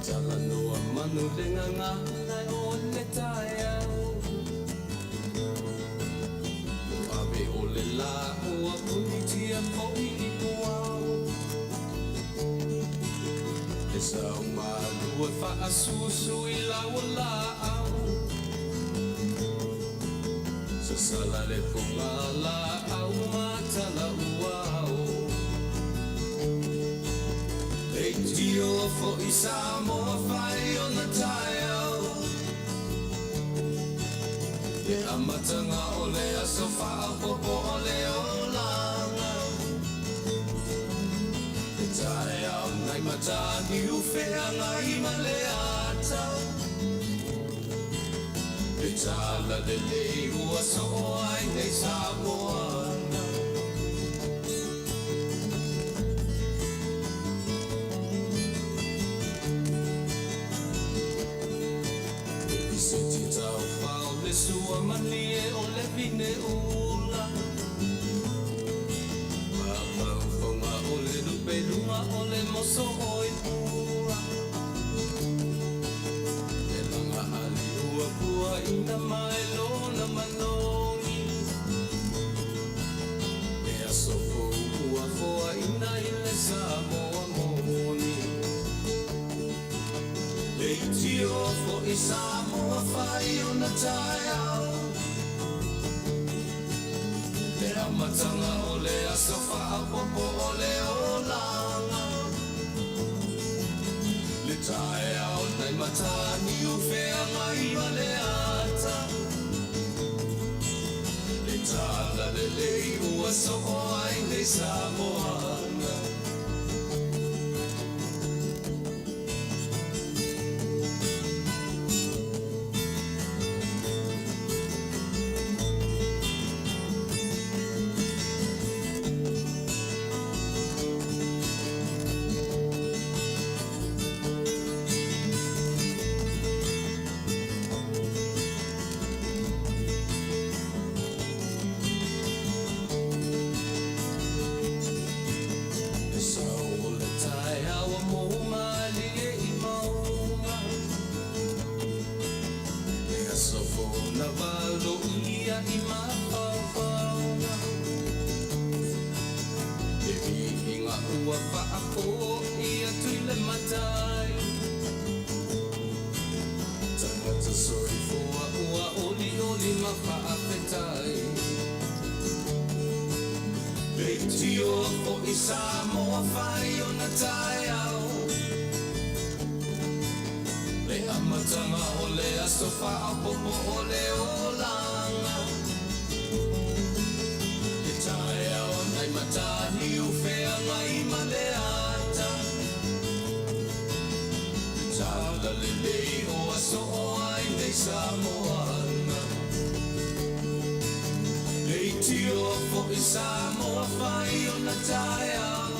Tala noa manu lenga ngā nai o le tae au. Awe o le la ua puni tia mo'i I puau. E sau malua wha susu I laua la au. Sa sala le punga la au matala uau. E tio fo I Samoa whai o na tae au. E amatanga o le aso whaapopo o le o langa. E tae au nai matani uwhenga I ma le atau. E tala le lei ua so ai nei Samoana. Se ti tau whao le sua mani e o le vine ula. Wapau whonga o le lupe lunga o le moso o I pua. E langa ali ua pua ina mai lona manongi. E aso ua foa ina I le Samoa moni. E tio fo I Samoa whai o na tae au. E amatanga o le aso whaapopo o le o langa. Le tae au nai matani uwhenga I ma le ata. Le tala le lei ua so ai nei Samoana. Faafetai. Tio o I Samoa whai o na tae au. Le amatanga o le aso whaapopo o le o langa. Le tae au nai matani uwhenga I ma le ata. Le tala le lei o aso o ai nei Samoana. E tio fo I Samoa whai o na tae au.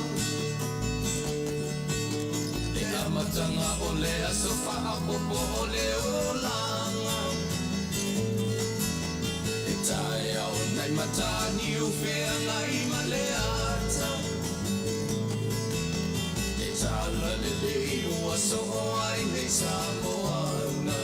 E amatanga o le aso whaapopo o le o langa. E tae au nai matani uwhenga I ma le ata. E tala le lei ua so ai nei Samoana.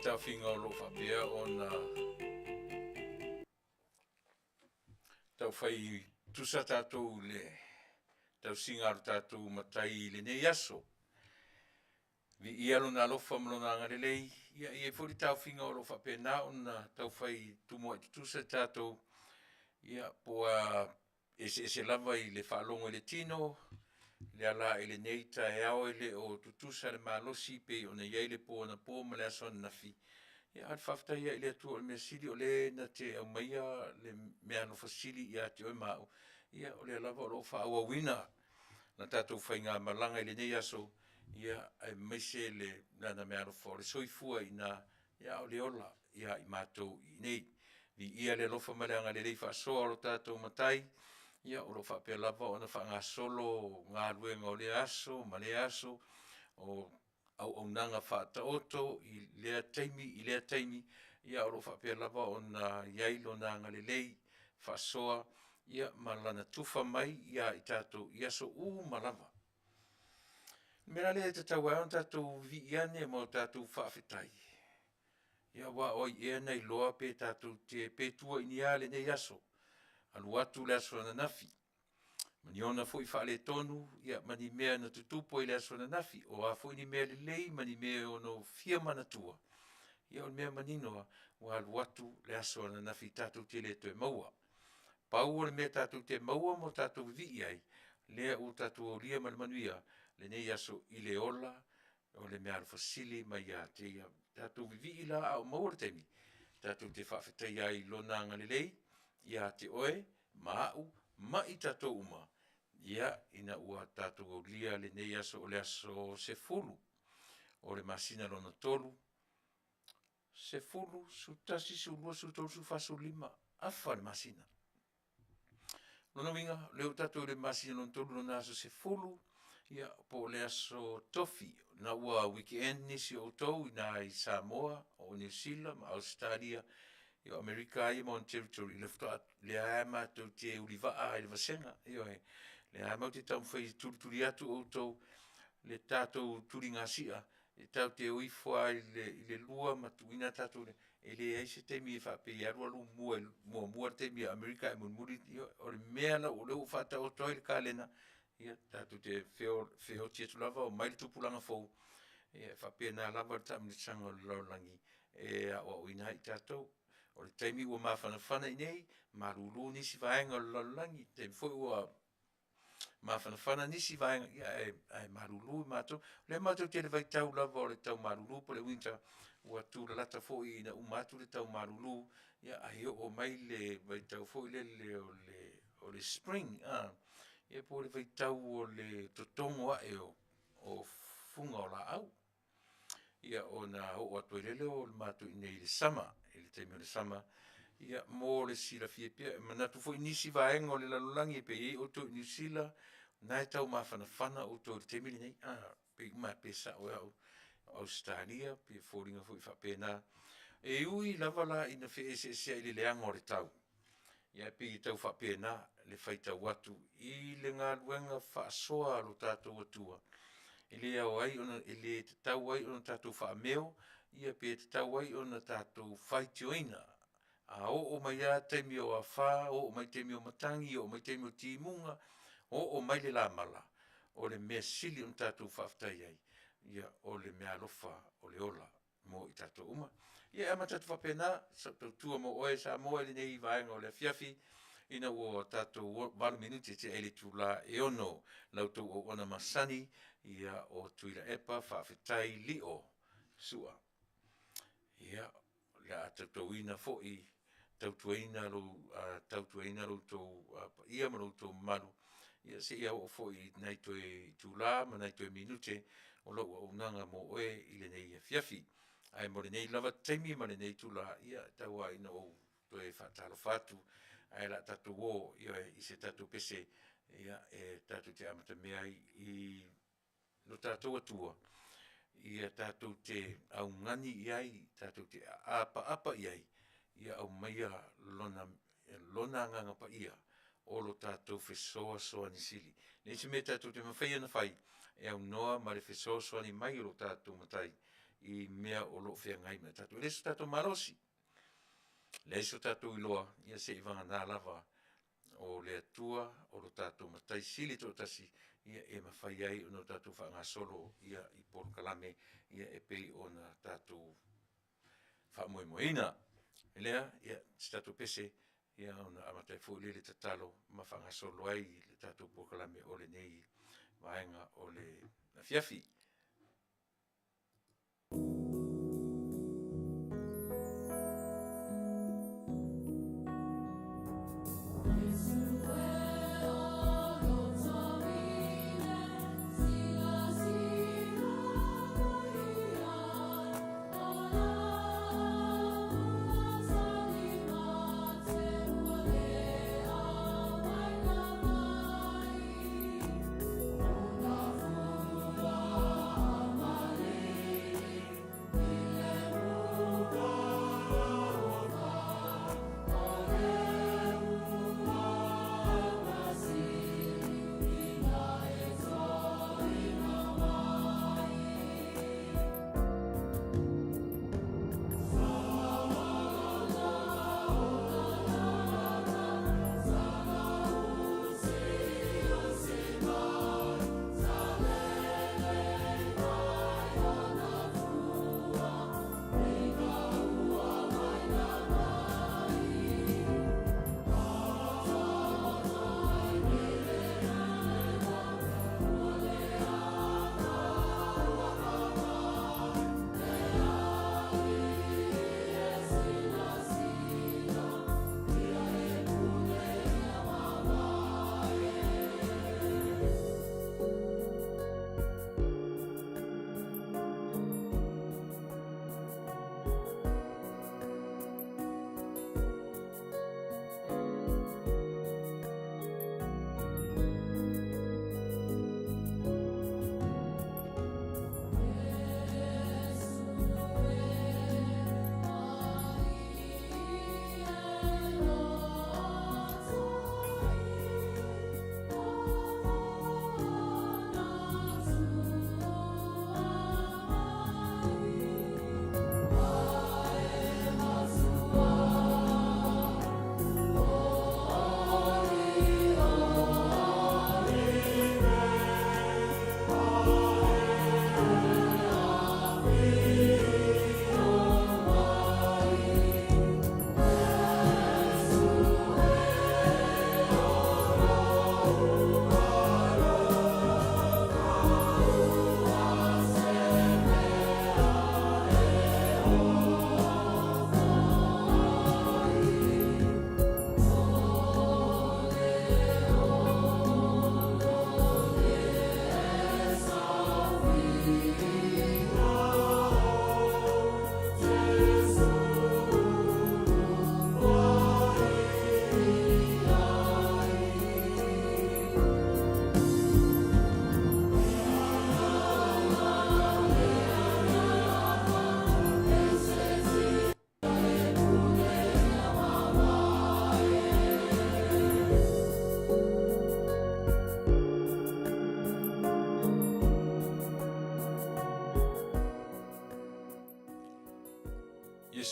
Tau whinga o lo whapea o na tau whai tusa tātou le tau singaru tātou matai le nei aso. Vi ialo na lofa malona ngarelei, ia e furi tau whinga o lo whapea na o na tau whai tumoa I tusa tātou, ia poa se lava I le whaalongo le tino, le ala I le nei tae ao le o tutusa le malosi pe o na iei le po na po ma le aso na fi. Ia al Faafetai ia le atua o le mea sili o le na te au maia le mea no fasili ia te oi mau. Ia o le lava o lo whaawawina na tātou whainga malanga I le nei aso, ia ai maise le nana mea no wha o le soifua I na ia o le ola ia I mātou I nei. Vi ia le lofa maleanga le rei whaasoa o lo tātou matai, Ia o lo whapea lava o na whanga solo ngā ruenga o le aso, ma le aso, o au nanga whata oto, i lea taimi, ia o lo whapea lava o na iailo na ngalelei, whasoa, ia malana tufa mai, ia i tātou, ia so malava. Mera lea te tau aon tātou vi iane mo tātou Faafetai. Ia wa oi e nei loa pe tātou te petua ini ale nei aso. Alu atu le aso na nafi. Mani ona fo i whaale tonu, ia mani mea na tutupo i le aso na nafi, o a fo ini mea le lei, mani mea ono fia manatua. Ia o mea maninoa, wa alu atu le aso na nafi tātou te le toe maua. Pau o le mea tātou te maua mo tātou vi ai, lea o tātou o lia Manuia, le nei aso i le ola, o le mea alfasili mai a te ia, tātou vi i la au maua le temi, tātou te Faafetai ai lona ngalelei, ia te oe, maau, mai tātou uma, ia ina ua tātou o lia le nei aso o le aso se fulu, o le masina lona tolu, se fulu, su tasi, su lua, su tolu, su fasu lima, afa le masina. Lona winga, leo tātou le masina lona tolu lona aso se fulu, ia po le aso tofi, na ua weekend nisi o tau ina i Samoa, o New Zealand, Australia, i Amerika i mon territory, le aema tau te ulivaa i le vasenga, le aema te tau mwhai turi atu o tau, le tātou turi ngasia, le tau te uifoa i le lua matuina tātou le, e le eise teimi e whape i arua lu mua teimi a Amerika e muri, o le mea na o leo whata o toi le kālena, ia tātou te wheo tia tu lava o mai le tupulanga fau, e whape na lava le tamu le tanga o le laulangi, e a o ina i tātou, o le taimi ua mawhanawhana i nei, marulu nisi vaenga o le laulangi, te foi ua mawhanawhana nisi vaenga, ia e marulu i mātou, le mātou te le vai tau lava o le tau marulu, po le winter, ua tu la lata foi ina umatu le tau marulu, ia a heo o mai le vai tau foi o le spring, ia po le vai tau o le totongo a o funga o la au, ia o na o atu lele o le mātou i nei le sama, le taimi o le sama, ia mo le sila fie pia, manatu foi nisi vaenga o le lalulangi pe i o to New Zealand, na e tau mawhanawhana o to le taimi le nei, pe ma pesa o au Australia, pe fōringa foi whapena, e ui lava la ina fe ese i le leanga o le tau, ia pe i tau whapena, le whaita watu, i le ngā luenga whaasoa lo tātou atua, ele au ai ona ele te tau ai ona tātou whaameo, ia pe te tau ai ona tātou whaitioina. A o mai a teimi o a wha, o mai teimi o matangi, o mai teimi o timunga, o mai le la mala, o le mea sili ona tātou Faafetai ai, ia o le mea lofa, o le ola, mo i tātou uma. Ia ama tātou whapena, sa tua mo oe sa moe le nei vaenga o le Afiafi, ina o tātou 1 minuti te ele tula e ono, lautou o ona masani, ia o Tuilaepa, Faafetai li o sua. Ia, le a tautauina fo'i, tautuaina lo tau ia ma lo tau malu. Ia se ia o fo'i nei toi tula, ma nei toi minute, o lo o unanga mo oe i le nei Afiafi. Ai mo le nei lava taimi ma le nei tula, ia taua ina o toi whatalo fatu, ai la tatu o, ia i se tatu pese, ia e tatu te amata mea i no tātou atua, ia tātou te au ngani iai, tātou te apa iai, ia au maia lona nganga pa ia, o lo tātou whesoa soa ni sili. Nei se me tātou te mawhaia na whai, e au noa ma le whesoa soa ni mai o lo tātou matai, i mea o lo whea ngai mea tātou. Leso tātou marosi, leso tātou iloa, ia se iwanga nā lava, o le atua, o lo tātou matai sili tō tasi, ia e mawhai ai o no tātou whaanga solo, ia i poru kalame, ia e pei o na tātou whamoemoeina. Elea, ia, tātou pese, ia o na amatai fōi le tatalo, ma whaanga solo ai, le tātou poru kalame o le nei, vaenga o le Afiafi.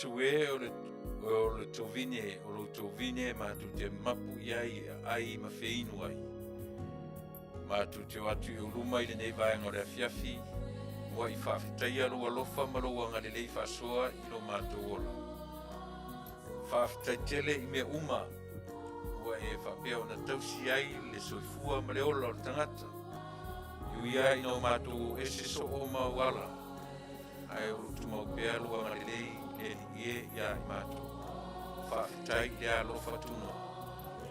sue o le tovine ma tu te mapu iai ai ma feinu ai. Ma tu te watu i uruma i le nei vaenga o le Afiafi, wa i Faafetai alu alofa maroa ngā lelei Fasoa i lo mātou ola. Faafetai Tele i mea uma, wa e whapea o na tausi ai le soifua ma le ola o le tangata. Iui ai no mātou ese so o mauala, ai o tu mau pea lua ngā lelei le ni e ia i mātou. Faafetai le alofa tūnoa,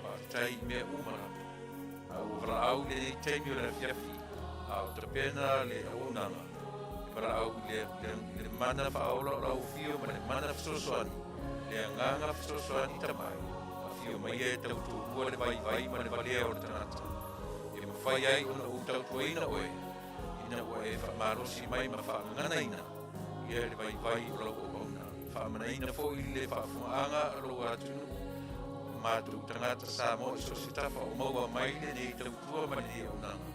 Faafetai i mea uma la. Au vrau le taimi o le Afiafi, au tapena le aunanga. Vrau le mana whaola o lau fio ma le mana whasosoani, le anganga whasosoani tamai. A fio mai e tau tūrua le vai ma le valea o le tanata. E mawhai ai ona o tau tuaina oe, ina oe whamarosi mai ma whaangana ina. Ia le vai o lau o mauna. Whaamana ina fo i le whaafunga alo atunu. Mātou tangata Samoa i so se tafa o maua maile nei tautua ma nei au nanga.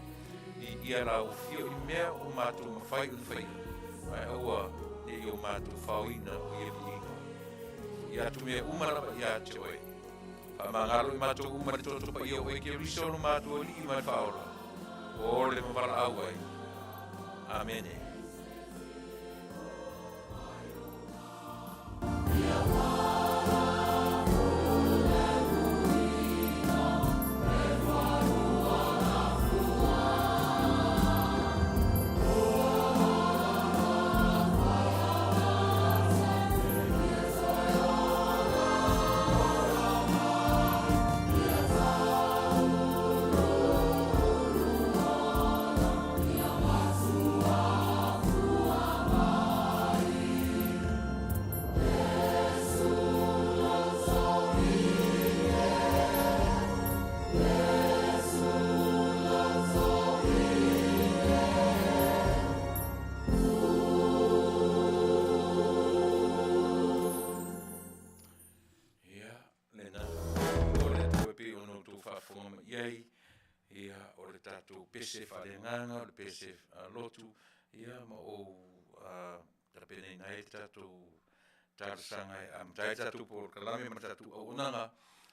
I ia rau fio i mea o mātou mawhai un whai. Ai aua nei o mātou whauina o ia viinga. I atu mea umarapa i ate oe. Pa mangalo i mātou umare toto pa ia oe ke riso no mātou li i mai whaola. O le mawara au ai. Amene. Pese whalenganga, o le pese lotu, ia ma o tapene nai tatu tarasanga tai tatu por kalame ma tatu o unanga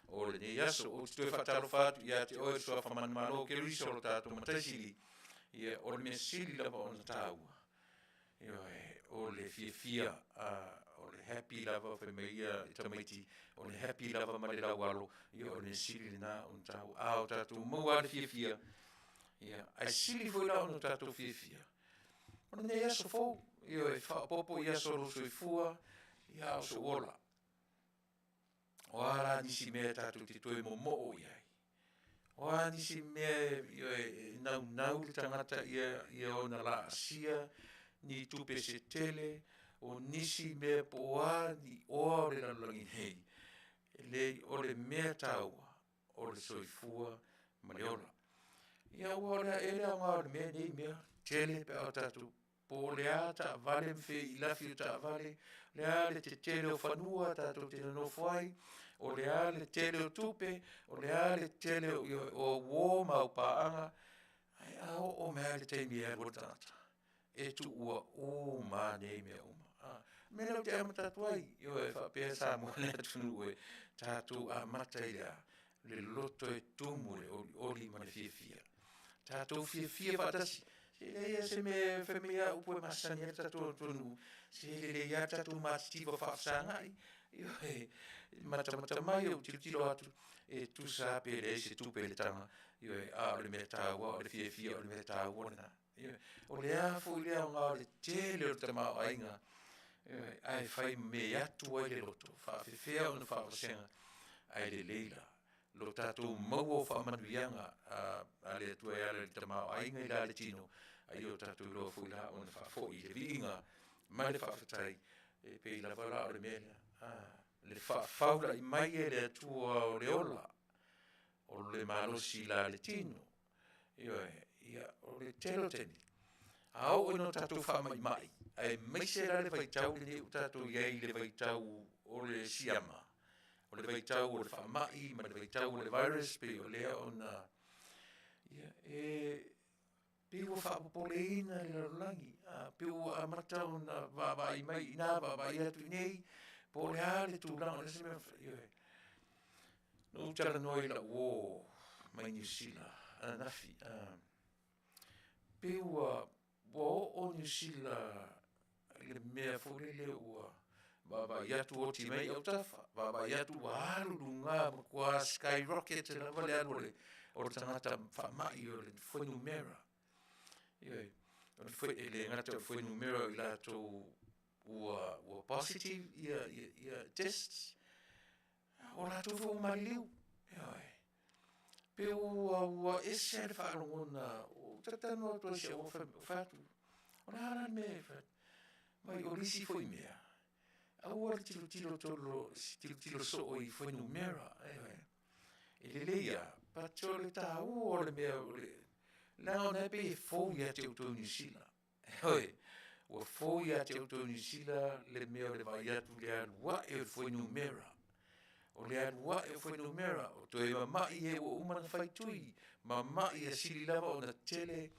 o le nei aso o tue whataro whatu ia te oe soa whamanmalo ke riso o tatu mataisili ia o le mea sili lava o na tāua ia o le fia o le happy lava o whameia i tamaiti o le happy lava ma le laualo ia o le sili na o na tāu o tatu maua le fia ia ai sili foi la no tato fifia o nei aso fo io e fa popo ia solo sui fua ia o so ola o ara ni si me tato ti toi mo ia o ara ni si me io e nau tangata ia o na la asia ni tupe se tele o nisi me poa ni o le langi nei le o le mea taua o le soifua ma le ola ia ora era ngā mea nei mea tele pe o tatu po lea ta vale mfe i lafi ta vale lea le te tele o whanua tatu te no fwai o lea le tele o tupe o lea le tele o wō mau paanga ai au o mea le te mea rotanata e tu ua o ma nei mea uma me lau te amatatu ai io e whapea Samoa le atunu e tatu a mataia le loto e tumure o oli ma le fia Tatou fia fatasi. Se le ia se me famia upo masani e tatou tonu. Se le ia tatou mativa faafsangai. Io e matamata mai o tilo atu. E tu sa pe le se tu pe le tanga. Io e o le mea taua, o le fia o le mea taua na. O le a fu le a ngā le tele o le tamau ainga. Ai fai me atu ai le loto. Faafefea o na faafasenga. Ai le leila. Lo tatou maua whaamanuianga a le atua e ala le tamau ainga i la le tino a i o tatou roa fuila o na whafoi le viinga mai le Faafetai e pe i la wala o le mele le whafaura i mai e le atua o le ola o le malosi la le tino ia o le telo teni au o no tatou whaamai mai ai meise la le vaitau le ne u tatou iei le vaitau o le siama o le vaitau o le whaamai, ma le vaitau o le virus, pe o lea o na... Pe ua whaapopole ina le lalangi, pe ua amatau na vavai mai ina, vavai atu nei, po le ale tūlanga le se mea whai. No tala noi la wō mai New Zealand, anafi. Pe ua o New Zealand le mea fore le ua baba yatu o ti mai au tafa, baba yatu wa haru lunga ma kua skyrocket la wale alu o le tangata whamai o le whainu mera. Ioi, o le ngata whainu mera i la tō ua positive ia tests, o la tō whau maliliu. Ioi, pe ua ese le whaalongona o tatano atua se o whatu. O le haran me whatu. Mai o risi foi mea. Aua le tilo tilo so o I whainu mera. E le leia, patio le tā o le mea o le. Lao na pe e fōu ia te utou New Zealand. Hoi, ua fōu ia te utou New Zealand le mea o le vai atu le alua e o whainu mera. O le alua e o whainu mera. O toi mamai e o umana whaitui. Mamai e sili lava o na tele.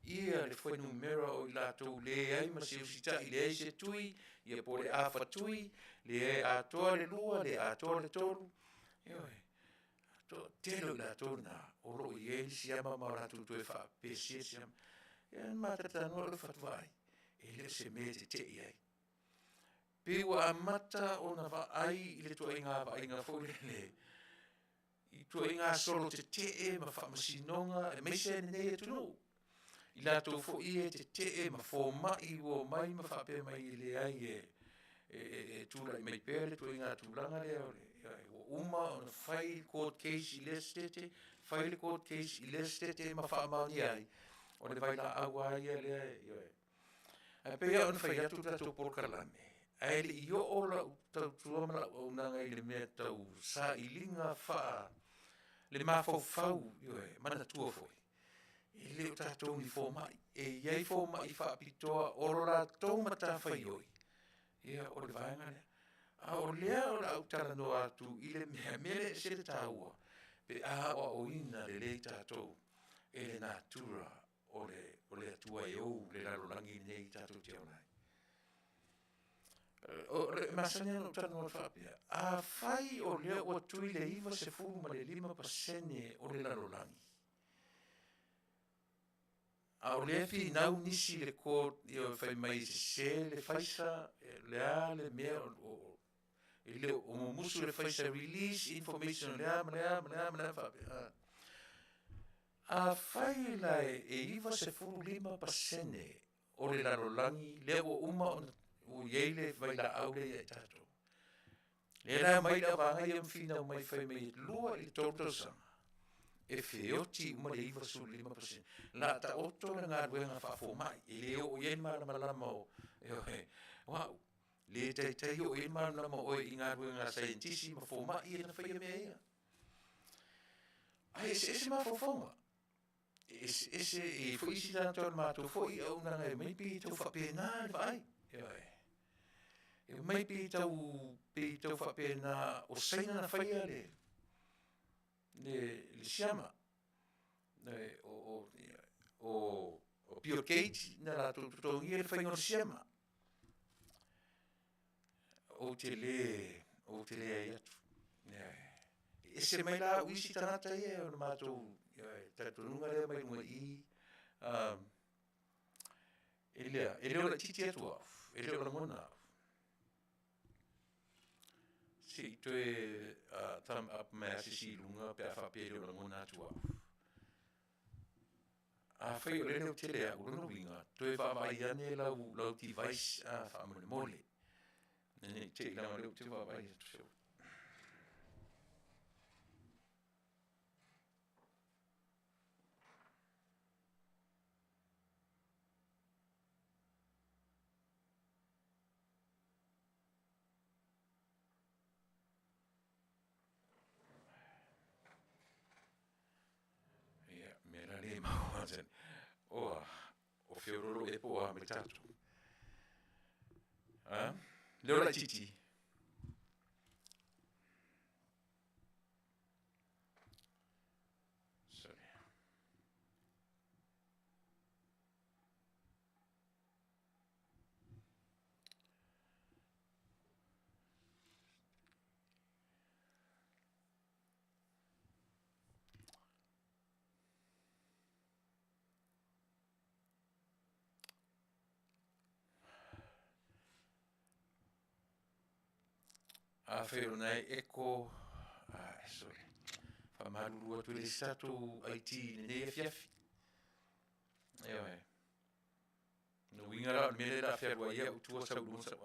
Ia le whainu mera o I lātou le ai ma se usita I le ai se tui, ia po le awha tui, le ai atoa le lua, le atoa le tolu. Ioi, telo I lātou na, oro I e si ama ma lātou tue wha pesie si ama. Ia mātatano le whatuai, e leo se me te te I ai. Pewa amata o na wa ai I le tua inga wa inga fōle le. I tua inga solo te te e ma wha masinonga, e meise nei e tunu. I lātou fo I e te te ma fō mai o mai ma whape mai I le ai e tūrai mai pēre tu I ngā tūlanga lea o le. O uma o na whai court case I le stete, whai le court case I le stete ma whaamani ai. O le vai la awa ai a lea e. A pēa o na whai atu tātou porkalame. Ai le I o la tau tuamala o nanga I le mea tau sa I linga wha le mafau fau, mana tua foi. E leo tātou ni fō mai, e iei fō mai whaapitoa oro la tau mata whaioi. Ia o le vaenga lea. A o lea o la autara no atu I le mea mele se le tāua. Pe a o ina le lei tātou e le natura o le atua e ou le lalolangi nei tātou te onai. O le masanya no tano o whaapea. A whai o lea o tui le iwa se fulu ma le 5% o le lalolangi. A o lea fi nau nisi le ko I whai mai se le Fasa, le a le mea o musu le Fasa release information le a whapea. A whai lai e iwa se furu 5% o le lalolangi le o uma o iei le vai la au le e tato. Le la mai la vanga I amfina mai whai mai lua I tōtosanga. E whioti uma le iwa su 5%. La ta oto le ngā ruenga whafo mai. E le o ien malama o. Wow. Le tai o ien malama o I ngā ruenga scientisi ma fo mai e na whaia mea ia. Ai ese ma fofonga. Ese e fo isi tātou mātou fo I au nanga e mai pi tau whapena le vai. E mai pi tau whapena o saina na whaia le. Le siama o Pio Cage na la tutongi le whaingo le siama o tele ai atu e se mai la uisi tanata ia o na mātou tatununga lea mai runga I e leo la titi atu au e leo la mona au si toe thumb up me asisi lunga pe a whape leo la mona atu au. A whai o leo tele a urano winga, toe whawai ane lau device a whamone mole. Nene te ila leo te whawai atu seo. O fiorolo e po a me tatu. Leo la titi. Sorry. a whero nei eko, sorry, whamarurua tu le stato IT nei Afiafi. Ewe. No wingara o mele la wherua ia utua sa urunga sa,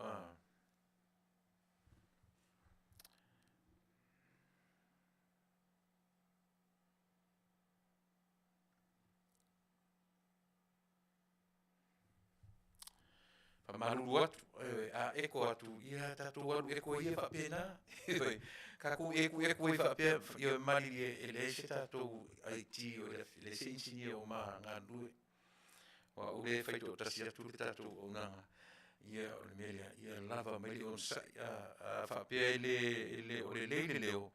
Maruru atu, a eko atu, ia tatou alu eko ia whapena, kaku eko i whapea, ia mali le se tatou IT o le se engineer o maa ngā lue. Wa ule whaito o tasi atu le tatou o nanga, ia o le mele, ia lava mai le on sai, a whapea ele o le leile leo,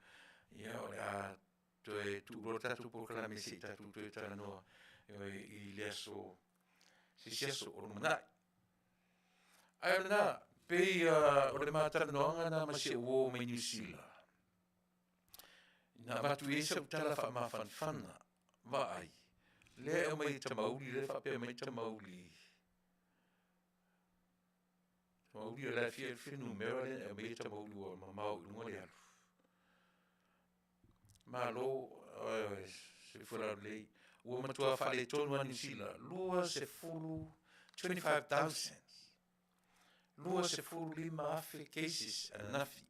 ia o le a toe tu uro tatou proklame se tatou toe tala noa, i le aso, si siaso o manai. Ai na pei o le mātara noanga na masi o mai New Zealand. Na watu e sa utala wha mawhanwhana, wa ai. Le o mai tamauli, le whapea mai tamauli. Tamauli o la fia whinu mera le o mai tamauli o mamau i lunga le alu. Ma lo, se fura lei, ua matua whale tonu a New Zealand, lua se furu 25,000. Lua se furu lima afe cases ana nafi.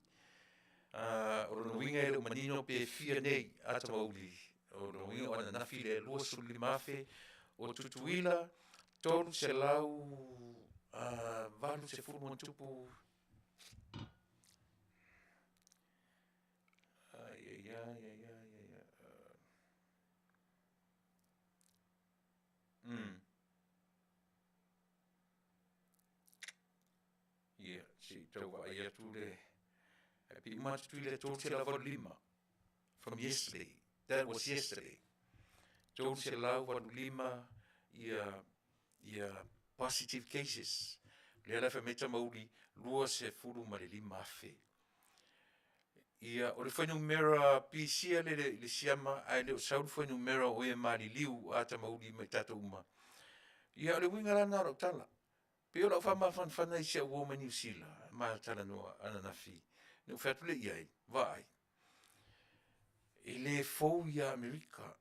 O rono winga e lo manino pe fia nei ata mauli. O rono winga o ana nafi le lua su lima afe o tutuila tolu se lau valu se furu montupu. Yeah, si tau wa ia tu le. Happy much to le tol se la vol lima. From yesterday. That was yesterday. Tol se la vol lima ia positive cases. Le la fa meta mauli lua se furu ma le lima afe. Ia o le foi numera PC le siama ai le sau foi numera o e mali liu ata mauli mai tata uma. Ia le winga la na ro tala. Pe o la fa ma fan fan sia wo ma New Zealand ma tala no ana na fi. No fatu le iai vai. Ele fou ia Amerika.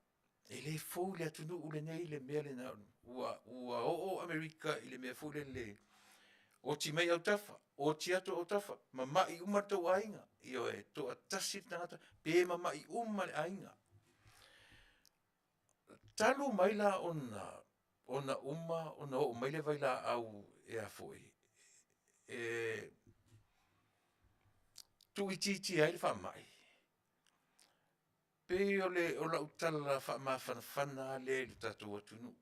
Ele fou le Taunu'u le nei le mele na ua o Amerika ile me fou le o ti mai au tafa o ti ato o tafa ma mai uma tau ainga io e to atasi tangata pe ma mai uma le ainga. Talu mai la ona uma ona o mai le vai la au e a foi. Tu iti ai le fa mai. Pe o la utala fa ma fana le tatu o tunu.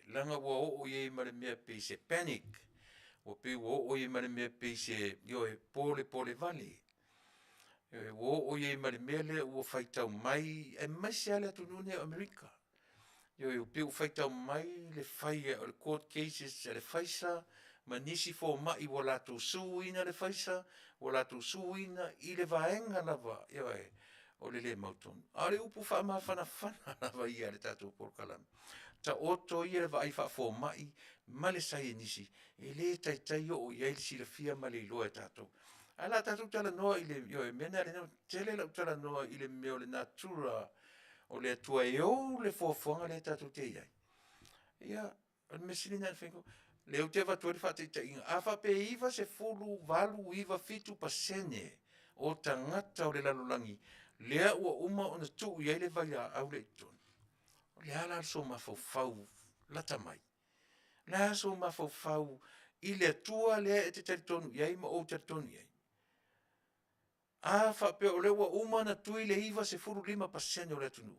Langa wa o ye ma le mea pe se panic. O pe o ye ma le mea pe se pole Vale. O ye ma le mea le o faitau mai e mai se ale tunu ne Amerika. O pe o faitau mai le fai o le court cases le faisa ma nisi fo mai o la tu suina le faisa o la tu suina i le vaenga lava. O le mautonu. Ale upu fa ma fana lava ia le tatu porkalam. Ta oto ia le vai fa fo mai ma le sai nisi. E le tai o ia le sila fia ma le loa tatu. Ala tatu tala noa i le mena le tele la tala noa i le meo le natura o le atua e o le fofonga le tatu te iai. Ia, al mesini na fengo. Le te va tuari fa te inga. Afa pe iwa se fulu valu iwa fitu pasene o tangata o le lalulangi. Lea ua uma ona tu iai le vai au le itonu. Le ala so mafau lata mai. Le ala so mafau i le atua lea e te teritonu iai ma o teritonu iai. A fa pe o le ua uma na tui le iwa se furu 5% o le atunu.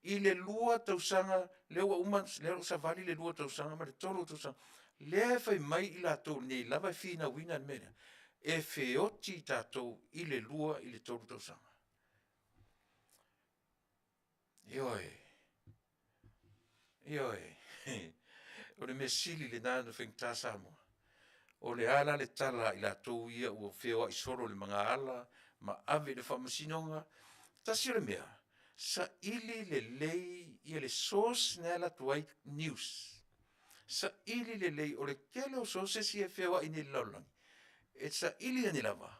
I le lua tausanga, le ua uma, le ua sa vali le lua tausanga, ma le tolu tausanga. Le fai mai i la tolu, nei lava e fina wina mena. E feoti tatou i le lua i le tolu tausanga. Ioe. O le mesili le nana whengta Samoa. O le ala le tala i la tau ia ua wheo i soro le mga ala, ma ave le whamasinonga. Tasi o le mea, sa ili le lei ia le sos na la tuai news. Sa ili le lei o le kele o sos e si e wheo i ni laulangi. E sa ili ni lava.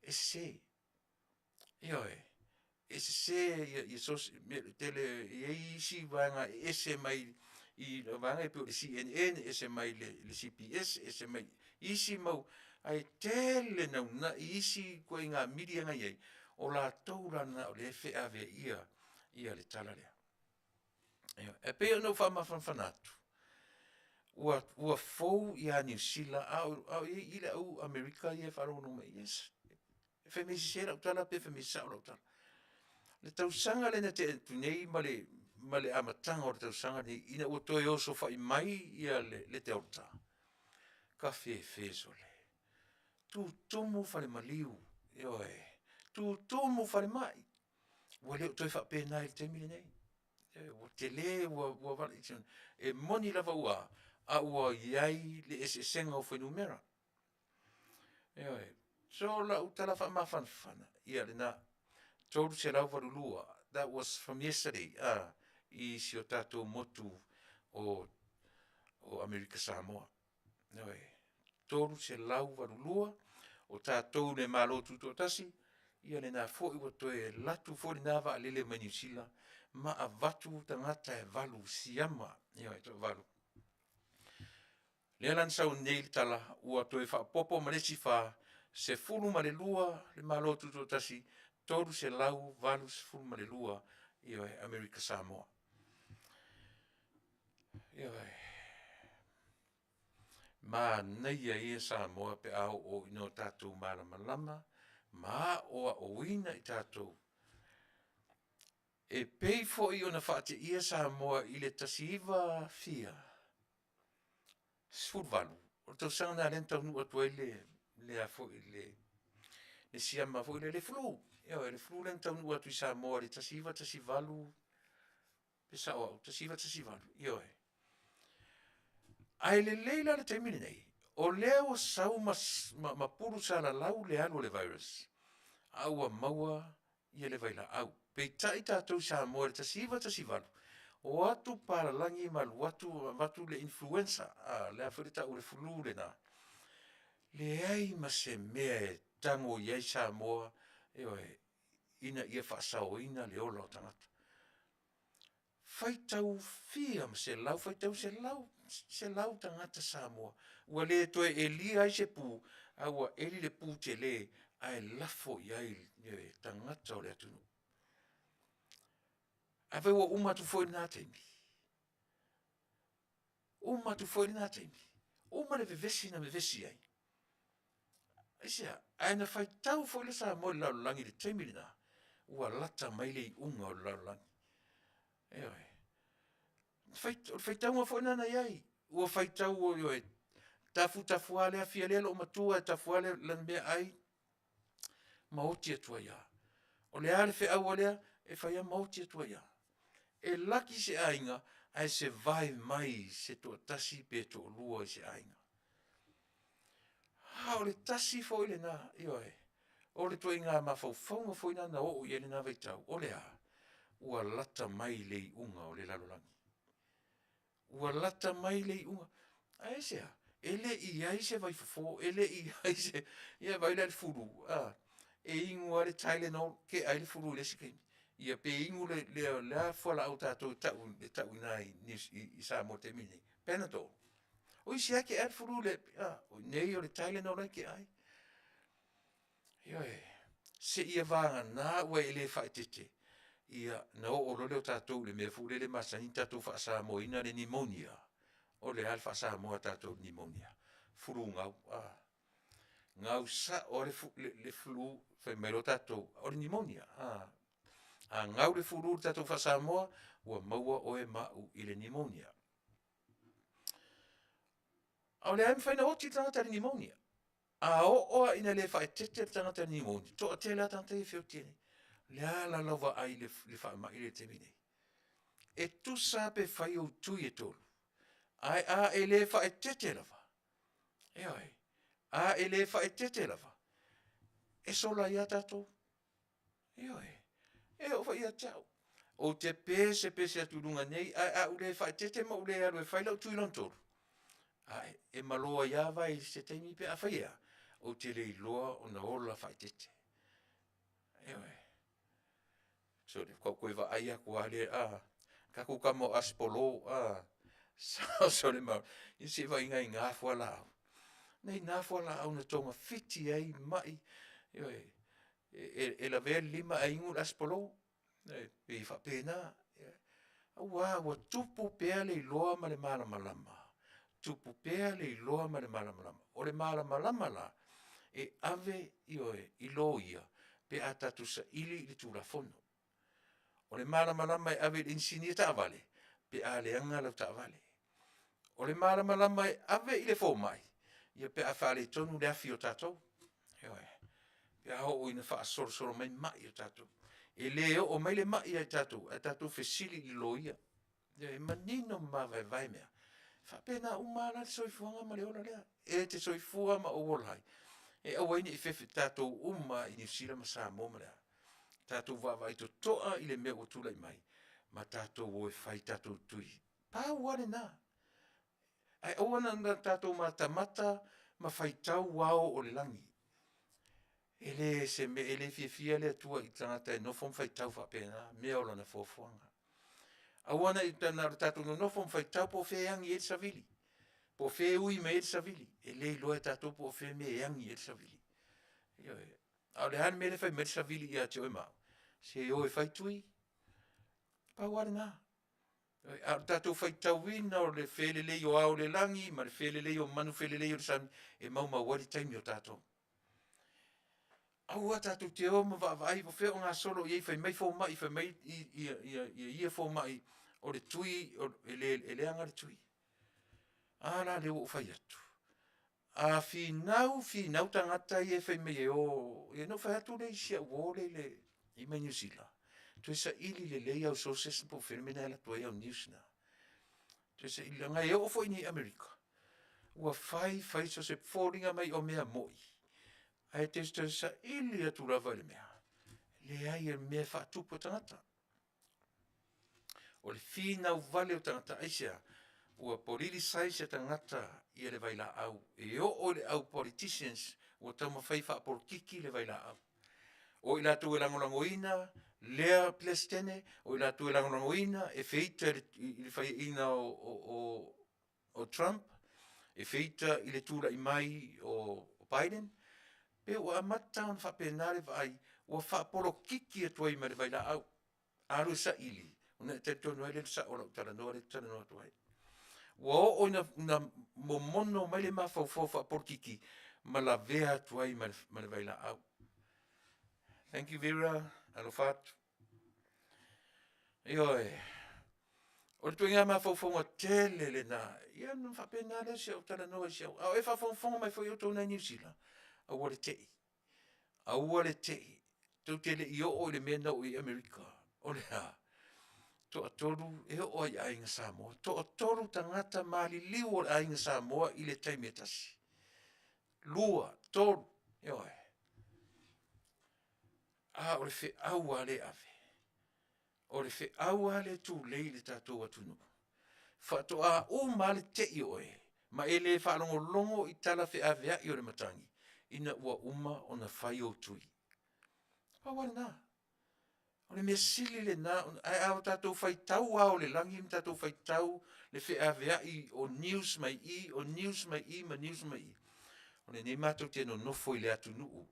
e se. E se ia sos tele e isi vanga ese mai I vanga e pe CNN ese mai le CPS ese mai isi mau ai tele na isi ko inga media nga ye o la toura na o le fe ave ia le tala le e pe no fa ma fanatu ua fou ia New Zealand au ile au America ia fa no mai yes fe me se la tala pe fe me sa la tala le tausanga le na te tunei male amatanga o le tausanga ni ina ua toe oso fa I mai ia le te orta ka fe sole tu tomo fale maliu tu tomo fale mai ua leo toi fa pena I te mili nei ua Tele ua vale e moni lava ua a ua iai le ese senga o whenumera so la utala fa mafana ia le na told se lau varulua that was from yesterday I si o tatou motu o Amerika Samoa told se lau varulua o tatou le malotu to tasi ia le na fo I watoe latu fo le nava a lele mai New Zealand ma a vatu tangata e valu siama e to valu le lan sau neil tala ua toe fa popo malesi fa se fulu ma le lua le malotu to tasi toru se lau valu se fulu ma le lua Amerika Samoa ma nei ia Samoa pe au o ino tatou malama ma o ina I tatou e pei fo I ona whaate ia Samoa I le tasiva fia sfurvalu o tau sanga na len Taunu'u atua le a fo le siama fo le flu le flu len Taunu'u atu I Samoa le tasivalu pe sa o tasivalu ai le leila le taimini nei o leo sau ma puru sa la lau le alu le virus aua maua ia le vaila au pe tai tatou Samoa le tasivalu o atu palalangi malu watu le influenza le afurita o le flu le na le ai ma se mea e tango iai Samoa ina ia whaasao ina le ola o tangata faitau fia ma se lau faitau se lau tangata Samoa ua le toe e lia ai se pu aua eli le pu Tele ai lafo iai tangata o le atunu ave ua umatu foi na teimi umatu foi na teimi uma le vevesi na vevesi ai isia ai na faitau foi le Samoa le laulangi le teimi le na ua lata mai le unga o le laulangi faitau foi na iai ua faitau o tafu ale afia le lo matua tafu ale lan mea ai maoti atua ia o le ale fe au alea e faia maoti atua ia e laki se ainga ai se vai mai se to tasi pe to lua se ainga o le tasi foi le na o le to inga ma fau foi na o ia le na vaitau o le a ua lata mai le unga o le lalolangi ua lata mai le unga ai se ele I ai se vai fofo ele I ai se ia vai le furu e ingu ale Tylenol ke ai le furu le sikini ia pe ingu le fola au tatou tau nai I Samoa te mini Panadol o isi ake al furu le o nei o le Tylenol ke ai se ia vanga na ua ele faitete ia na o lo le tatou le me fu le masani tatou fa Samoa ina le pneumonia o le alfa Samoa tatou pneumonia furu ngau sa o le flu fe melo tatou o le pneumonia ngau le furu tatou fa Samoa ua maua o e mau I le pneumonia o le am faina oti tangata le pneumonia o ina le faitete tangata le pneumonia to te la tangata I feutiene le ala lava ai le fa ma I le temine e tu sa pe fai o tu e tolu ai ele faitete lava ele faitete lava e sola ia tatou o fa ia tau o te pese atulunga nei ule faitete ma ule alu e faila o tuilon tolu e maloa ia vai se teimi pe a faia o te le iloa o na ola faitete So le koe va aia kua le kaku kamo aspolo so le mau isi va inga inga fua la nei na fua la au na tonga fiti ai mai e la ve lima ai ngu aspolo e fa pena wa tupu pea le loa ma le malama tupu pea le loa ma le malama o le malama la e ave i lo ia pe atatu sa ili le tula fono o le malama e ave insini ta vale pe ale anga la ta vale o le malama e ave i le fo mai ia pe afale tonu le afi o tatou pe a o ina fa soro mai mai o tatou e le o mai le mai ai tatou fesili i lo ia e manino ma vai mea fa pena umala soifuanga ma le ola lea e te soifua ma o wolai e au ini i fefe tatou uma i New Zealand ma Samoa ma lea tatou vai to toa i le mea o tula i mai ma tatou o e fai tatou tui pa wane na ai oana na tatou mata ma fai tau wao o le langi ele se me ele fia le tua i tangata e nofo fai tau fa pena mea ola na fofuanga awana i tana tatou no nofo fai tau po fe yangi e savili po fe ui me e savili e le loe tatou po fe me yangi e savili au le han me le fai me savili ia te oe mau se o e fai tui pa wale na au tatou fai tau wina o le fele le o au le langi ma le fele le o manu fele le o sami e mau wali taimi o tatou au tatou te o ma vai po fe o ngā solo i fai mai fo mai fai mai i fo mai o le tui o le anga le tui ala le o fai atu a finau tangata i fai mai e o e no fai atu le isia o le i mai New Zealand tu sa ili le au so se po fenomena la tua au news na tu sa ili nga e o fo ni America ua fai so se fallinga mai o mea moi ai te sa ili atu lava le mea le ai e mea fa tupu tangata o le finau vale o tangata aisia ua polili sai se tangata i le vaila au e o le au politicians ua tama fai fa por kiki le vaila au o ila tu langolangoina lea plestene o ila tu langolangoina e feita i fai ina o Trump e feita i le tula i mai o Biden pe ua mata on fa penale vai ua fa polo kiki e tuai ma le vaila au aru sa ili una te tonu ele sa o tala no le tala no tuai ua o na momono mai le mafaufofa por kiki ma la vea tuai ma le vaila au. Thank you, Vera. Alofat. Ioe. O tu inga mafaufonga tele le na. Ia no fa pena le se o tala no se. Au e fa fonfonga mai foi o tona New Zealand. Au wale tei. Au wale tei. Tu tele i o le mena o i Amerika. O le ha. To atoru e o ai ainga Samoa. To atoru tangata mali liu o ainga Samoa i le taimetasi. Lua, toru. Ioe. O le fe au ale ave. O le fe au ale tu leile tatou atunu. Fa to o male te i oe. Ma ele fa longo i tala fe avea i o le matangi. Ina ua uma o na fai o tui. Pa wale na. O le mea sili le na. Ai au tatou fai tau au le langi. Tatou fai tau le fe avea i o news mai i. O news mai i ma news mai i. O le nei matou te no nofo i le Taunu'u.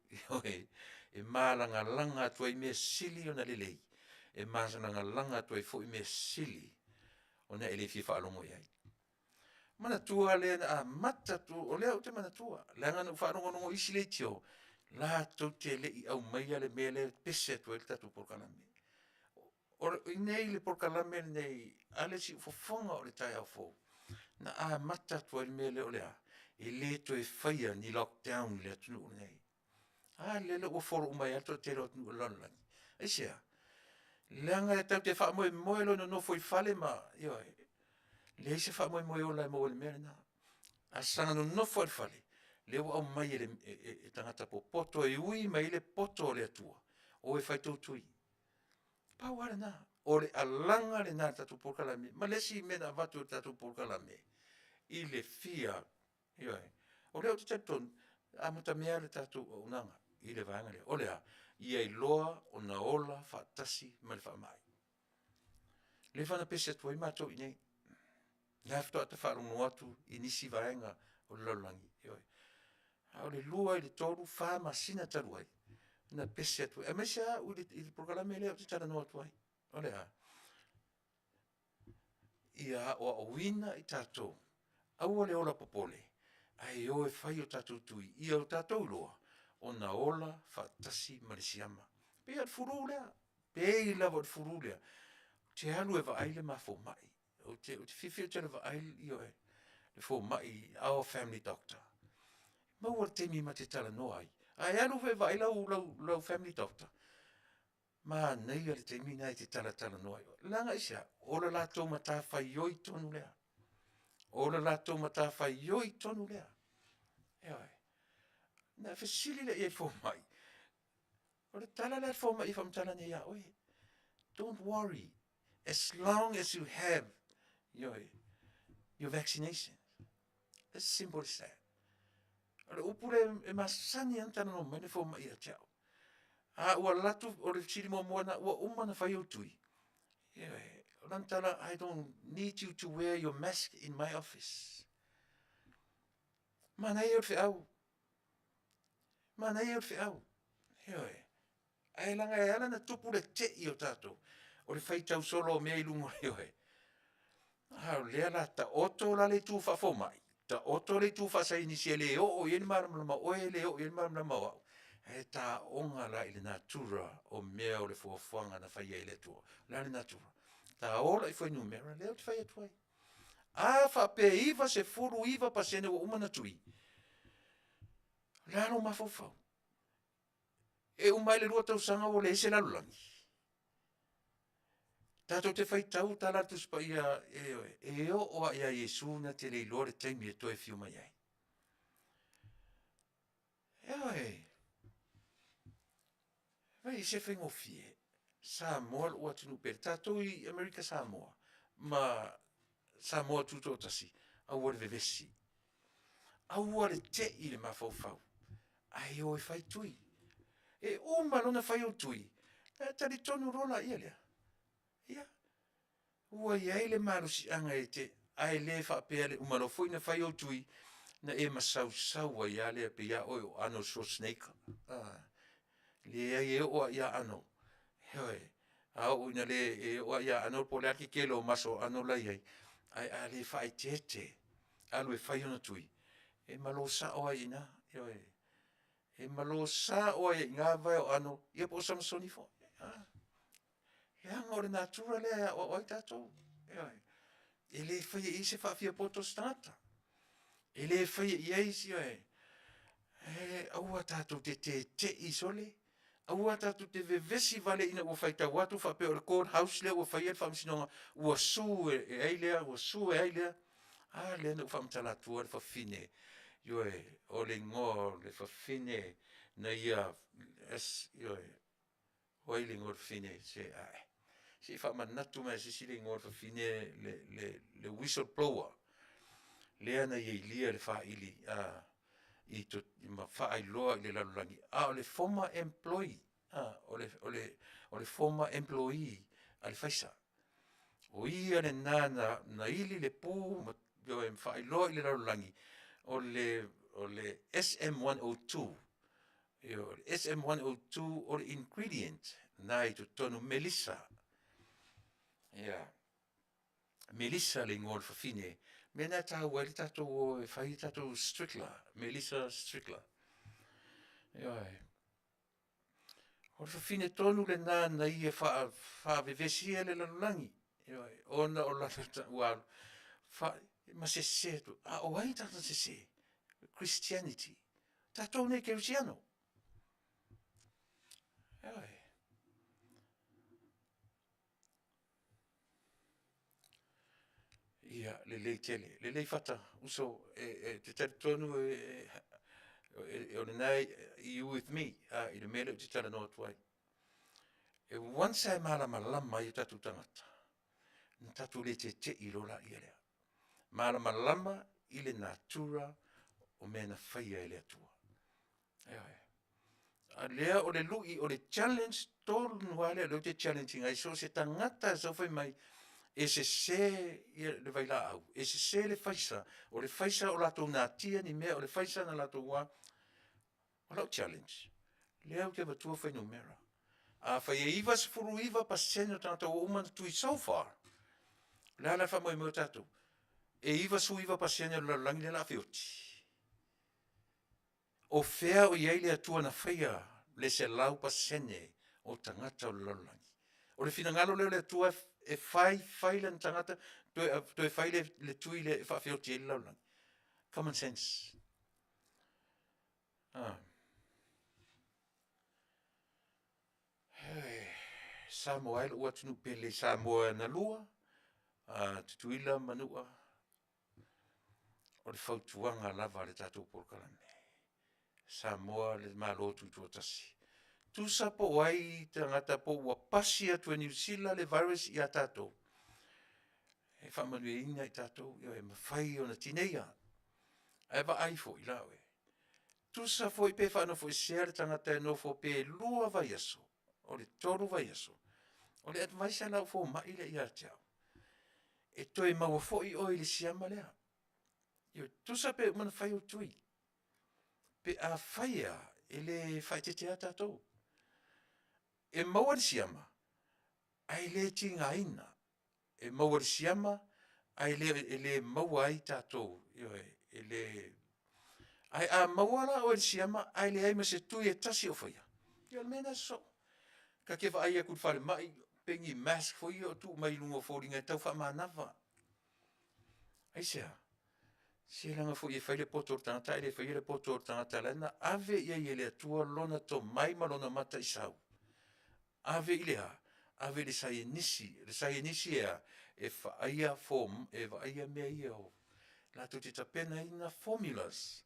E malanga langa tua i mea sili o na lelei. E malanga langa tua i fo i mea sili o na ele fifa alongo iai. Mana tua le a mata tu o le au te mana tua. Langa no fa alongo isi le tio. La tau te le i au maia le mea le pese tua il tatu porkalame. O i nei le porkalame nei ale si fofonga o le tai au fo. Na a mata tua i mea le o le a. E le to e faya ni lockdown le atunu nei. Le o foro mai ato te ro nu lon. E sia. Langa e tau te fa mo lo no foi fale ma yo. Le se fa mo o la mo le merna. A sanga no foi fale. Le o mai e tangata po poto e ui mai le poto le atua. O e fai tui. Pa wala na. O le alanga le na tatu porkalame. Ma le si mena vatu tatu porkalame. I le fia. Yo. O le o te ton. A mata mea le tatu o nanga. I le vanga le. O le a. ia i loa o na ola whaatasi ma le whaamai. Le whana pese atu ai mātou i nei. Nga fito ata whaarungu atu i nisi vaenga o le laulangi. O le lua i le toru wha masina taru ai. Na pese atu. E mesia u i le programe leo te tala no atu ai. O le a. Ia o wina i tātou. Aua le ola popole. Ai o e whai o tātou tui. Ia o tātou loa. O na ola whaatasi marisiama. Pe at furu lea. Pe i lava o furu lea. Te halu e wa aile ma fo mai. O te whiwhi o te wa aile i o e. Le fo mai, our family doctor. Maua te mi ma te tala no ai. Ai alu we wa aile lau family doctor. Ma nei ale te mi nai te tala no ai. Langa isa, ola lato ma ta whai oi tonu lea. Ola lato ma ta whai oi tonu lea. Eoi. Na whesili le e fo mai. Ola tala le fo mai i whamtala ne ia oi. Don't worry. As long as you have your vaccination. As simple as that. Ora upure e masani antana no mene fo mai a chao. A ua latu o le chiri mo moana ua umana whai utui. Rantala, I don't need you to wear your mask in my office. Mana e urfi au. Mana e urfi au. Ai langa e ala na tupu le te i o tato. O le whai tau solo o mea ilungo reo lea la ta oto la le tu fa fo mai. Ta oto le tu fa sa inisi le o yen marama o e le o yen marama o. E ta onga la ile natura o mea o le fuafuanga na whai e le tua. La le natura. Ta ola i fwai numera leo te whai atuai. A fa pe iwa se furu iwa pa sene o umana tui. La no mafofau. E umai le rua tau sanga o le ese lalulangi. Tato te whai tau tala tu spa ia e o ia Yesu na te le lore taimi e toe fiu mai ai. Vai se whengo fie. Samoa ua tunu pere. Tato i Amerika Samoa. Ma Samoa tuto tasi. Aua le vevesi. Aua le te i le mafaufau. Ai o e whai tui. E o malona whai o tui. E tali tonu rola ia lea. Ia. Ua iai le marusi anga e te ai le whapea le umalo fui na whai o tui na e masau sau a ia lea pe ia o ano so snake. Le ai e o ia ano. Hoi. Au ina le e o ia ano po le aki kelo maso ano lai ai. Ai a le whai te. Alu e whai ona tui. E malo sa o ai ina. Hoi. E malo sa o ai ngā vai o ano. Ia po Samsoni fo. Ia ngore natura le o oi tatou. E le whai e se whawhia poto stata. E le whai e eisi aua tatou te isole. Aua tatou te vevesi vale ina ua whai tau atu whapea o le courthouse le ua whai e whamsinonga ua su e ailea, ua su e ailea. Le na ua whamtala atua le whawhine. O le ngō le whawhine na ia oi le ngō le whine se si whamanatu mai se si le ngō le whawhine le whistleblower. Lea na iei lia le whaili i ma whaailoa i le lalulangi. O le former employee. O le former employee a le Fasa. O ia le nana na ili le pū ma whaailoa i le lalulangi. O le SM102. SM102 o le ingredient na i tu tonu Melissa. Melissa le ngō le whawhine. Mena tāua le tatou o e whai tatou Strickler. Melissa Strickler. O le whawhine tonu le nāna i e whaavevesi e le lalulangi. Ona o la ua ma se se tu. O ai tatou se se. Christianity. Tatou ne Kerusiano. Ia, le lei tele. Le lei fata. Uso, te tari tonu o le nai, you with me. I le mele o te tala no tuai. E once ai malama lama i tatu tangata. Na tatu le te i rola i lea. Malama lama i le natura o mena whaia i lea tua. a lea o le lui o le challenge tolu nuale o te challenging ai so se tangata so fai mai e se le vai la au e se le faisa o le faisa o lato na tia ni mea o le faisa na lato wa o lau challenge lea o te vatua fai numera a fai e iwa se furu iwa pa senyo tangata o uma tui so far lea la fa mo mo tatu e iwa su iwa pa senyo la langi le la fioti o fea o iei le atua na whaia le se lau pa sene o tangata o lolangi. O le fina ngalo leo le atua e whai le tangata to e whai le tui le whawhio te lolangi. Common sense. Samoa ua tunu pele Samoa na lua. Tuila Manua. O le whautuanga lava le tatou porkalame. Samoa le malo tutuatasi. Tusa po wai tangata po ua pasi atu New Zealand le virus i a tatou. E whamanui ina i tatou, i o e mawhai o na tineia. E wa aifo i lawe. Tusa fo i pe whano fo i seare tangata e no fo pe lua vai aso. O le toru vai aso. O le advaisa lau fo mai le i a tiao. E toi maua fo i o i le siama lea. Io tusa pe mana whai o tui. Pe a whaia e le whaitete a tatou. E maua le siama. Ai le tinga ina. E maua le siama. Ai le maua ai tatou. E le... Ai a maua la o le siama. Ai le aima se tui e tasi o whaia. Io le mena so. Ka ke wha ai a kut whare mai. Pengi mask fo i o tu mai lungo fōringa tau wha manawa. Ai sea. Se langa fo i whaile poto tangata. Ele whaile poto tangata lana. Ave ia i le atua lona to mai ma lona mata i sau. Ave i lea. Ave le sai nisi. Le sai nisi ea. E whaia form. E whaia mea ia o. La tu te tapena ina formulas.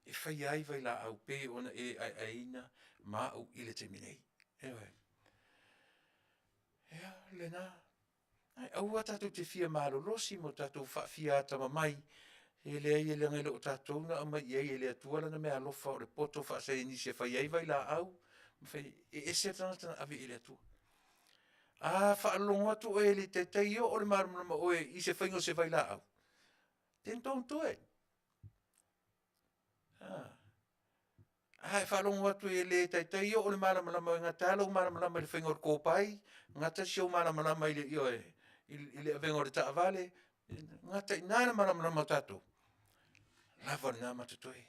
E whaia ai vai la au pe ona e aina ma au ile te minei. Ewe. Ea, lena. Ai, au tatu te fia malolosi mo tatu whafia atama mai. E le ai le ngelo o tatu na ama i ai le atuala na mea alofa o le poto whaasai nisi e whaia ai vai la au. E se tangata ave i le atua. Whaalonga tu e le te teio o le marama o e i se whaingo se vai la au. Tentong tu e. Whaalonga tu e le te teio o le marama o ngatala o marama o le whaingo o kōpai. Ngata si o marama i le io e. I le avengo le ta Vale. Ngata i nana marama tatu. Lava ni nama tutoi.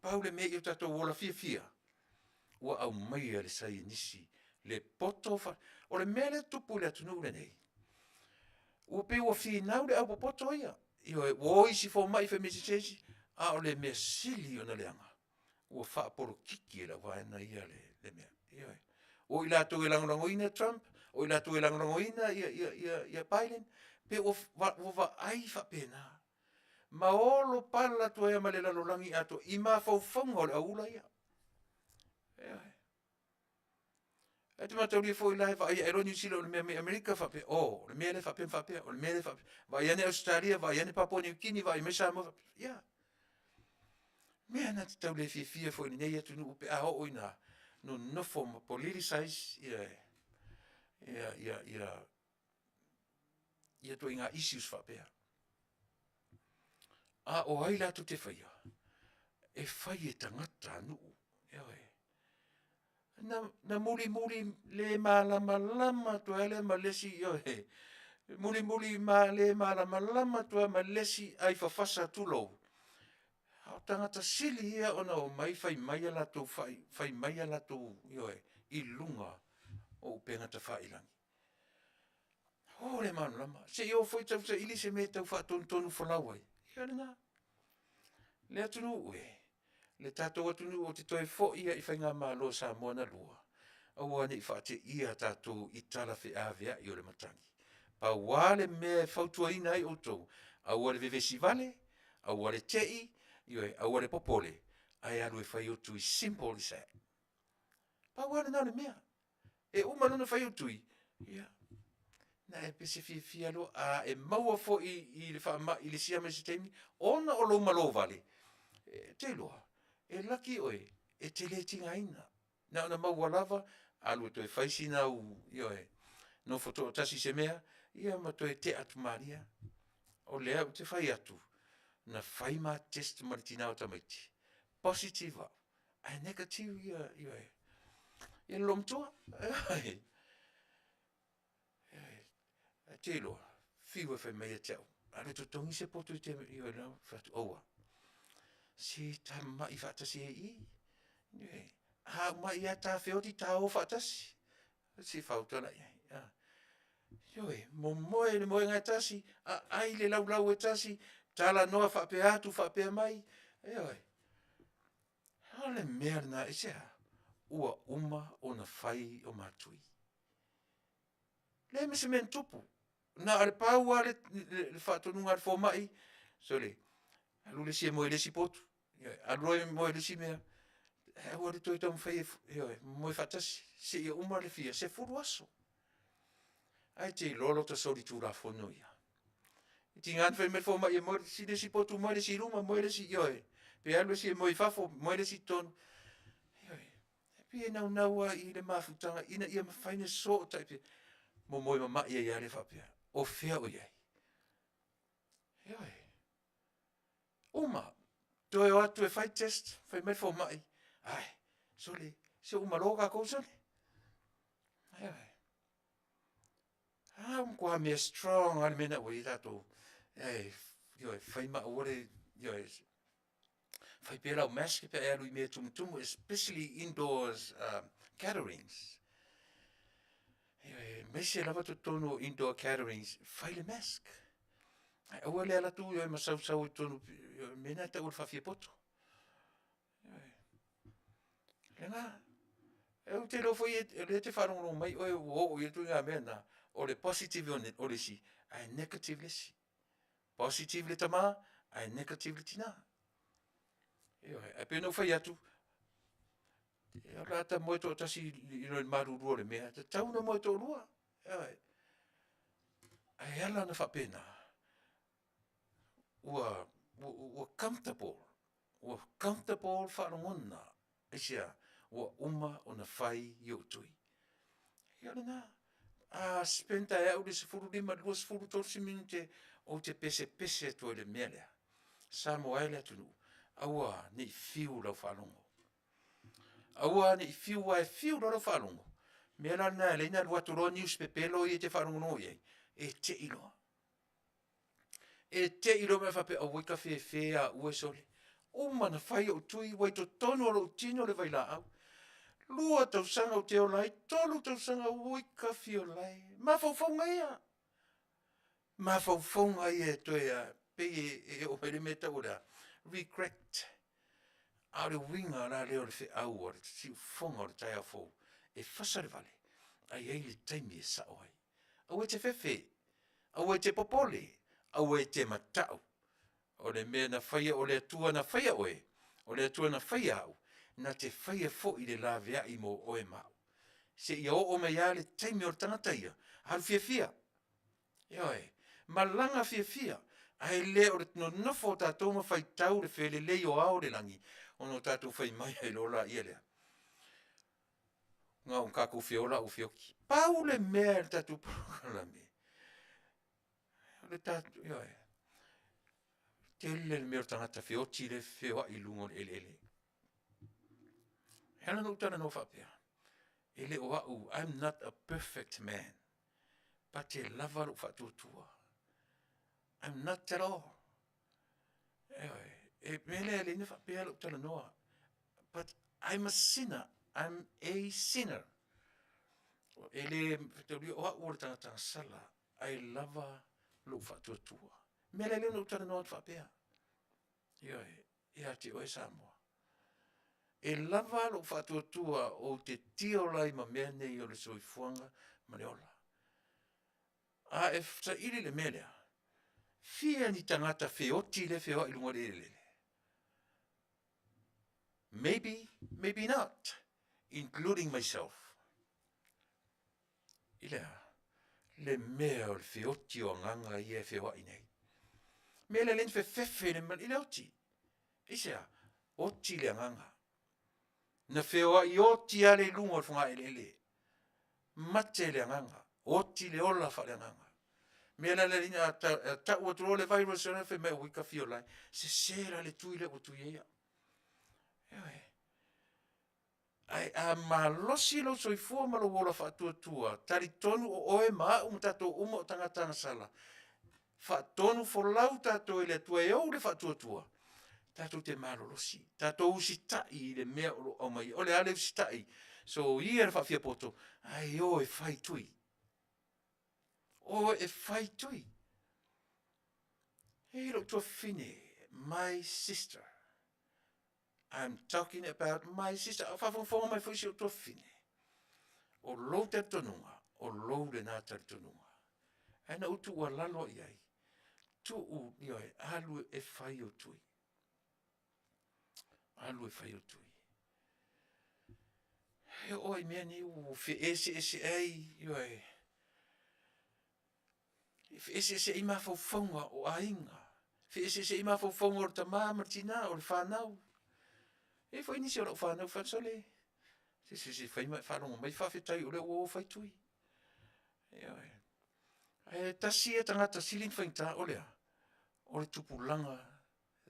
Paule me i tatu wola fia. Ua au mai le sai nisi. Le poto fa o le mele tupu le atunu le nei. Ua pe ua finau le au poto ia. Io e wo isi fo mai fe mesisesi a o le mea sili o na leanga. Ua fa poro kiki e la vaena ia le mea. Io e. O i latu e langolangoina Trump, o i latu e langolangoina ia Biden, pe o va ai fa pena. Ma olo pala tu e male lalolangi ato i ma faufonga o le aula ia. Io e. E te matau li fo i lai va ia ero New Zealand o le mea Amerika fa pe o le mea le fa pe o le mea le fa pe va iane Australia va iane Papua New Guinea va i me Samoa ia mea na te tau le fia fo i nei atu nu pe a o ina no nofo ma politicize ia to inga issues fa pe a o ai la tu te faia e fai e tangata nu ia e na muli le malama to ele malesi yo he muli le malama to malesi ai Fasa tulo au tangata sili ia ona o mai fai mai la to fai mai la to yo e i lunga o penga ta fai langi o le malama se yo foi tau se ili se me tau fa tonu falawai ia na le atunu e le tatou atunu o te toe fo ia i whainga malo Samoa na lua. Aua ni whaate ia tatou i tala whi awea i o le matangi. Pa wale me whautua ina ai o tau. Aua le vevesi Vale, aua le tei, aua le popole. Ai alu e whai o tui simple i sa. Pa wale nao le mea. E umalona whai o tui. Ia. Na e pese fia lo a e maua fo i le wha i le siame se teimi. Ona o lo malo Vale. Te loa. E laki oe, e tele tingaina. Na ona maualava, alu to e faisina u, no foto tasi se mea, ia ma to e te atu maria. O lea te fai atu. Na fai ma test maritina o tamaiti. Positive. A negative ia. Ia lomtua. A te loa. Fiwa fai mai a tau. Ale to tongi se poto i te ia na fatu oua. Si ta mai fatasi e i. Ha mai ia ta feoti ta o fatasi. Si fautona ia. Moe le moe ngai tasi, ai le lau e tasi, tala noa whape atu, whape mai. Hale mea na isea, ua uma o na whai o matui. Le mese men tupu. Na ale pau ale whatonunga ale fōmai, so le, alu le si e moe le si potu. Alu e moe le si mea, ua le toi tamu whai moe whatasi, se ia uma le fia, se furu aso. Ai te lolo ta sori tu la fono ia. Ti ngan fe me fo ma e mo si de si potu mo de si ruma mo de si yoe. Pe alwe si mo fafo mo de si ton. Yoe. Pe na wa I le mafutanga ina ia mafaina so type. Mo ma ia le fapia. O fea o ia. Yoe. Uma. To e atu e fight test fe me fo mai. Ai. So le se uma loga ko so le. Yoe. Kwa me strong al mena we tato. Fai ma ore, fai pera o mask pe alu I me tumutumu, especially indoors gatherings. Me se lava to tono indoor gatherings, fai le mask. Ua le ala tu masau sau tono, mena ta ur fafia poto. Lenga, te lo foi le te whanongo mai, o tu ngā mena, o le positive o le si, ai negative le si. Positive le tama, ai negative le tina. E pe no fai atu. E ala ta moe to tasi ino marurua le mea. Ta tau na moe to rua. Ai ala na whapena. Ua comfortable. Ua comfortable whanongona. Isia, ua uma o na whai I o tui. Ia na. Spenta e au le sefuru lima, lua sefuru tosi minute o te pese to le mea lea. Samoa le Taunu'u. Aua ni fiu lau whanongo. Aua ni fiu wa fiu lau whanongo. Mea la na leina lua turo newspapelo I te whanongo no iei. E te ilo. E te ilo me whape au wika whea ue sole. Uma na whai o tui wai to tono o tino le vai la au. Lua tau sanga o te o lai, tolu tau sanga o wika whio lai. Mawhauwhaunga ia. Mawhauwhaunga ia toia. Pe o pere meta ora. Regret. A le winga la leo le fe au o le si fonga o le tai a fō. E Fasa le Vale. Ai ei le taimi e sa oai. Au e te fefe. Au e te popole. Au e te matau. O le mea na whaia o le atua na whaia oe. O le atua na whaia au. Na te whaia fo I le la vea I mo oe mau. Se I o me ia le taimi o le tangata ia. Haru fia. Ioi. Malanga fia. Ai le o le no nofo tātou ma whai tau le whele lei o ao le langi. Ono tātou whai mai ai lola ia lea. Ngā un kako whiola o whioki. Pau le mea le tātou prokalame. Le tātou, ioi. Tele le mea o tangata whioti le whioa I lungo le ele. Hela no tana no whapea. Ele o au, I'm not a perfect man. But te lava lo whatutua. I'm not at all. E mele le ne whapea lo tana noa. But I'm a sinner. I'm a sinner. Ele te uri o au le tangata sala. I lava lo whatutua. Mele le no tana noa whapea. Ia te oe Samoa. E lava lo whatutua o te tio lai ma mea nei o le soifuanga ma le ola. A e sa ili le melea. Fia ni tangata whioti le whioa I lunga le ele. Maybe not, including myself. Ilea, le mea o le whioti o nganga I e whioa I nei. Mea le len fefe le man I le oti. Isea, oti le nganga. Na whewa I oti ale lunga whunga ele. Mate le anganga. Oti le ola wha le anganga. Mea la le ringa ta ua tro le virus ana whi mea wika fio lai. Se sera le tui le o tui ea. Ewe. Ai a malosi lo soifua ma lo wola whaatua. Tari tonu o oe maa umatato umo o tangata sala. Whaatonu folau tato i le tua e au le whaatuatua. Tato te malolosi. Tato usi tai le mea o mai. Ole ale usi tai. So i e whaafia poto. Ai o e whai tui. O e whai tui. Hei lo tua fine. My sister. I'm talking about my sister. Whawhawhonga mai whuisi o tua fine. O lou te tonunga. O lou le nā tari tonunga. Aina utu ua lalo i ai. Tu u ioi alu e whai o tui. Alu e whai o tui. He oi mea ni u whi ese ai ioi. Whi ese i ma whawhonga o ainga. Whi ese i ma whawhonga o ta māmartina o le whanau. E whai nisi o lau whanau whansole. Se whai mai whanonga mai Faafetai o le o whai tui. Ioi. E tasi e tangata silin whainta o lea. O le tupulanga.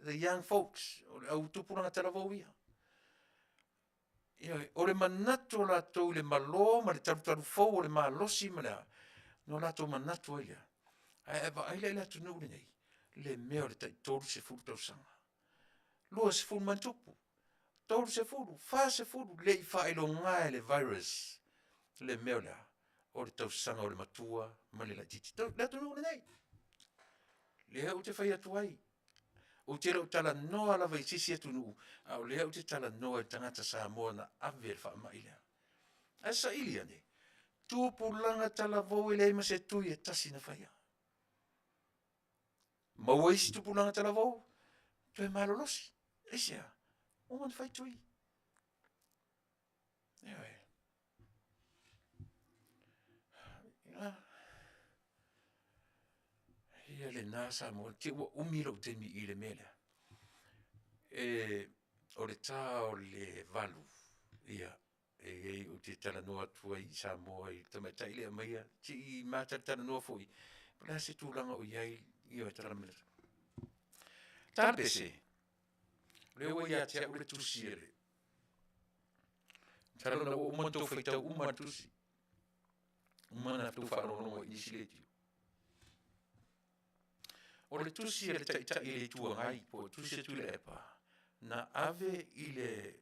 The young folks. O le au tupulanga talavou ia. Ioi. O le manatu o la tau le malo, ma le taru fau o le malosi ma lea. No la tau manatu ia. Ai eva aile la tunu le nei. Le mea o le taitoru se furu tau sanga. Lua se furu mantupu. Toru se furu. Fa se furu. Le i whaelo ngai le virus. Le mea o lea. O le tau sanga o le matua, ma le la titi. La tunu le nei. Lea o te whai atu ai. O te rau tala noa la vai sisi atu nuu. Au lea o te tala noa i tangata Samoa na ave le wha mai lea. Asa ili ane. Tupulanga tala vau i le ima se tui e tasi na whaia. Maua isi tupulanga tala vau. Tu e malolosi. Isia. O man whai tui. Ewe. Ia le nā Samoa. Te ua umira o te mi i le mele. O le tā o le valu. Ia. O te tala noa tua i Samoa i tamaita ile maia. Ti i mātara tala noa fui. Pala se tūlanga o iai i o tala mera. Tala pese. Le ua ia tea ule tusi ele. Tala na o umanto whaitau umantusi. Umana tu wharonongo i nisileti. O le tusi ele taita i le tua ngai po tusi Tuilaepa. Na ave i le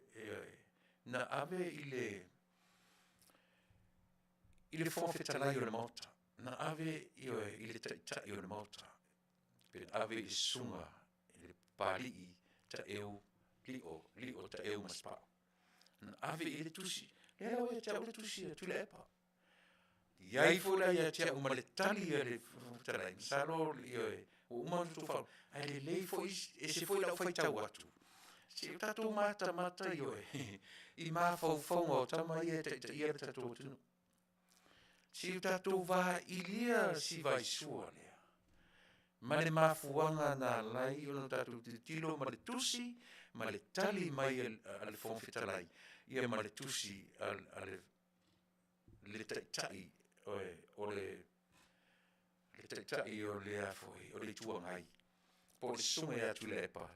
Faafetai o le mauta. Na ave i le taita i o le mauta. Pe ave i sunga i le pali ta eu li o ta eu maspa. Na ave i le tusi. Le lau e tea o le tusi e Tuilaepa. Iai fula ia tea uma le tali e le Faafetai. Salo o umanu tu whau. Ai le lei fo e se fo i lau whaitau atu. Se o tatou mata i oe. I mā whauwhaunga o tama ia te ia le tatou tunu. Se o tatou wā ilia si vai sua lea. Ma le mafuanga na lai o no tatou te tilo ma le tusi, ma le tali mai ale Faafetai. Ia ma le tusi le taitai o le taitai o le afoi, o le tuangai. Po le sunga ia Tuilaepa.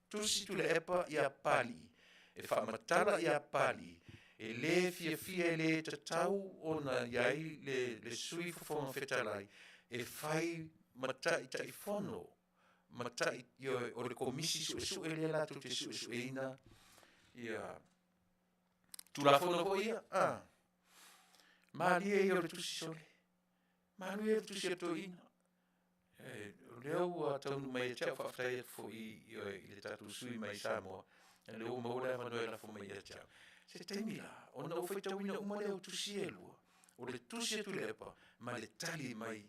Tusi Tuilaepa ia pali. E whaamatala ia pali. E le fia le tatau o na iai le sui Faafetai. E whai matai tai whono. Matai o le komisi su e le lato te su e ina. Ia. Tula whono ko ia? Maria i o le tusi sole. Manuia le tusi ato ina. Leo a taunu mai tea Faafetai fo i le tatu sui mai Samoa. Leo maura Manuia la fo mai tea. Se taimila, ona o whaitau ina umare au tusi e lua. O le tusi e Tuilaepa, ma le tali mai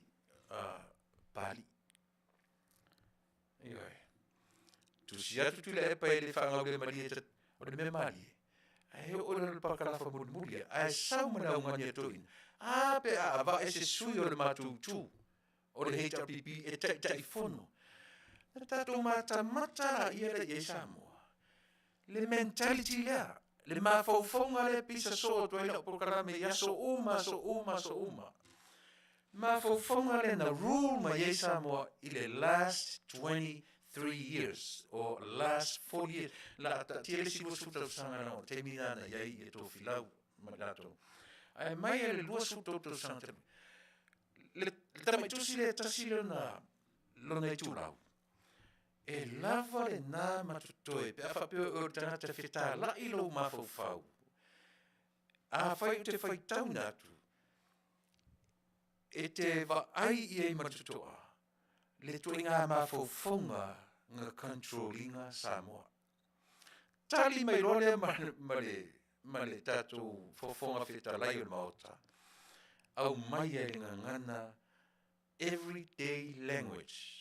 pali. Ioi. Tusi atu Tuilaepa e le whangau le maria o le me mali. Ai o le pakalafa muli. Ai sau mana o ngani atoin. Pe a va e se sui o le matutu. O le HRPP e tai fono. Na tatou mata la ia le Samoa. Le mentality lea. Le mafaufonga le pisa so Tuilaepa Programme ia so uma. Mafaufonga le na rule ma ye Samoa i le last 23 years or last 4 years. La tiele si suta sanga na te minana ye e to filau magato. Ai mai le lua suta to sanga. Le tama tusi le tasile na lona tulau. E lava le nā matutoe, pe awha peo o tana te whetā la i lo mawhauwhau. A whai te whai tau nātu, e te wa ai i ei matutoa, le tui ngā mawhauwhaunga ngā controllinga Samoa. Tali mai role ma le tātou whawhaunga whetā lai o maota, au mai e ngā ngana everyday language.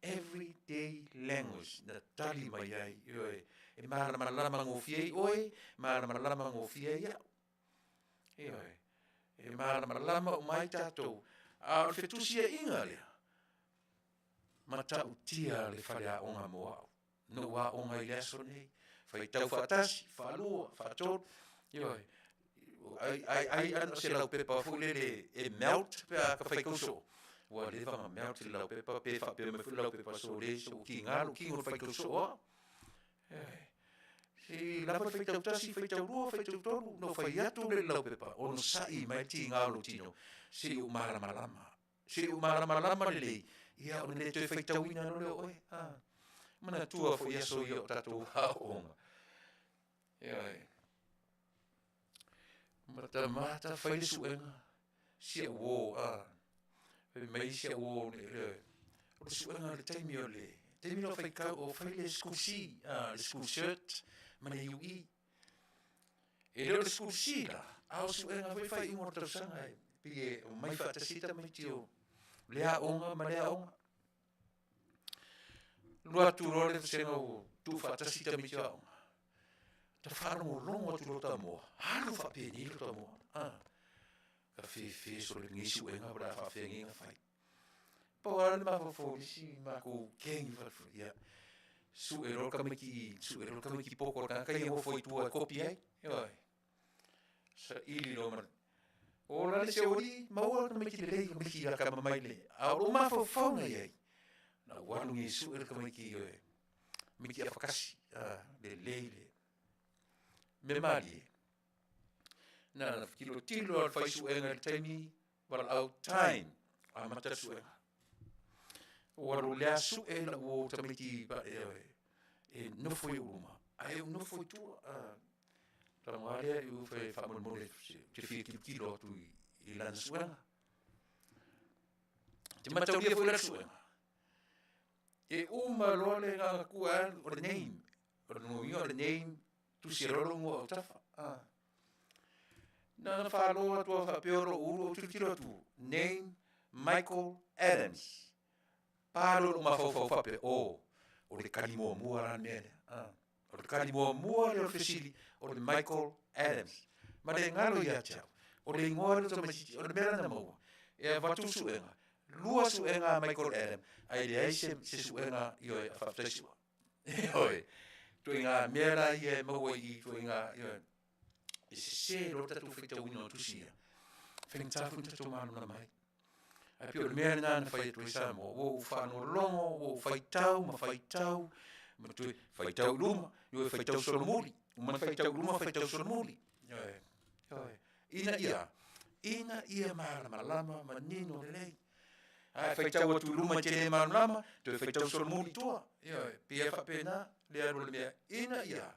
Everyday language na tali mai ai e marama lama ngofie oi marama lama ngofie ia e marama lama o mai tatou a fetusia inga le mata utia le fale onga moa no wa onga ile sone fai tau fatasi falua fator ai an se la pepa fulele e melt pe ka fai koso wa le va melt la pepa pe fa pe me la pepa so le so kinga kingo fai koso si la fa fai tau tasi fai tau rua fai tau tolu no fai atu le la pepa on sai mai tinga lo tino si u mara malama le ia on le te fai tau ina no le oi mana tua fo ia so io tatu haonga mata fai le suenga si wo mai si wo le suenga le taimi o le taimi no fai ka o fai le skusi le school shirt mana ui e le skusi la au suenga fai ingorta sanga pe mai fa tasita mai tio le aonga ma le aonga lua turole senga o tu fa tasita mai tio ta fara mo longo tu lota mo halu fa pe ni lota mo ka fe so le ngisi wenga bra fa fe nginga fai po ala ma fo si ma ko kengi fa ya su ero ka me ki poko ka yo foi tu a copia yo sa ili no man ora le se ori ma ora me ki le me ki ka ma mai le a o ma fo na ye na wa ngi su ero ka me ki afakasi le me mali na kilo tilo al fai suenga el taimi wal out time a mata suenga waru le su e la wo tamiki ba e no foi uma ai no foi tu la mare u fe fa mo te fi kilo tu i la suenga te mata u foi la suenga e uma lo le ga ku an o name o no yo le name tu si rolo mo tafa na falo tu fa peoro uru tu tiro tu name Michael Adams palo ma fa pe o le kalimo mo ara nele o le kalimo mo le ofisili o le Michael Adams ma le ngalo ya chao o le ngolo to o le mera na mo e va tu suenga lua suenga Michael Adams ai le se suenga yo fa tsu oi tu inga mera ye mo i tu inga yo se lo tatu fita wino tu sia feng tafu tatu manu na mai ai pio mera na fai tu Samoa wo fa no longo wo fai tau ma tu fai tau luma yo fai tau solomuli ma fai tau luma fai tau solomuli ina ia malama manino lei ai fai tau tu luma te malama tu fai tau solomuli tua yo pia fa pena le aro le ina ia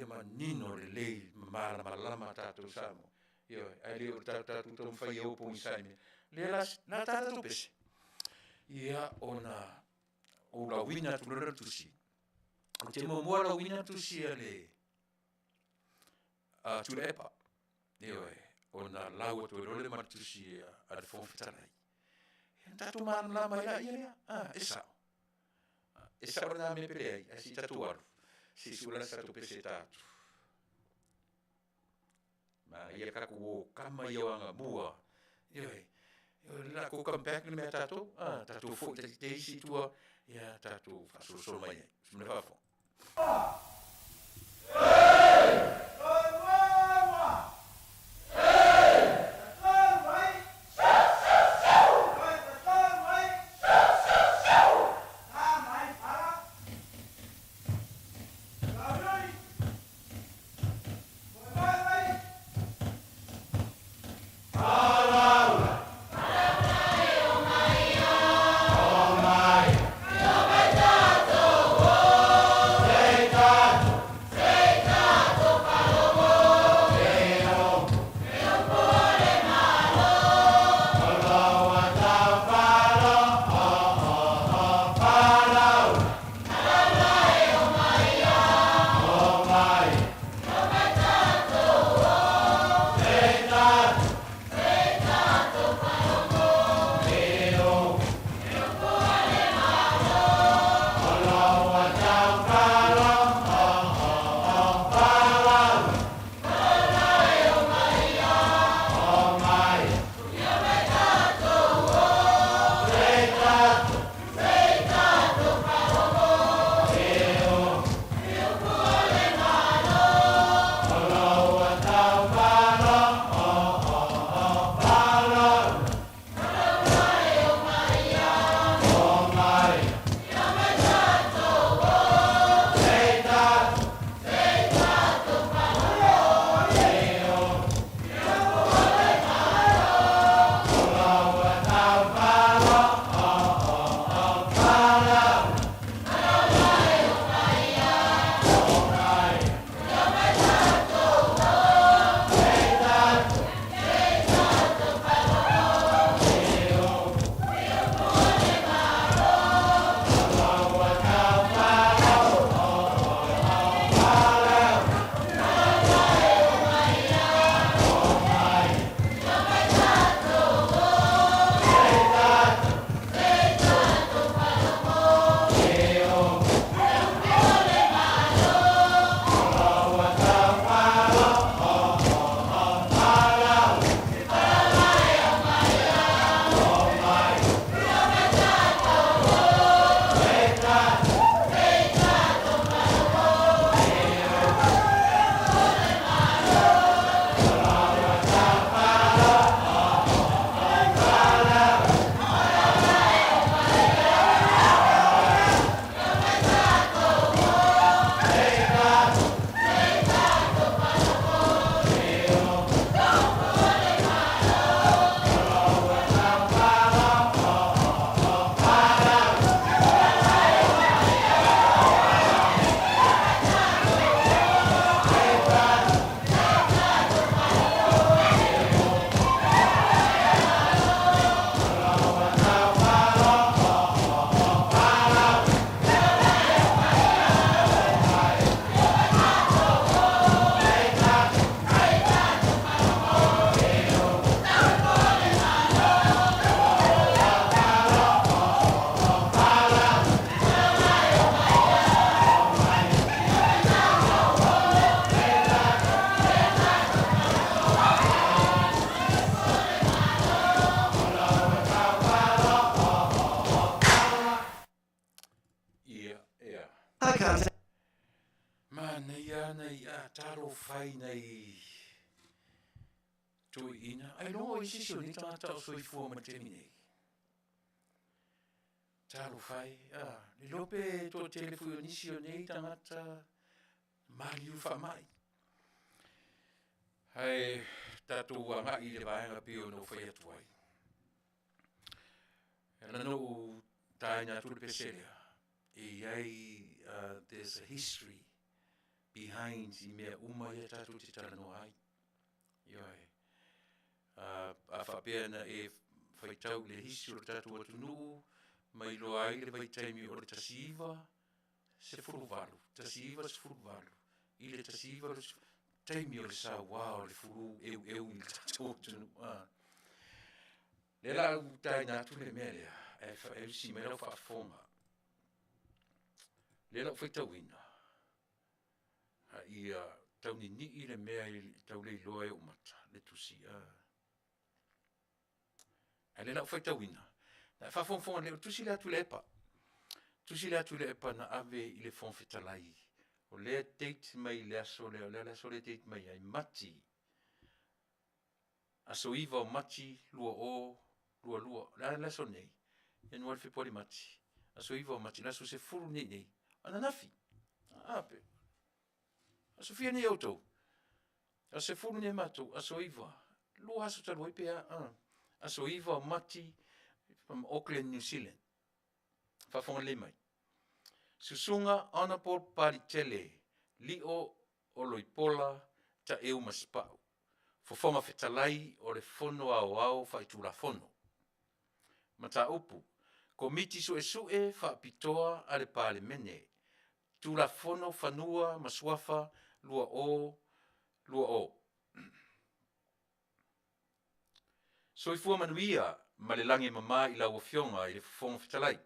manino le lei malama tatu Samoa yo ai le tatu to fai o po insani le na tatu pese ia ona o la wina tu le tusi te mo la wina tusi ale Tuilaepa yo ona lawa tu le matusi al Faafetai tatu malama ia esa ona me pere ai tatu ar si sulla tatu pese tatu ma ia ka ku kama ia nga bua yo la ko come back ni tatu tatu fo te si tua ia tatu fa so mai me fa fo Manuia nei a taro fai nei Tuilaepa. Ai longo i sisio ni tangata o soifua ma temi nei. Taro fai, ni lope to Tele fui nisio nei tangata maliu fa mai. Hai tatu wanga i le vaenga pio no fai atuai. Ela no taina tu le peselia. There's a history behind i mea uma ia tatu te tala no ai. Ioi. A whapena e whaitau le history o tatu o Taunu'u, mai lo ai le vaitaimi o le tasiva se furuvalu. Tasiva se furuvalu. I le tasiva le taimi o le sa wao le furu eu i le tatu o Taunu'u. Le lau taina tu le mea lea. E si me lau whaafonga. Le lau whaitauina. Ia tauni ni i le mea i tau le loa e umata. Le tusia. Le lau whaitauina. Na whaafonga le tusi lea Tuilaepa. Tusi lea Tuilaepa na ave i le Faafetai o lea teit mai le aso le aso le teit mai ai mati. Aso iwa o mati lua, le aso nei. E nuar fipori mati. Aso iwa o mati, laso se furu nei. Ana nafi. Ape. Aso fia nei autou. Aso se furu nei matou, aso iwa. Lua aso talo ipea. Aso iwa o mati from Auckland, New Zealand. Fafonga le mai. Susunga Honorable Pari Tele, Lio o Loipola, ta eu maspau. Fofonga fetalai o le fono au faitula fono. Mata upu, komiti sue fa pitoa ale pale mene. Tula fono fanua maswafa lua o. Soifua Manuia, malelangi mama ila wafionga ile fofonga fetalai.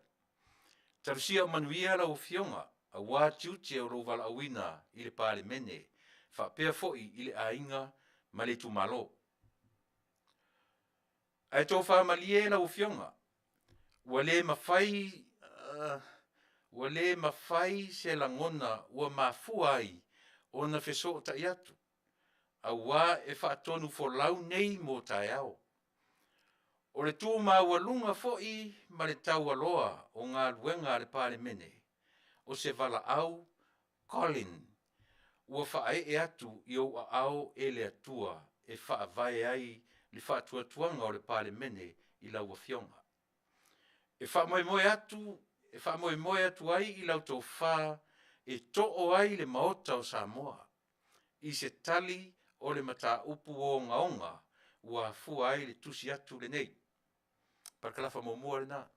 Tarusia Manuia la wafionga, a wā tiuti o rovala awina ile pale mene. Fa pea foi ile ainga male tu malo. Ai tō wha malie la wafionga. Wale mawhai se langona ua mafuai o na feso ta iatu. A wā e whaatonu fo lau nei mo tai au. O le tū mawalunga foi ma le tau aloa o ngā luenga le pale mene. O se vala au, Colin, ua whae e atu i o au e le atua e wha vai ai li whaatua tuanga o le pale mene i lau a fionga. E wha moe atu ai i lau tō wha e to'o ai le maota o Samoa. I se tali o le mata upu o ngaonga ua fua ai le tusi atu le nei. Parkalafa mo le na.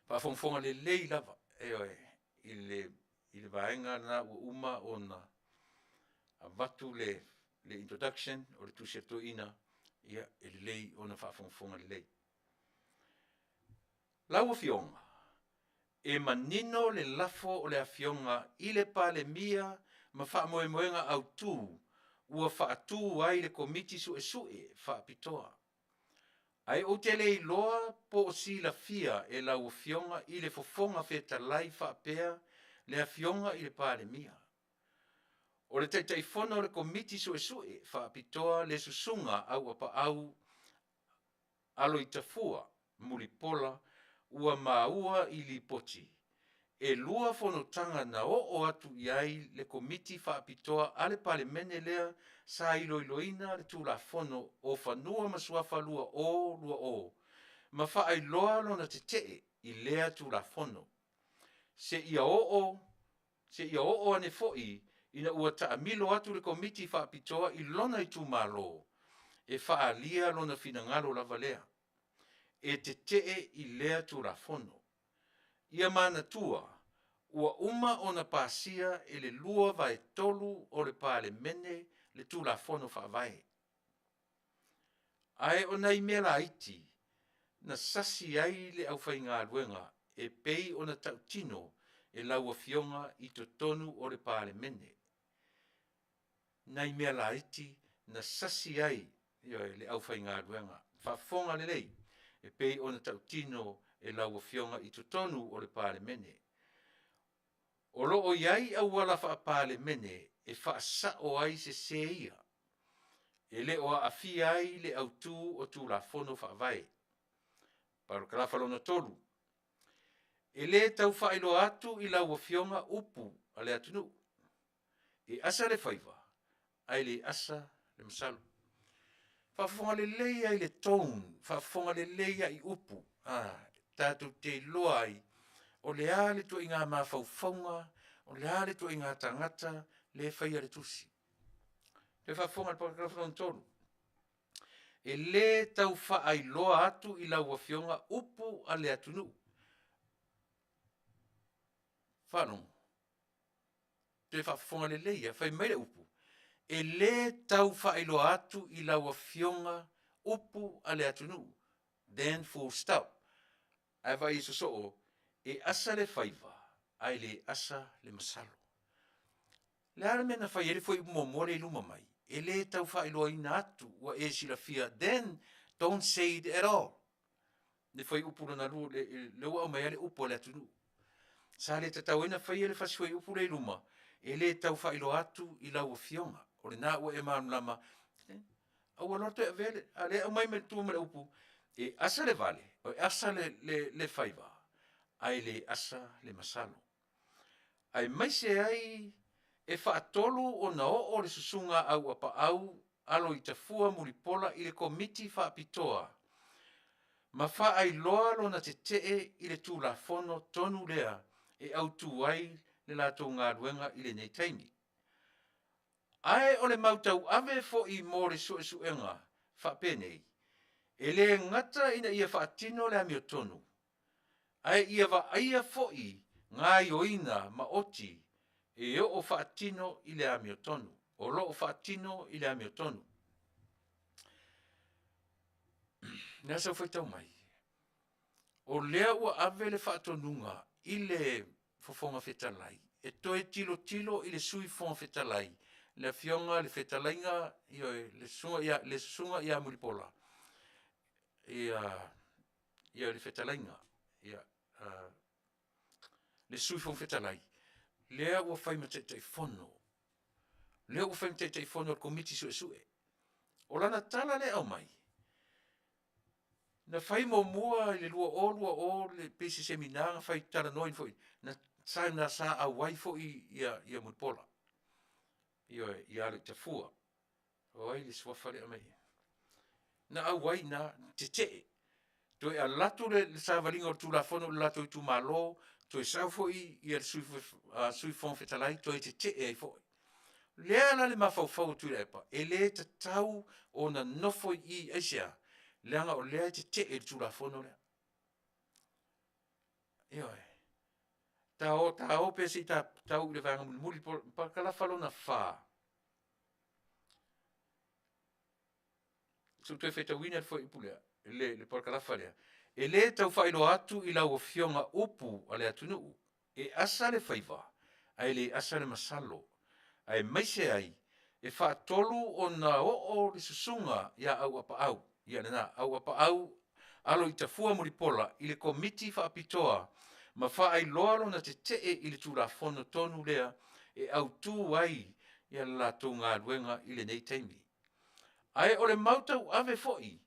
Whaafonga le lei lava. I le vaenga na ua uma o na avatu le introduction o le tusi atu ina ia e le lei o na whaafonga le lei. Lau fionga, e manino le lafo o le afionga i le pale mia ma wha moenga au tū, ua wha atu ai le komiti sue wha pitoa. Ai o tele i loa po o si la fia e lau fionga i le fofonga feta lai wha pea le afionga i le pale mia. O le teitai fono o le komiti sue wha pitoa le susunga au apa au alo i tafua, mulipola, ua maua i li poti. E lua fonotanga na o atu iai le komiti whaapitoa ale pale mene lea sa iloina le tūla fono o whanua masuafa lua o. Ma wha loa lona te tee i lea tūla fono. Se ia o ane foi ina ua taamilo atu le komiti whaapitoa i lona i tūmalo. E wha lia lona finangalo lava lea. E te tee i lea tūla fono. Ia mana tua, ua uma o na pasia e le lua vai tolu o le pale mene le tūla fono whaavai. Ai o nei mea iti, na sasi ai le au whai ngā luenga e pei o na tautino e laua fionga i to tonu o le pale mene. Nei mea iti, na sasi ai le au whai ngā luenga. Whafonga le lei. E pei ona tautino e lau fionga i tutonu o le pale mene. O loo iai au wala wha pale mene e wha sa o ai se seia. E le o Afiafi ai le au tū o tū la fono wha vai. Paro kalawhalona tolu. E le tau wha ilo atu i lau fionga upu a le atunu. E asa le whaiva, ai le asa le masalu. Whafonga le leia i le tone, whafonga le leia i upu. Tātou te loai, o le ale tu i ngā mawhauwhaunga, o le ale tu i ngā tangata, le whaia le tusi. Te whafonga le paragrafon tonu. E le tau whaai loa atu i lau wafionga upu a le atunu. Whanong. Te whafonga le leia, whai meire upu. E le tau whaelo atu i laua fionga upu a le atunu. Then full stop. Ai vai iso soo, e asa le whaiva, ai le asa le masalo. Le ara mena whai ere fwoi umomore i luma mai. E le tau whaelo ina atu wa e sila fia, then don't say it at all. Le whai upu na lu, le ua mai ale upu a le atunu. Sa le tatau ina whai ele whasiwai upu rei ruma, e le tau whailo atu i lau o fionga, o le nā ua e lama, au aloto e vele, a le au mai me tu me upu, e asa le vale, o e asa le whaiva, ai le asa le masalo. Ai mai se ai e whaatolu o na o le susunga au apa au, alo i tafua muripola i le komiti whaapitoa. Ma wha ai loa lo na te tee i le tū la fono tonu lea e au tu ai le lātou ngā ruenga i le nei taimi. Ai o le mautau ave fo i mō le suenga whapenei, e le ngata ina ia whaatino le amio tonu. Ai ia wa aia fo i ngā ioina ma oti e o whaatino i le amio tonu. O lo o whaatino i le amio tonu. Nea sau whaitau mai. O lea ua ave le whaatonunga i le fofonga whetalai. E toe tilo tilo i le sui fonga whetalai. Le fionga, le whetalainga, le sunga ia muripola. Ia le whetalainga. Le sui fonga whetalai. Lea ua whai mateitai fono. Lea ua whai mateitai fono al komiti sue. O lana tala le au mai. Na whai mo mua i le lua o le pesi seminanga whai tala noin foi. Na sa awai foi ia muripola. Ia le tafua. O ai le swafa le amai. Na awai na te. Toi a latu le sa valinga o tu la fono le latu i tu malo. Toi sau foi ia sui fon fetalai. Toi te ai foi. Lea la le mafau Tuilaepa. E le te tau o na nofo i aisia. Leanga o lea te e tu la fono lea. Ioi. Tao pesi tau le vanga muli pa kala falo na fa. So toi feta wina fo ipulea. Le pa kala falea. E le tau whailo atu i lau o fionga upu a le Taunu'u. E asa le whaiva. Ai le asa le masalo. Ai maise ai. E whaatolu o na o le susunga ia au apa au. Ia na au apa au. Alo i tafua muripola i le komiti whaapitoa. Ma wha ai loalo na te tee i le tūrafono tonu lea. E au tū ai ia la tō ngā ruenga i le nei teimi. Ai o le mautau ave foi.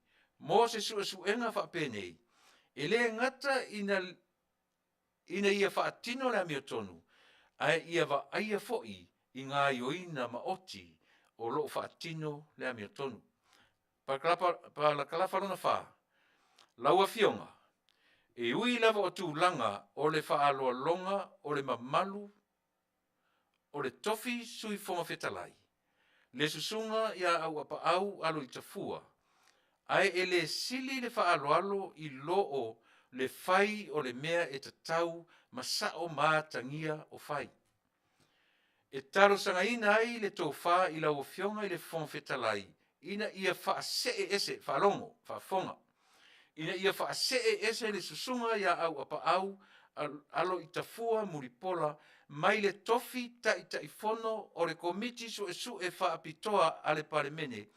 Mō se suenga whaapenei. E le ngata ina ia whaatino le amio tonu. Ai ia wa aia foi i ngā ioina ma oti o lo whaatino le amio tonu. Pa la kalawharona wha. Laua fionga. E ui lava o tūlanga o le whaaloa longa o le mamalu o le tofi sui fonga whetalai. Le susunga ia au apa au alo i tafua. Ai e le sili le whaaloalo i loo le whai o le mea e tatau masao mātangia o whai. E taro sanga ina ai le tō wha i lau o fionga i le fonga whetalai. Ina ia whaasee ese, whaalongo, whaafonga. Ina ia whaasee ese le susunga ia au apa au alo i tafua muripola mai le tofi tai fono o le komiti su e whaapitoa ale paremene.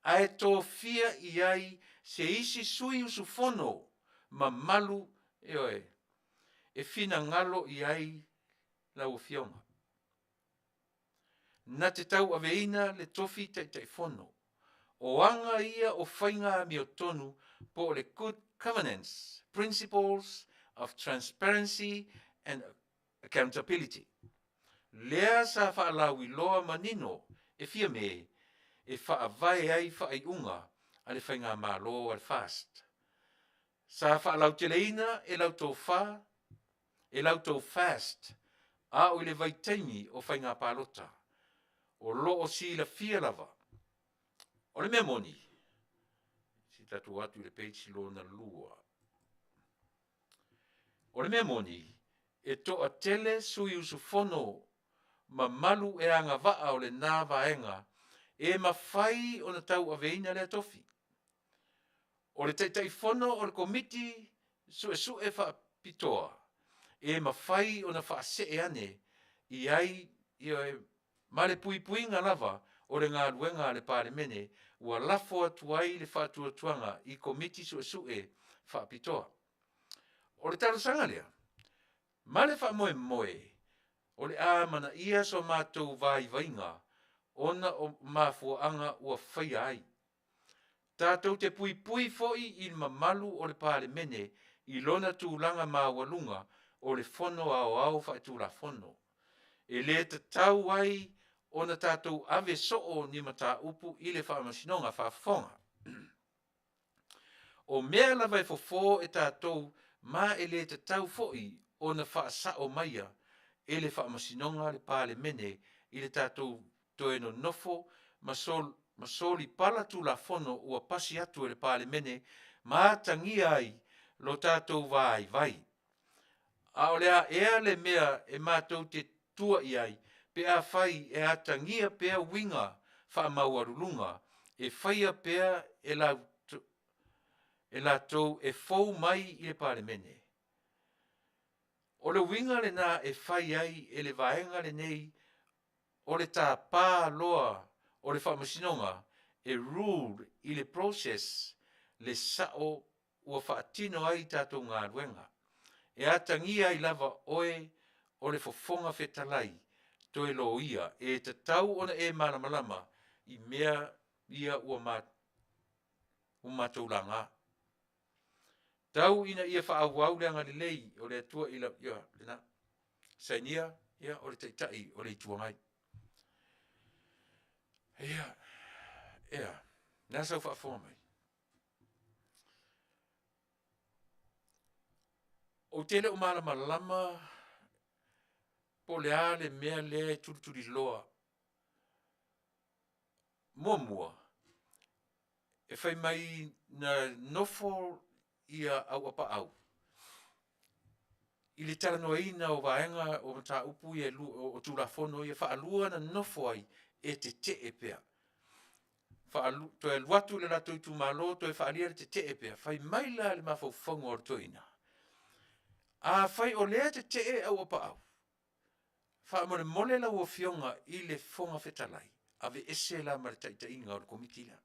Ae tō fia i ai se isi sui usu fono ma malu e fina ngalo i ai lau o fionga. Na te tau aveina le tofi tai fono. O anga ia o whainga mi o tonu po le good governance, principles of transparency and accountability. Lea sa whaalau i loa manino e fia me e whaavai ai whaaiunga a le whainga malo al fast. Sa whaalau teleina e lau tō wha, e lau tō fast, a o le vaitaimi o whainga palota. O lo o si la fia lava. O le mea moni, si tatu atu le page lo na lua. O le mea moni, e to a tele sui usu fono ma malu e anga vaa o le nā vaenga e ma whai o na tau aveina le atofi. O le teitai fono o le komiti su e wha pitoa e ma whai o na wha se e ane i ai ma le pui puinga lava o le ngā ruenga le pare mene ua lafo atuai le whātua tuanga i komiti su e wha pitoa. O le taro sanga lea, Ma le whaamoe, o le mana ia so mātou vai vainga, ona o mafuanga ua whaia ai. Tātou te pui pui foi i mamalu o le pāle mene, i lona tūlanga māwalunga, o le fono au whai tūla fono. E le te tau ai, ona tātou ave soo ni mata upu i le whaamasinonga whaafonga. O mea lawai fofo e tātou, ma e le te tau foi, ona whaasao maia, e le whaamasinonga le pāle mene, i le tātou toe no nofo, masoli pala tūla fono ua pasi atu e le pāle mene, ma tangia ai, lo tātou vai vai. A o lea ea le mea e mātou te tua i ai, pe a whai e a tangia pea winga wha mauarulunga, e whaia pea e la tau e fau mai i le pāle mene. O le winga le nā e whai ai e le vaenga le nei, o le tā pā loa o le whamasinonga, e rule i le process le sao ua whaatino ai tātou ngā ruenga. E atangia i lava oe o le fofonga whetalai, toe lo ia, e te tau ona e malamalama i mea ia ua mātou langa. Tau ina ia whaawau leanga le lei o le atua ila ia lena. Sainia ia o le taitai o le ituangai. Ia, nasa whaafonga mai. O tele o malamalama, po lea le mea le turi loa. Mua, e whai mai na nofo ia au apa au. I le tala noa ina o vaenga o ta upu ia o tulafono ia whaalua na nofo ai e te epea. Toe luatu le lato i tu malo, toe whaalia te epea. Whai mai la le mawhauwhango o toina. A whai o lea te au apa au. Wha mole la ua fionga i le fonga whetalai. Ave ese la maritaita inga o le komitila.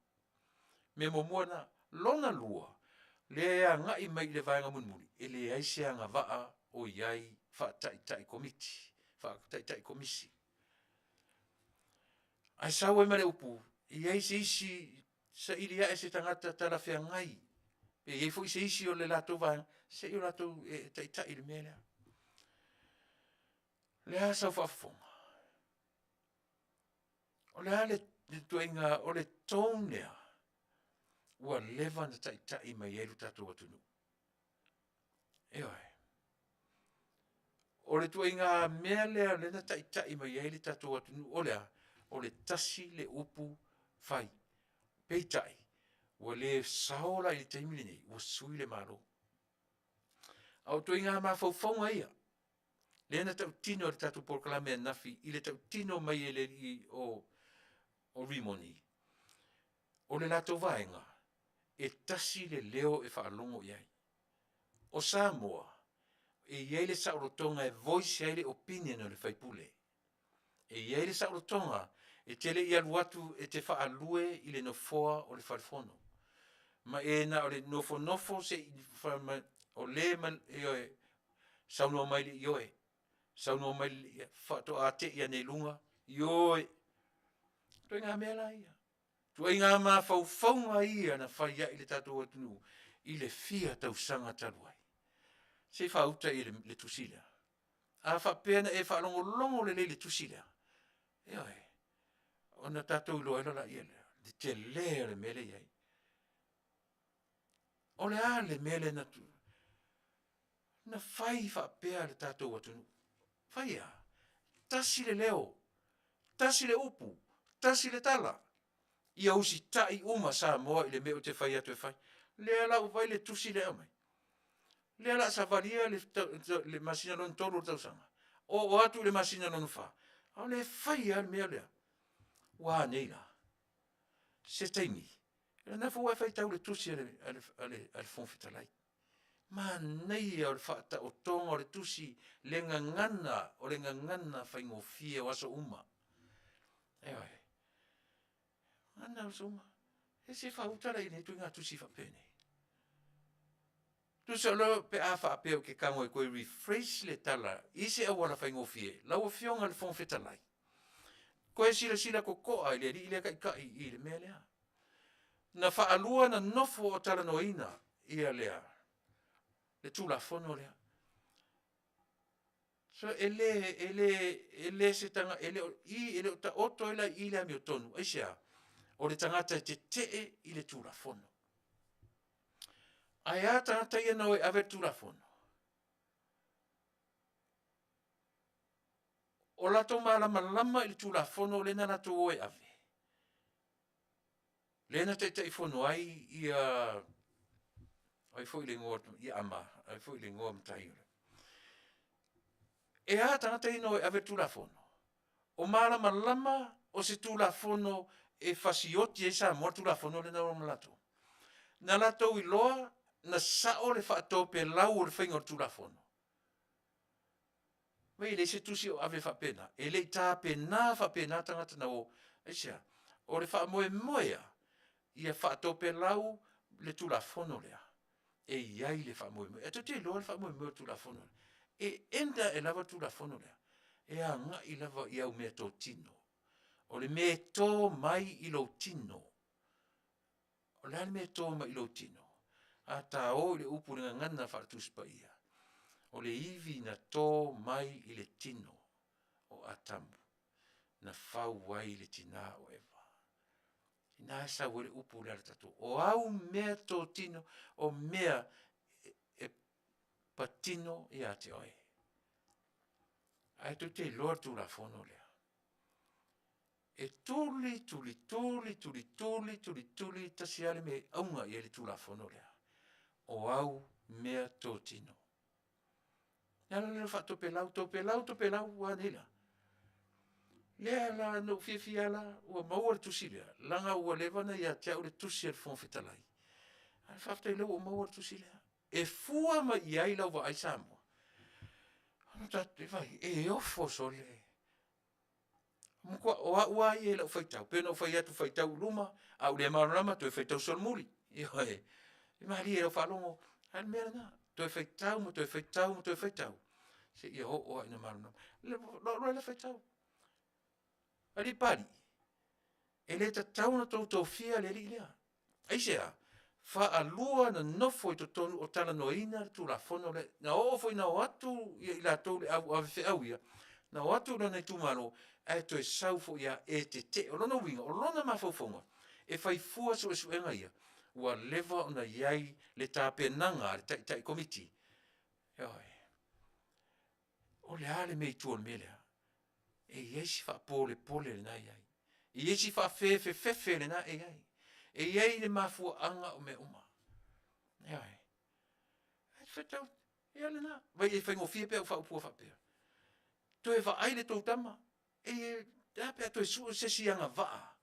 Me momuana lona lua. Lea ngai mai le vaenga munmuri. E le aise anga vaa o iai whaataitai komiti. Whaataitai komisi. Ai sawe mare upu. Iai se isi sa ili ae se tangata tarafea ngai. Pe iai fo se isi o le lato vaenga. Se i o lato taitai le mea lea. Lea sa whaafonga. O lea le tuenga o le tōnea. Ua lewa na taitai mai eru tātou atunu. Eoi. O le tuenga mea lea le na taitai mai eru tātou atunu. O lea, o le tasi le upu whai. Peitai. Ua le saola i le taimile nei. Ua sui le malo. Au tuenga ma whauwhaunga ia. Le na tau tino le tātou porkalame nafi. I le tau tino mai e le o rimoni. O le lato vaenga. E tasi le leo e whaalongo iai. O Samoa, e iei le saurotonga e voice ai le opinion o le whaipule. E iei le saurotonga e tele i aluatu e te whaalue i le nofoa o le whalifono. Ma e na o le nofo se o le e oe saunoa mai le i oe. Saunoa mai le whato a te ia nei lunga. I oe. Toi ngā mea la ia. Tua inga ma whauwhaunga ia na whaia i le tātou atunu i le fia tau sanga taluai. Se whauta i le tusila. A whapena e whalongo le tusila. E oi. O na tātou loa ila la ia lea. Le te lea le mele iai. O le a le mele na tu. Na whai whapea le tātou atunu. Whaia. Tasi le leo. Tasi le upu. Tasi le tala. Ia usi tai uma Samoa i le meo te whai atu e whai. Lea la uwai le tusi lea mai. Lea la sa valia le masina non tolu tausanga. O atu le masina non wha. Au le whai al mea lea. Wā neila. Se taimi. Lea na fua whai tau le tusi ale fonfitalai. Ma nei au le whaata o tonga o le tusi le ngangana o le ngangana whai ngofia waso uma. Eoi. Ana usuma. E se whautara i ne tui ngā tusi whapene. Tu sa lo pe a fa pe ke kango ko refresh le tala. Ise a wala faingo fie. La o fionga le fon fetalai. Ko e sila ko ai le ile ka i le mele. Na fa alua na nofo o tala noina ia lea. Le tula fono lea. So ele se tanga ele ta oto ila ile mi tonu. Aisia. O le tangata te i le tula fono. Ai a tangata ia no e ave tula fono. O lato malama i le tula fono le nana to o e ave. Lena te fono ai ia ai foi le ngot ia ama, ai foi le ngom tai. E a tangata ino e ave tula fono. O malama o se tula fono e fasioti e sa mo tula fono le na o malato. Na lato i loa na sao le whaato pe lau o le whaingo tula fono. Wei le se tusi o ave whapena. E le tā pena whapena tangata na o. Eisia, o le wha moea. Ia whaato pe lau le tula fono lea. E iai le wha moea. E to te loa le wha moea tula fono. E enda e lava tula fono lea. E a nga i lava i au mea tō tino. O le mea tō mai i lo tino. O le mea tō mai i lo tino. A tā o le upu le ngana whaatuspa ia. O le iwi na tō mai i le tino o atamu. Na whau wai le tina o ewa. Ina sa wale upu le tato. O au mea tō tino o mea e patino i ate oe. Ai tu te loa tu la fono lea. E tuli tasiale me aunga i ele tu la fono lea. O au mea tō tino. Nala le fa to pelau wanela. Lea la no fia la o maua tusilia. Langa ua levana ia tia o le tusi al fon fetalai. Al fafte le o maua tusilia. E fua ma iai la wa aisamo. Ano tate vai e ofo sole. Mukwa o ia la faitau. Peno fai atu faitau luma au le marama to faitau sol muli. Ia e. Mari e fa longo. Al merna. To faitau. Se ia o ina marama. Le faitau. Ali pari. Ele ta tauna tau fia le lea. Aisea. Fa alua na nofo i tonu o tala noina tu la fono le. Na o foi na watu i la tau le au fe au ia. Na watu na nei tumaro ai to e saufo ia e te o lona winga o lona mafofonga. E fai fua so su enga ia. Ua leva ona iai le tapenanga le tai komiti. Ioi. O le ale mei tuon melea. E iesi fa pole le na iai. E iesi fa fefe le na iai. E iai le mafua anga o me uma. Iai. E fetau. Ia le na. Vai e whaingo fie pia o wha upua wha pia. To e wha aile tau tama. E pia to e sua se sianga waa.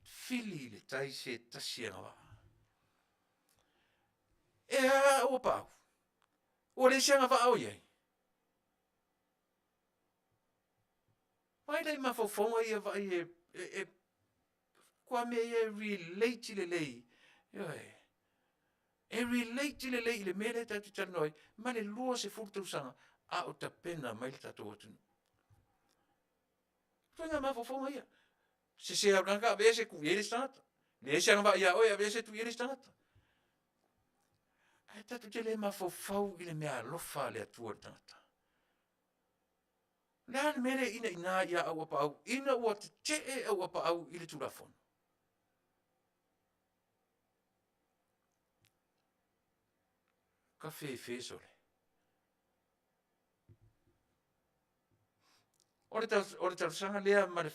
Fili le tai se tasianga waa. E a o pau. O le sianga waa o iai. Mai dai mafofonga ia vai e kwa me e relate le lei. Ioi. E relate le lei le mele tatu tanoi. Ma le lua se furtu sanga. A o ta pena mai le tatu otunu. Tuenga mafofonga ia. Se au nanga vese ku ele stata. Le sianga va ia oi vese tu ele stata. Ai tatu te le mafofau ile mea lofa le atua tangata. Nā mele ina ia au apa au. Ina ua te au apa au ili tulafon. Ka fe sole. Ore tau sanga lea mare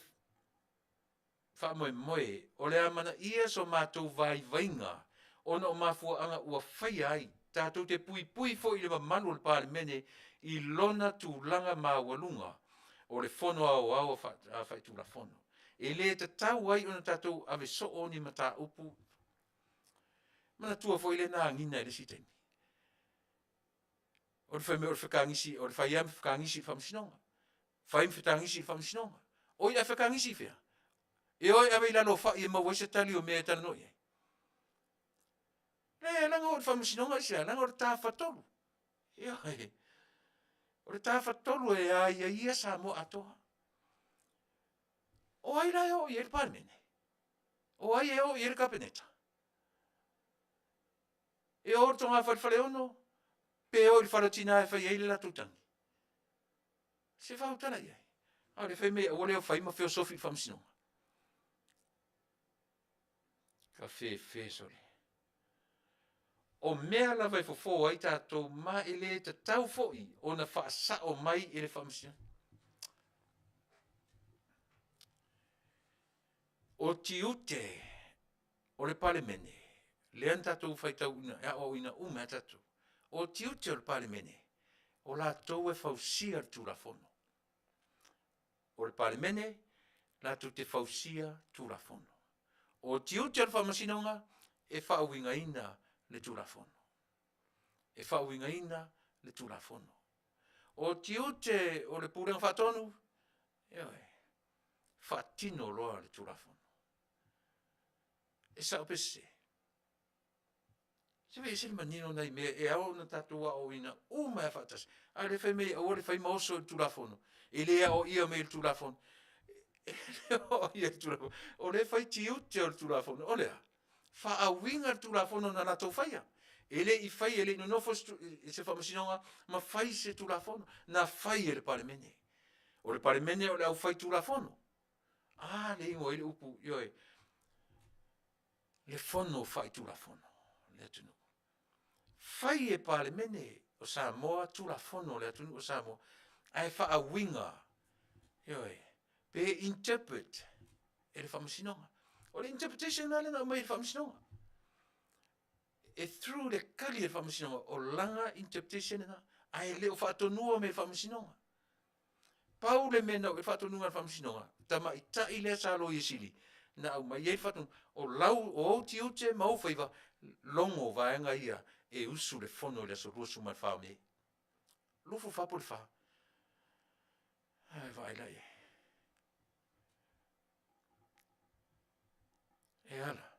wha moe. O lea mana ia so mātou vai vainga. Ona o mafua anga ua whai ai. Tātou te pui fo ili manu le pāle mene i lona tu langa mawalunga. O le fono au a whai tu la fono. E le te tau ai ona tātou ave so o ni mata upu. Mana tua fo ile nā ngina ele siteni. O le whai me o le whakangisi, o le whai am whakangisi whamsinonga. Whai mwhakangisi whamsinonga. O ia whakangisi whea. E oi ave ilano whai e mawese tali o mea tala noi. langa o whamasinonga sia, langa o tāwhatolu. Ia he. O le tāwhatolu e a ia Samoa atoa. O ai rai o i e le parimene. O ai e o i e le kapeneta. E o tonga whalewhale ono, pe o i wharatina e whai eile la tutangi. Se whautana ia. A le whai mea, o leo whai ma filosofi whamasinonga. Ka whē sore. O mea la vai fofo ai tātou ma ele te tau foi o na whaasa o mai ele whamasinonga. O tiute, o le palemene, le antatou whaitau ina, o ina ume atatou. O tiute o le palemene, o la tau e whausia tūrafono. O le palemene, la tau te whausia tūrafono. O tiute o le whamasinonga, e whauinga ina le tūrafono. E whauinga ina le tūrafono. O tiute o le pūrenga whatonu, whatino loa le tūrafono. E sao pese. Se vei se manino nei me e au na tatua o ina uma e fatas. A le fai me o le fai moso il tulafono. E le o ia me il tulafono. O ia il tulafono. O le fai tiute o il tulafono. O lea. Fa a winga il tulafono na nato faia. E le I fai e le no nofo se fa masinonga ma fai se tulafono. Na fai e le palemene. O le palemene o le au fai tulafono. Ah, le ingo e le upu. Ioe. Le fono fai tulafono. Le tunu. Fai e pale mene o Samoa tulafono le atunu o Samoa. Ai fa a winga. Ioe. Pe interpret. E le whamasinonga. O le interpretation na le na mai le whamasinonga. E through le kali le whamasinonga. O langa interpretation na. Ai le o whatonua me le whamasinonga. Pau le mena o le whatonua le whamasinonga. Tama I tai le salo I sili. Na au mai e whatonua. O lau o o tiute mau whaiva. Longo vaenga ia. E usu le fono le so rusu mai fa me. Lufu fa por fa. Ai vai lai. E ala.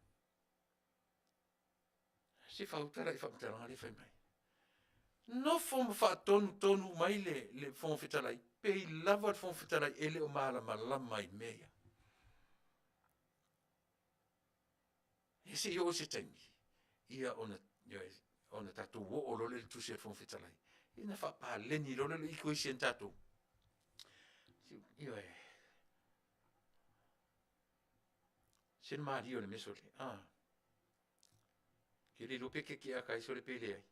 Si fa utara I fa utara ngali fa mai. No fo fa tonu mai le fo fitalai. Pe I lava le fo fitalai ele o mala malama I meia. E se yo se tangi. Ia ona tatu o lo le tu se fo fitalai. Ina fa pa leni lo le iko I sentatu. Io è. Sen Mario le mesole. Ah. Che li lupe che chi ha kai sole pele ai.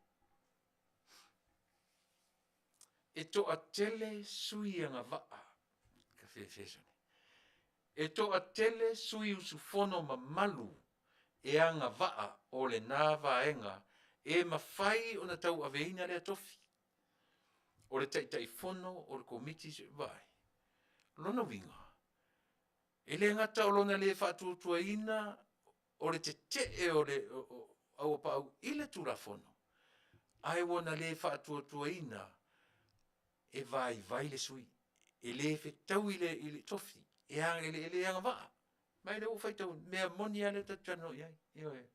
E to a tele sui anga vaa. Ka fesone. E to a tele sui usu fono ma malu. E anga vaa o le nava enga. E ma fai ona tau aveina le atofi. O le tai fono o le komiti se vai. Lona winga. E le ngata o lona le whātua ina o le te o le au pau I le turafono. Ai wana le whātua ina e vai le sui. E le tau I le tofi. E hanga le hanga waa. Mai le ufai tau mea moni ale tatano iai.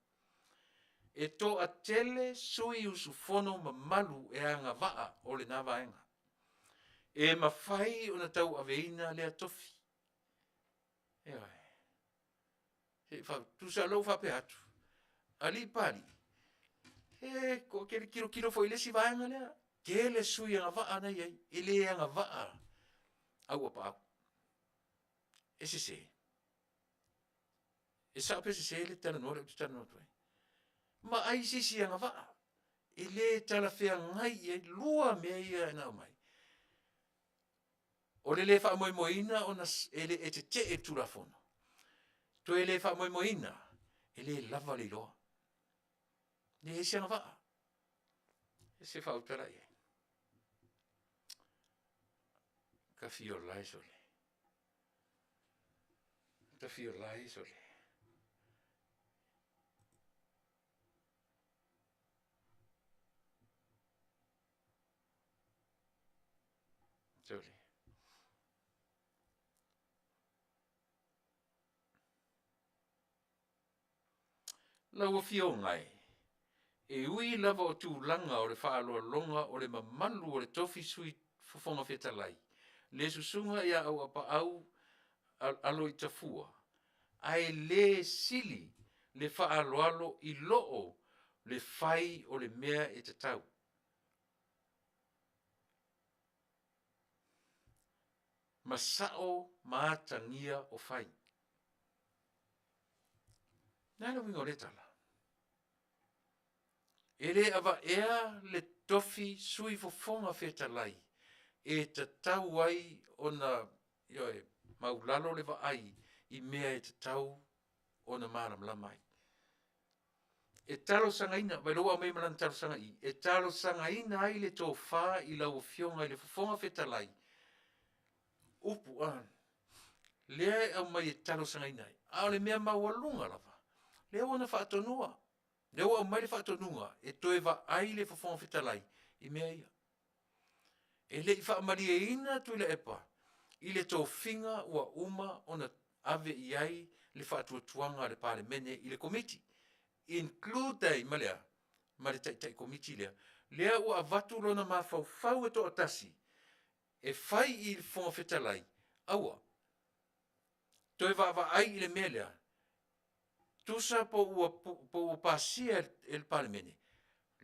E to a tele sui usu fono ma malu e hanga waa o le nava enga. E mawhai ona tau aveina le tofi. E fa tu sa lo fa pe atu. Ali pali. E ko ke kilo foi le si vaanga le. Ke le sui nga va ana ye. Ile nga va. Au pa. E se. E sa pe se le tana no le tana no toi. Ma ai si nga va. Ile tala fe ngai e lua me ia na mai. O le fa moina ona ele te e turafono. To ele fa moina. Ele lava le loa. Ni ese nga va. Ese fa utara ye. Ka fio lai sole. Ka fio lai sole. Sole. Lau fio ngai. e ui lava o tūlanga o le whaaloalonga o le mamalu o le tofi sui fofonga whetalai. Le susunga ia au apa au alo i tafua. Ai le sili le whaaloalo i loo le whai o le mea e te tau. Masao maatangia o whai. Nāna wingo le tala. E le ava ea le tofi sui fofonga whetalai. E te tau ai o na maulalo le wa ai i mea e te tau o na maram lamai. E talo sangaina, vai loa mai malan talo sangai. E talo sangaina ai le tō whā i lau fionga i le fofonga whetalai. Upu an. Lea au mai e talo sangaina ai. Ao le mea mawalunga lava. Lea wana whaatonua. Lea au mai le whaatonua. E toe wa ai le fofonga whetalai. I mea ia. E le i whaamaria ina Tuilaepa. I le tō whinga ua uma o na ave i ai le whaatuatuanga le pāle mene i le komiti. Include malea, male tai komiti lea. Lea ua avatu lona mawhauwhau e tō atasi. E whai i le fonga whetalai. Aua. Toi wa ai i le mea lea. Tusa po ua pasia e le pāle mene.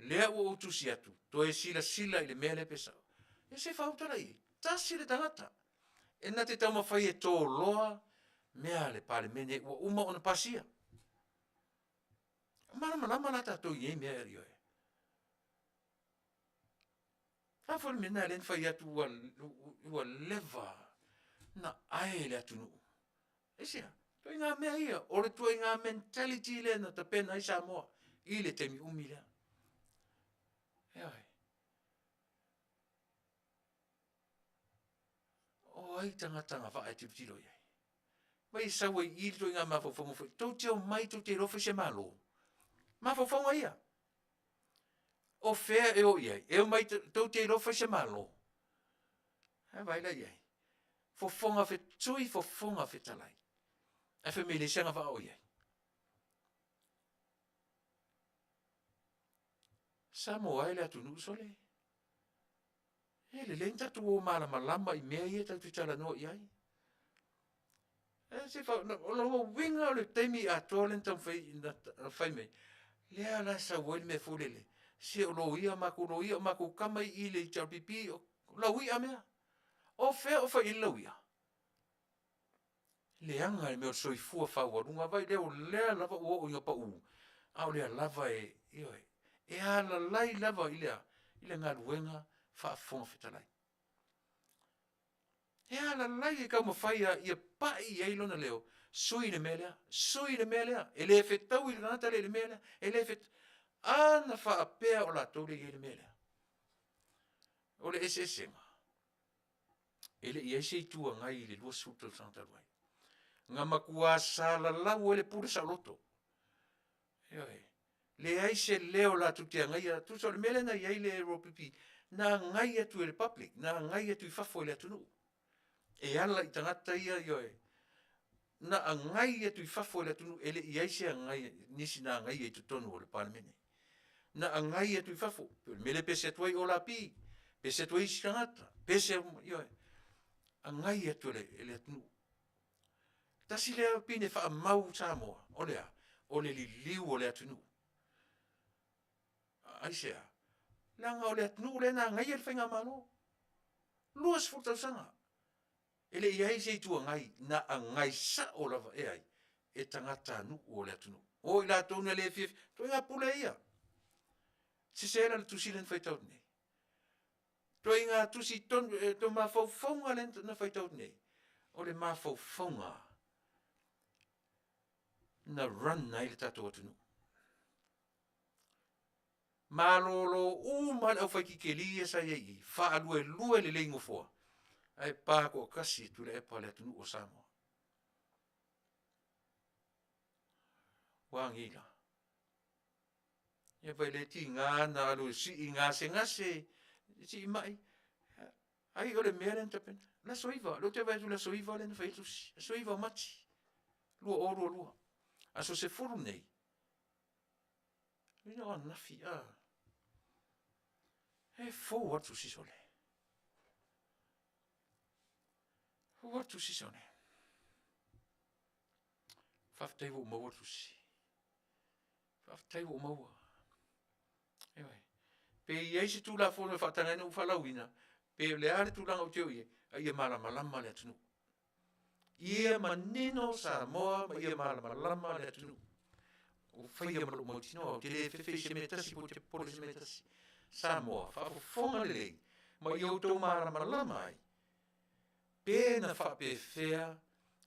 Lea ua utusi atu. Toi sila i le mea le pesa. E se whautala i. Tasi le tangata. E na te tauma whai e tō loa mea le pāle mene ua uma o na pasia. Malama la tātou i mea eri oe. Hawhori mena len whai atu ua leva na ae le atu nuu. E sea, toi ngā mea ia, ore toi ngā mentality le na ta pena i Samoa, i le temi umi lea. E oi. O ai tanga wha e tiro iai. Mai sawe i toi ngā mawhawhongo whai, tau te o mai tau te rofe se malo. Mawhawhongo ia. O fea e o iai, e o mai tau te rofe se malo. E vai la iai. Fofonga fe tui fofonga fe talai. E fe me le senga wha o iai. Samoa e le atu nuu sole. E le lenta tu o malama i mea ia tau tala no iai. E se o lo winga o le teimi a tolen tau whai mei. Lea la sa woi me fulele. Se o lo ia maku kamai i le tau pipi o lau ia mea. O fea o whai lau ia. Leanga e meo soifua whawarunga vai leo lea lava o inga pa u. Au lea lava e ioe. E ala lai lava i lea ngā ruenga whaafonga whetalai. E ala lai e kau mawhaia i a pai i eilona leo. Sui le melea. E le whetau i ngata le melea. E le whetau. Ana whaapea o la tōre i le melea. O le esesenga. E le i eise i tua ngai i le lua suta santaruai. Ngā makua sala lau e le pura sa loto. Ioe. Le aise leo la tutia ngai a tu so le mele na iai le ropipi. Na ngai atu e le public. Na ngai atu i fafo e le atunu. E ala i tangata ia ioe. Na ngai atu i fafo e le atunu. E le i aise a ngai. Nisi na ngai e tutonu o le palemene. Na ngai atu i fafo. Mele pese atu ai o la pi. Pese atu ai si tangata. Pese ioe. A ngai atu e le atunu. Tasi lea pine wha mau Samoa, o lea, o le li liu o le atunu. Aisea, langa o le atunu le na ngai e le whainga mano. Luas furtau sanga. Ele i aise i tua ngai, na a ngai sa o lava e ai, e tangata anu o le atunu. O i la tōna le fief, toi ngā pule ia. Se se era le tusi len whaitau nei. Toi ngā tusi to mawhauwhaunga len na whaitau nei. O le mawhauwhaunga. Na run nai le tatou atunu. Malolo mal au whaiki ke lia sa iei, wha alue lue le leingo fua. Ai pāko kasi Tuilaepa le atunu o Samoa. Wangila. Ia pai le ti ngā na alu si i ngā se ngase, si i mai. Ai o le mea len tapena. La soiva, lo te vai tu la soiva len whaitusi. La soiva mati. Lua o lua. Aso se furu nei. Ina o nafi e fo atu sisole. Fo atu sisone. Faafetai wo maua tusi. Faafetai wo maua. Ewe. Pe iai se tula fono whatangana ufalawina. Pe le are tulanga o teo ie. Ia malama le atunu. Ia manino Samoa ma ia malama le atunu. O whaia malu mautino. Te fefe se metasi po te pole se metasi. Samoa. Whafofonga le lei. Ma ia utou malama ai. Pena whapewhea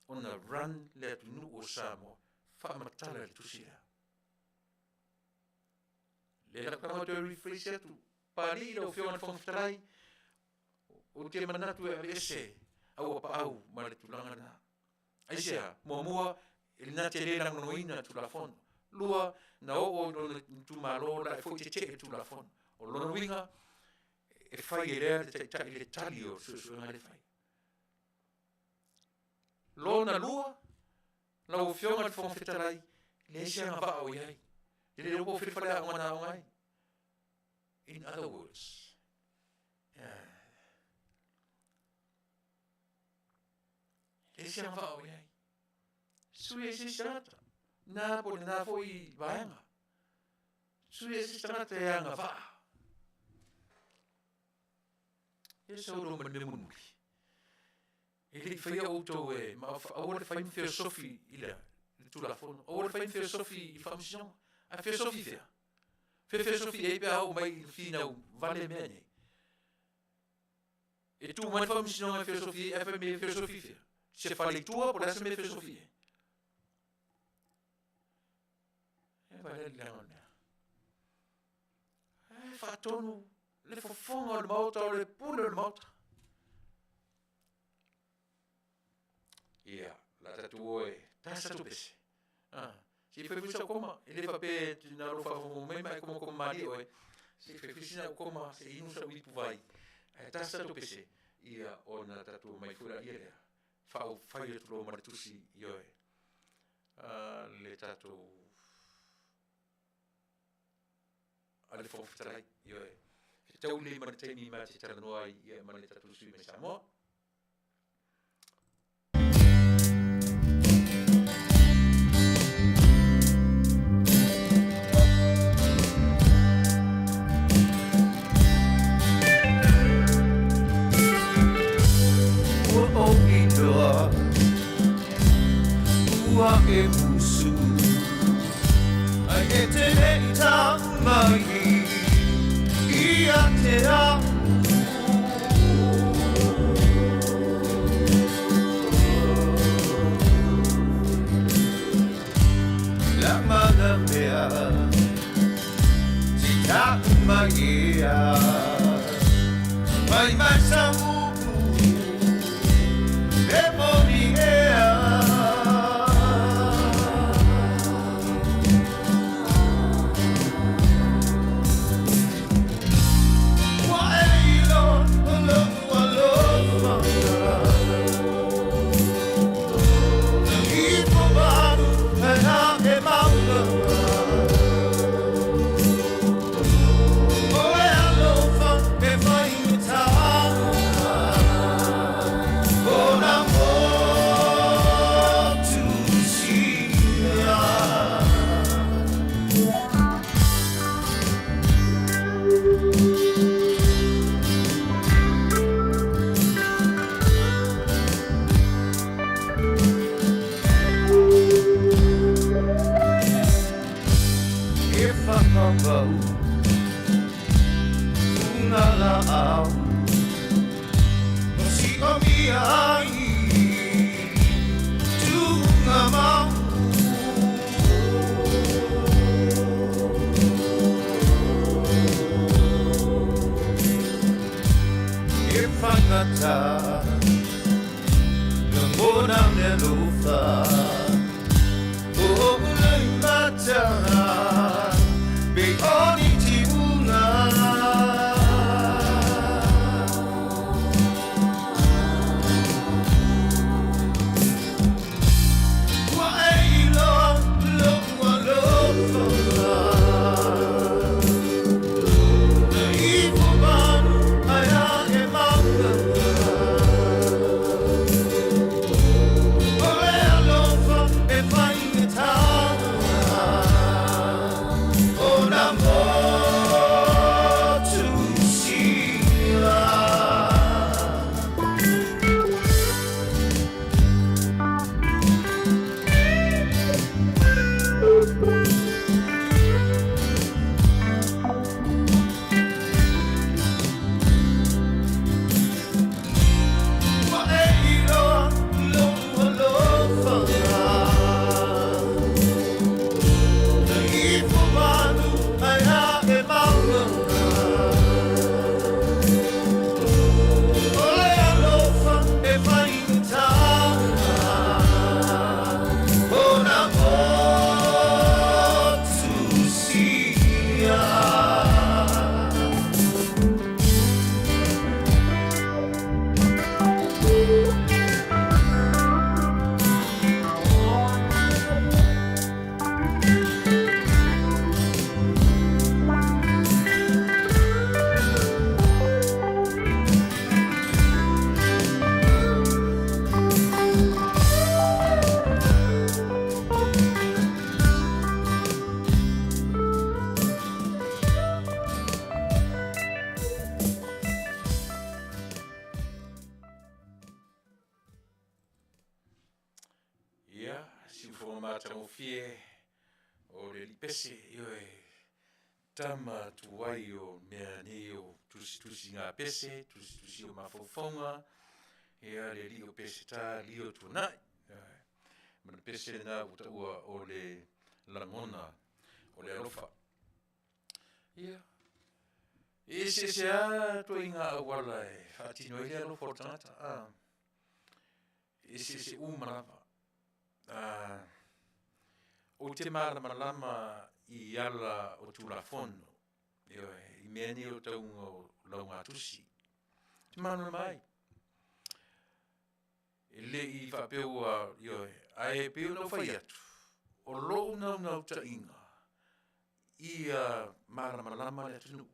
ona run le atunu o Samoa. Whaamatala le tusira. Le lakanga te refresh atu. Pali ila o whiona whangwhtarai. O te manatu e ese. Au apa au ma le tulanga na. Aisea, mua ilina te le langono ina tulafono. Lua na o lona tumalo la e fo te te tulafono. O lona winga e fai e rea le tali o susuanga le fai. Lona lua la o fionga le whangwhetarai le ese anga wha o iai. Le le o whiwhare a ngana o ngai. In other words, ese anga wha o iai. Sui ese stangata. Nā po nā fo i vaenga. Sui ese stangata e anga wha. E sauro mane munuri. E li whaia outou e, ma awore whaim filosofi ila, le tulafono. Awore whaim filosofi i whamsion. A filosofi fea. Filosofi e pe au mai finau vale mene. E tu man whamsion a filosofi e whaim filosofi fea. Se whale tua po rasa me filosofi e. E wale leona. E whatonu, le fofonga o le mauta o le pule o le mauta. Ia, la tatu oe, tasa tu pese. Si fai fusa koma, ele fa pe na lo fa mo mai como mari oe. Si fai fusa koma, se inu sa wipu vai. Tasa tu pese. Ia ona tatu mai fura ia. Fa o fai tu lo mar tusi ioe. Le tatu ale fo fitrai ioe. Tau le mar teni ma te tala noa ia ma le tatu sui me Samoa. Ua e musu ai e tele I tamai Ia te au La mana mea Ti tamai ia Mai mai samu E mori ea matangofie o le lipese tama tuai o mea ni o tusi ngā pese, tusi o mawhauwhaunga, le li o pese tā, li o tunai. Mana pese nā utaua o le langona, o le alofa. Se a tua inga awala whaatino i le alofa o tangata. Se umarawa. O te malama i ala o tulafono, i mea ni o taunga o launga tusi. Te manu mai. Le i whapeua, ai peo nau whai atu. O lou nau ta inga. Ia malama le atunu.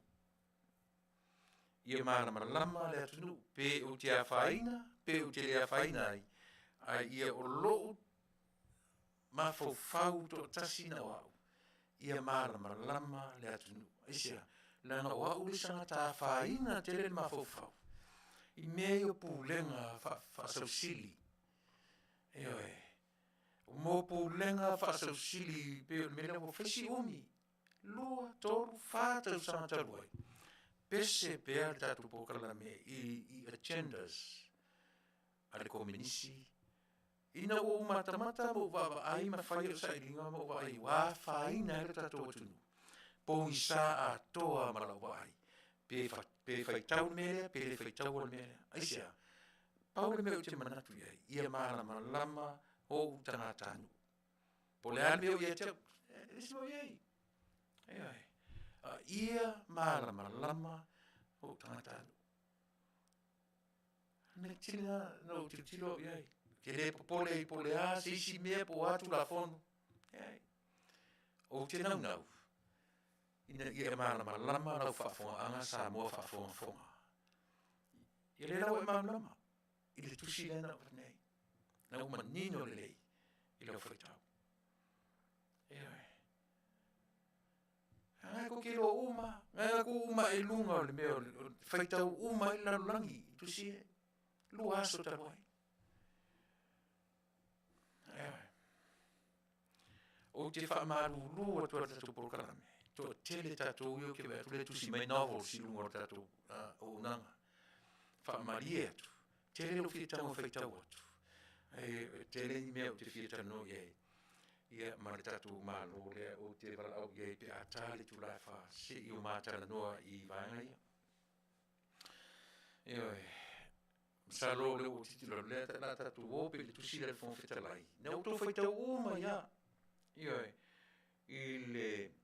Ia malama le atunu. Pe o te awhaina, pe o te le awhaina ai ia o lou mawhauwhau to tasina wau. Ia malama le atunu. Aisia, lana wau le sanga tā whaina te le mawhauwhau. I mea o pūlenga whasausili. O mō pūlenga whasausili pe o mele o whaisi umi. Lua, toru, whātau sanga taruai. Pese pēr tātu pōkala me i agendas ale kominisi. Ina o matamata mo wawa ai ma whai o sailinga mo wa ai wā whaina e tātu atunu. Pō i sā a toa mara wai. Pe whaitau mea, pe le whaitau o mea. Aisia, paule mea o te manatu iai. Ia malama o tangatanu. Po le ale mea o ia tau. Esi mo iai. Ia malama o tangatanu. Ne tina no te tilo iai. Ke le pole a, se isi mea po atu la fono. O te nau. Ina ia malama lau whaafonga anga Samoa whaafonga. Ia le lau e malama. I le tusi le nau nei. Nau manino le lei. I lau whaitau. Ngai ko kilo uma. Ngai ko uma e lunga o le mea. Whaitau uma i lalulangi. Tusi e. Lua aso taruai. O te whaamaru a tua tatu porokarame. To tele tatu io ke wea tule tusi mai novel si lunga o tatu o nanga. Whaamarie atu. Tele lo whietau o whaitau atu. Tele ni mea o te whietau no iei. Ia mare tatu malo lea o te wala au iei pe atale Tuilaepa se i o mātana noa i vaenga ia. Salo le o titilo lea ta tatu o pe le tusi le fon whetalai. Nau tō whaitau oma ia. I le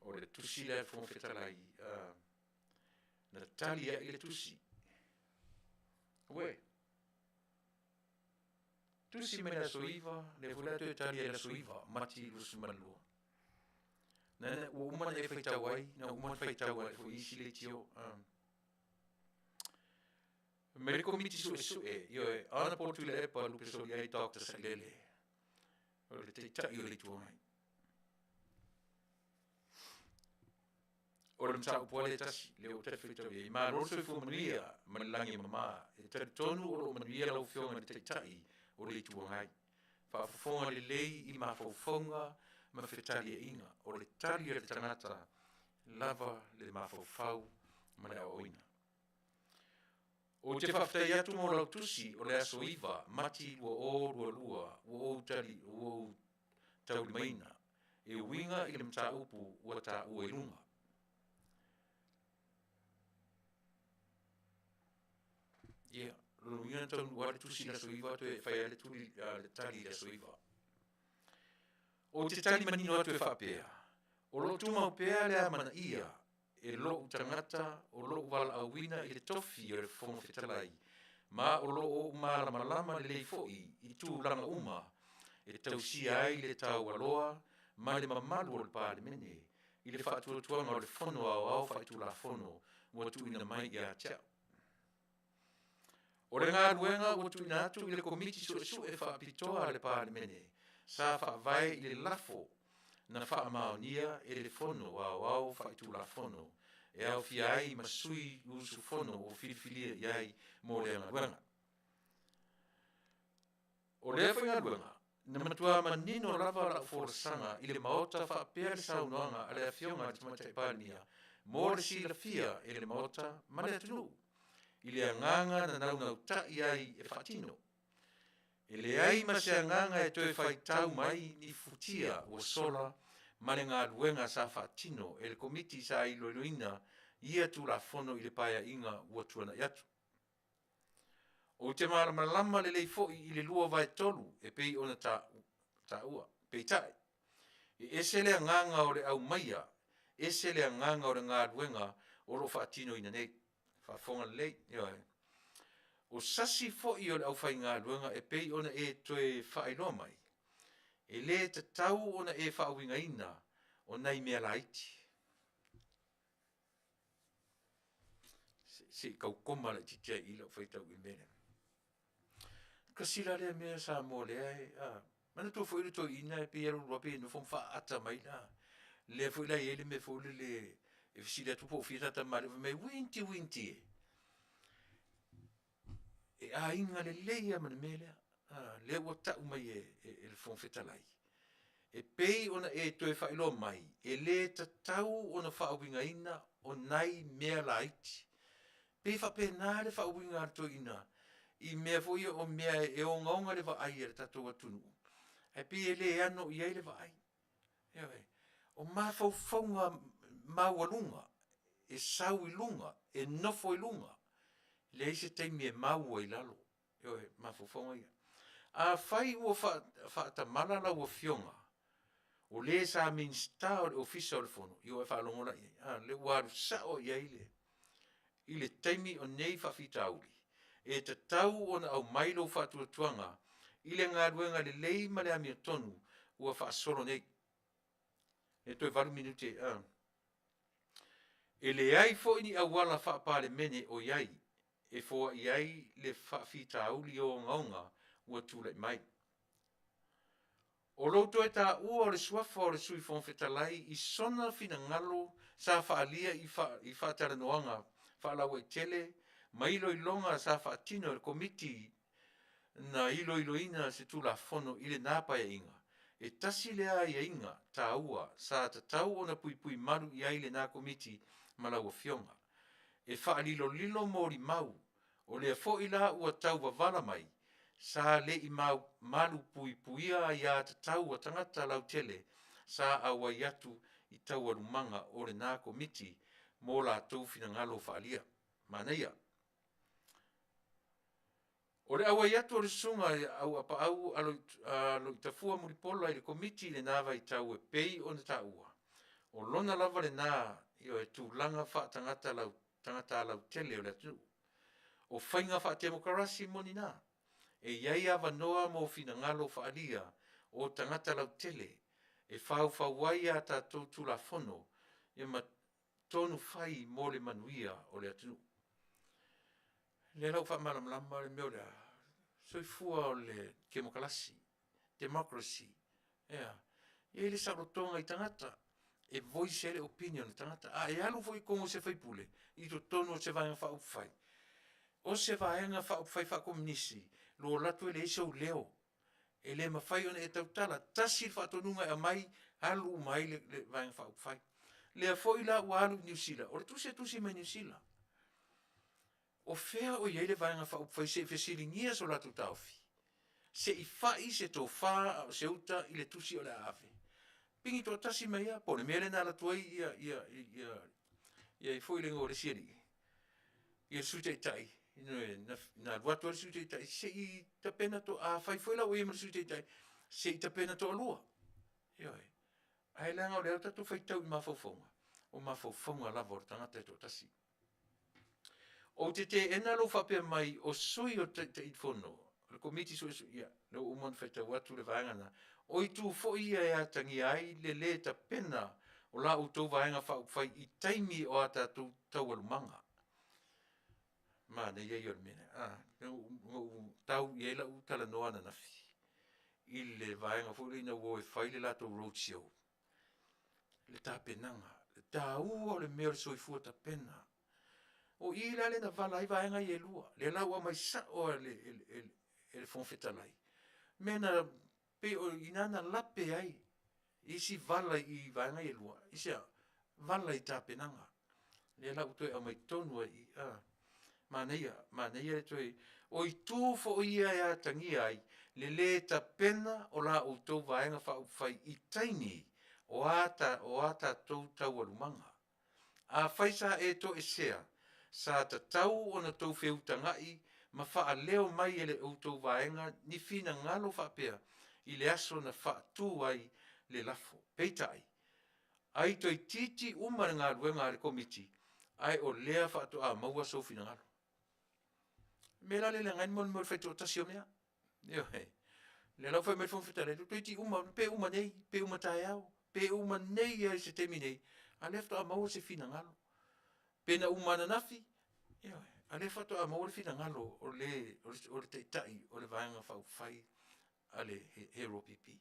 o le tusi le fon whetalai na talia i le tusi. Tusi me la soiva, le vulato e talia la soiva, mati lusu malua. Nana, o umana e whaitawai, na umana whaitawai, fo isi le tio. Me le komiti su e, ana po Tuilaepa lupe so iai Dr. Salele. O le te tai o le tuangai. O le mtau poale tasi, le o te whaitau e, ma roso e fu Manuia, manilangi mama, e te tonu o lo Manuia lau whionga le te tai, o le tuangai. Whaafonga le lei i mawhauwhaunga, ma whetali e inga, o le tali le tangata, lava le mawhauwhau, ma le oina. O te whaftai atu mo lau tusi, o le aso iwa, mati ua o lua, ua o tali, ua o taulimaina, e winga i le mta upu, ua ta ua ilunga. Ia, lo winga tau wale tusi la soiva, tu e whai ale tuli le tali la soiva. O te tali manino atu e whapea. O lo tumau pea le a Manuia, e lo tangata, o lo wala awina i le tofi o le fonga whetalai. Ma o lo o malama le lei foi, i tū langa uma, e tau si ai le tau aloa, ma le mamalu o le pāle mene, i le whaatuatuanga o le whono au whaitu la whono ua tuina mai i a tia. O le ngā ruenga ua tuina atu i le komiti su e whaapitoa le pālemene, sa whaavai i le lafo na whaamaonia e le whono au whaitu la whono, e au fiai masui usu whono o whiriwhiria iai mō le ngā o le whainga ruenga, na matua manino lava la uforsanga i le maota whaapea le saunoanga a le awhionga le tamatai pānia, mō le sila fia e le maota mane atunu, i le anganga na naunau tai ai e whatino. E le ai ma se anganga e toe whaitau mai ni futia o sola mane ngā ruenga sa whatino e le komiti sa iloiloina ia tu la fono i le paia inga ua tuana i atu. O te malama le leifo i le lua vai tolu e pei ona ta ua, pei tai. E ese le anganga o le au maia, ese le anganga o le ngā ruenga o lo whaatino ina nei. Whaafonga lei, ioe. O sasi fo i o le au whai ngā ruenga e pei ona e toe whaailoa mai. E le te tau ona e whaawinga ina o nei mea laiti. Se kaukoma la titia i lau whaitau i mene. Kasila le mea sa mo le ai, mana tō whaile tō ina e pe ero ruape no whom wha ata mai la. Le whaila i ele me whaile le e fisila tupo whiatata mare me winti e. E a inga le leia mana melea, le ua tau mai e le whonwhetalai. E pei ona e toe whailo mai, e le tatau ona whaawinga ina o nai mea laiti. Pei whape nā le whaawinga ato ina, i mea fo ia o mea e o ngaunga le vaai e le tatou Taunu'u. E pei e le ano i ei le vaai. O maa whauwhaunga maualunga, e sau i lunga, e nofo i lunga. Le eise teimi e maua i lalo. Maa whauwhaunga ia. A whai ua whaatamala la ua fionga. O le sa minsta o le ofisa o le fono. Io e whaalongola i. Le waru sao i eile. I le teimi o nei whawhitauri. E te tau ona au mailo whaatuatuanga. I le ngā ruenga le lei ma le amia tonu ua whaasolo nei. E toi varu minute. E le ai fo ini awala whaapale mene o iai. E fo iai le whawhitauri o ngaunga ua tūlai mai. O roto e tā ua o le suafa o le sui whonwhetalai i sona fina ngalo sa whaalia i whaataranoanga whaalaua i Tele, ma ilo i longa sa whaatino le komiti na ilo ina se tūla whono i le nāpai inga. E tasi lea i inga tā ua sa tatau ona pui maru i aile nā komiti malaua fionga. E whaalilo mōri mau o lea fo i la ua tau wavala mai sa le i malu puia i a tatau a tangata lau Tele sa awa i atu i tau arumanga o le nā komiti mō la tau fina ngalo whaalia. Manuia. O le awa i atu o le sunga au apa au alo i tafua muripola i le komiti le nāwa i tau e pei o na taua. O lona lava le nā i o e tūlanga wha tangata lau Tele o le atu. O whainga wha demokrasi moni nā. E iai awa noa mō fina ngalo whaalia o tangata lau Tele. E whauwhauai a tātou tūla whono i ma tonu whai mō le Manuia o le atu. Le lau wha malamlama le meo lea. Soifua o le demokrasi. Democracy. E le sarotonga i tangata. E voice ele opinion i tangata. E alu foi kongo se whaipule. I to tonu o se vaenga wha upwhai. O se vaenga wha upwhai wha komunisi. Lo latu ele iso leo. E le mawhai ona e tautala. Tasi wha tonunga e mai. Alu mai le vaenga wha upwhai. Lea foi la ua alu New Zealand. O le tusi mai New Zealand. O fea o iei le vaenga wha upwhai se whesiringia so latu tauwhi. Se i whai se tō wha o se uta i le tusi o le awe. Pingi tō tasi mai ia, po le mele nā latu ai ia i fwoi lengo o le siari. Ia sute i tai. Nā ruatu o le sute i tai. Se i tapena tō a whai fwoi la o ia ma le sute i tai. Se i tapena tō alua. Ioi. Ai langa o le au tatu whai tau i mawhauwhaunga. O mawhauwhaunga lava o tangata tō tasi. O te ena lo whapea mai o sui o te itfono. Le komiti sui ia. No umon whaitau atu le vaengana. O i tū fo ia e atangi ai le ta pena o la utou vaenga whai I taimi o a tātou taualumanga. Ma ne ia ior mene. Tau i eila utala noa na nafi. I le vaenga furi na wo e whai le lato roadshow. Le tāpenanga. Le tā ua o le mea le soifua ta pena. O I la le na vala I vaenga I e lua. Le la ua mai sa o le fonfetalai. Mena pe o inana lape ai. Isi vala I vaenga I e lua. Isi a vala I tāpenanga. Le la utoe a mai tonu ai. Manuia le toi. O I tū fo ia e a tangi ai. Le ta pena o la utou vaenga whai I taini. O ata tau tau alumanga. A whaisa e to e sea. Sa ta tau o na tau whiutangai. Ma wha leo mai ele utou vaenga. Ni fina ngalo whapea. I le aso na wha tū ai le lafo. Peitai. Ai toi titi umar ngā ruenga le komiti. Ai o lea wha to a maua so fina ngalo. Mela le ngai mon mo fetu tasio mea. Yo he. Le la fa me fon fetale. Tu ti uma pe uma nei, pe uma taiao, pe uma nei e se terminei. A lefto a mau se fina ngalo. Pe na uma na nafi. Yo he. A le fato a mau le fina ngalo o le te tai o le vaenga fa fai ale hero pipi.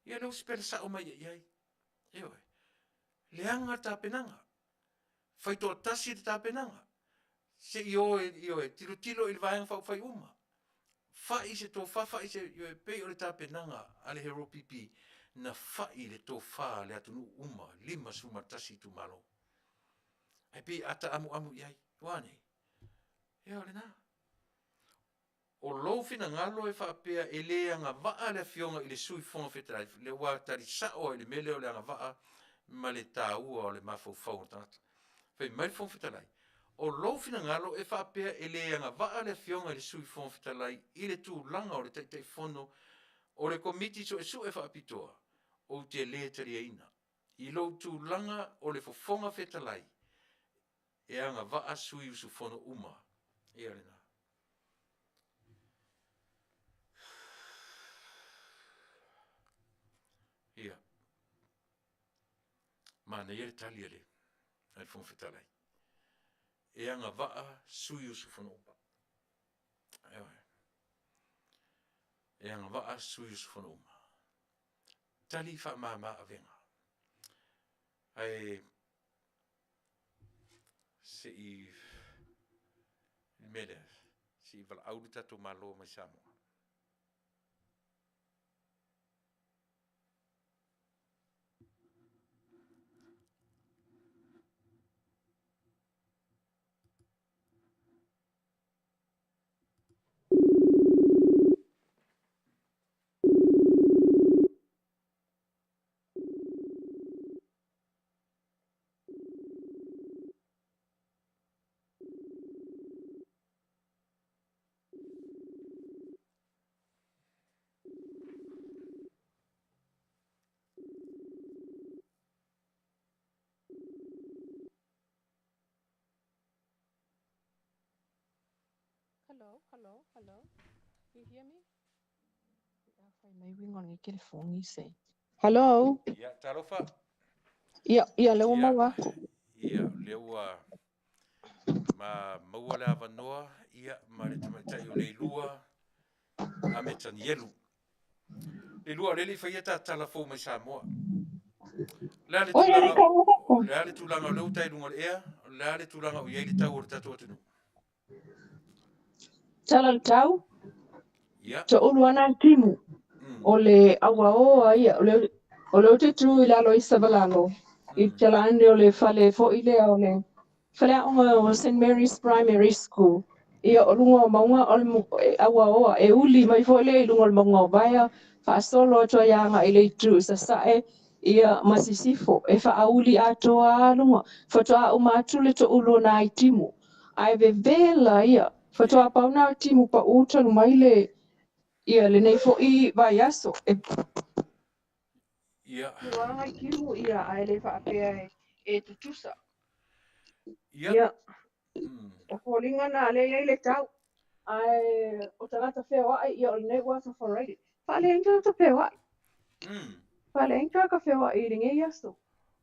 Ia le spel sa o mai ai. Yo he. Le anga ta penanga. Fai to tasi ta penanga. Se io tilo il vaenga fa fai uma. Fai se to fa se io pe o le tapenanga ale hero pipi na fai le to fa le atu uma lima suma tasi tu malo. Ai pe ata amu iai wane. E ole na. O lo fina ngalo e fa pe ele anga va le fionga ile sui fon fetrai le wa tari sa o ile mele o le anga va ma le tau o le mafo fo tata. Fe mai fon fetrai. O lo fina ngalo e fa pe ele anga va le fionga le sui fon fetalai ile tu langa o le te fono o le komiti so e su e fa pitoa o te le ina I lo tu langa o le fofonga fetalai e anga va sui usu fono uma e ale na ia mana ia le tali ale al fon fetalai e anga va sui usu fono uma e anga va sui usu fono uma tali fa mama avenga ai se I mele si vala audita to malo mai Samoa. Hello. You hear me? May wing on your phone, you say. Hello? Ia tarofa. Ia leo maua. Ia leua ma maua le avanoa ia ma le tamatai o le lua a me tani elu. Le lua le li faia ta talafo mai Samoa. Lea le tūlanga o leu tai lunga le ea, lea le tūlanga o iei le tau o le tatu atunu. Tala le tau, Ia. te ulu ana timu. O le awa oa ia, o leo te tū I lalo I savalalo. I tala ane o le fale fo I lea o le fale aonga o St. Mary's Primary School. Ia o lunga o maunga o le awa oa e uli mai fo le I lunga o maunga o vaya, fa solo toa ianga I le tū sa sae, ia masisifo e fa auli atoa lunga fa toa umatu le to ulu na I timu. Ai ve vela ia fa toa pauna timu pa uta no mai le ia le nei fo I vai aso e Ia. Wanga I kimu ia ai le fa apea e tutusa. Ia. Ia. O kolinga na le ia le tau. Ai o tangata whea ai ia o le nei wasa wharaidi. Fa le inga ta whea ai. Fa le inga ka whea ai ringe I aso.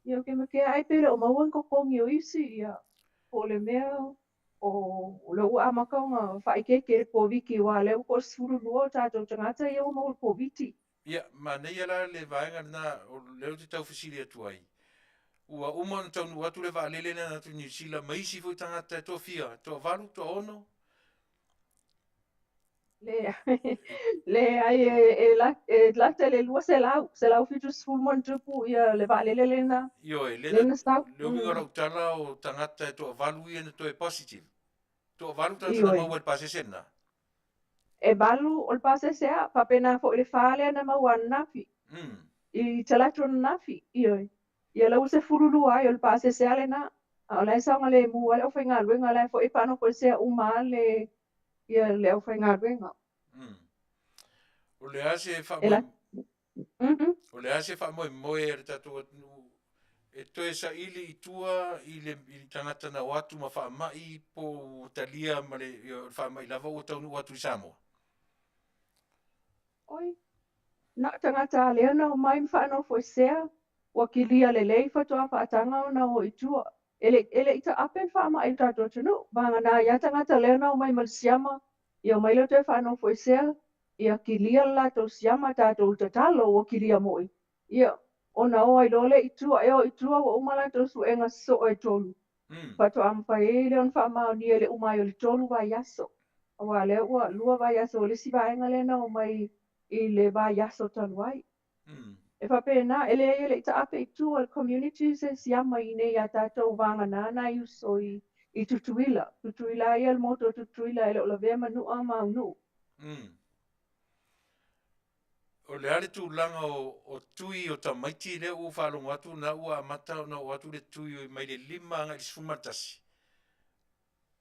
Ia ke make ai pele o mauan ko kongi o isi ia. O le mea o le ua amakaunga whaikeke po wiki wa leo ko suru lua tātou tangata ia o maul po witi. Ia, ma nei ala le vaenga na o leo te tau fasili atu ai. Ua umon taunu atu le vaalele na tu New Zealand maisi fu tangata to fia, to valu, to ono. Le ai la tele lua se lau fitu sulmon tupu ia le vaalele lena. Io e Lena stau. leo winga rau tala o tangata to valu ia na to e positive. To valu tangata na Ioi. mau e pase sena. E balu o le pase sea, papena fo le fale na mawan nafi. I talatu na nafi, ioi. Ia lau se furulu ai o le pase sea le na. A lai saunga le mua le o whainga luenga lai fo i pano ko sea uma le ia le o whainga luenga. O le ase fa E la. o le ase fa moe e tatu e toe sa ili i tua i le tangata na watu ma fa mai po talia ma le fa mai lava o taunu watu i Samoa. Oi. Na tangata lea na o mai mwhano fo sea. Wakilia le lei fatoa whaatanga o na o i tua. Ele ita apen wha mai tato tunu. Vanga na ia tangata lea na o mai malsiama. Ia mai lo te whano fo sea. Ia kilia la to siama tato tatalo o kilia moi. Ia ona o ai lole i tua. Eo i tua o umala to su enga so e tolu. Pato ampa e le on wha mao ni ele umai o le tolu wa yaso. Awa le ua lua wa yaso. Le si va enga le na o mai i le va yaso taluai. E whapena, ele ita ape i tu al communities e siama i nei a tātou wanga nana i uso i tutuila. Tutuila i al moto tutuila ele o la vea manua maunu. O le ale tu langa o tui o tamaiti le u whalongo atu na ua amata na o atu le tui o mai le lima anga i sumatasi.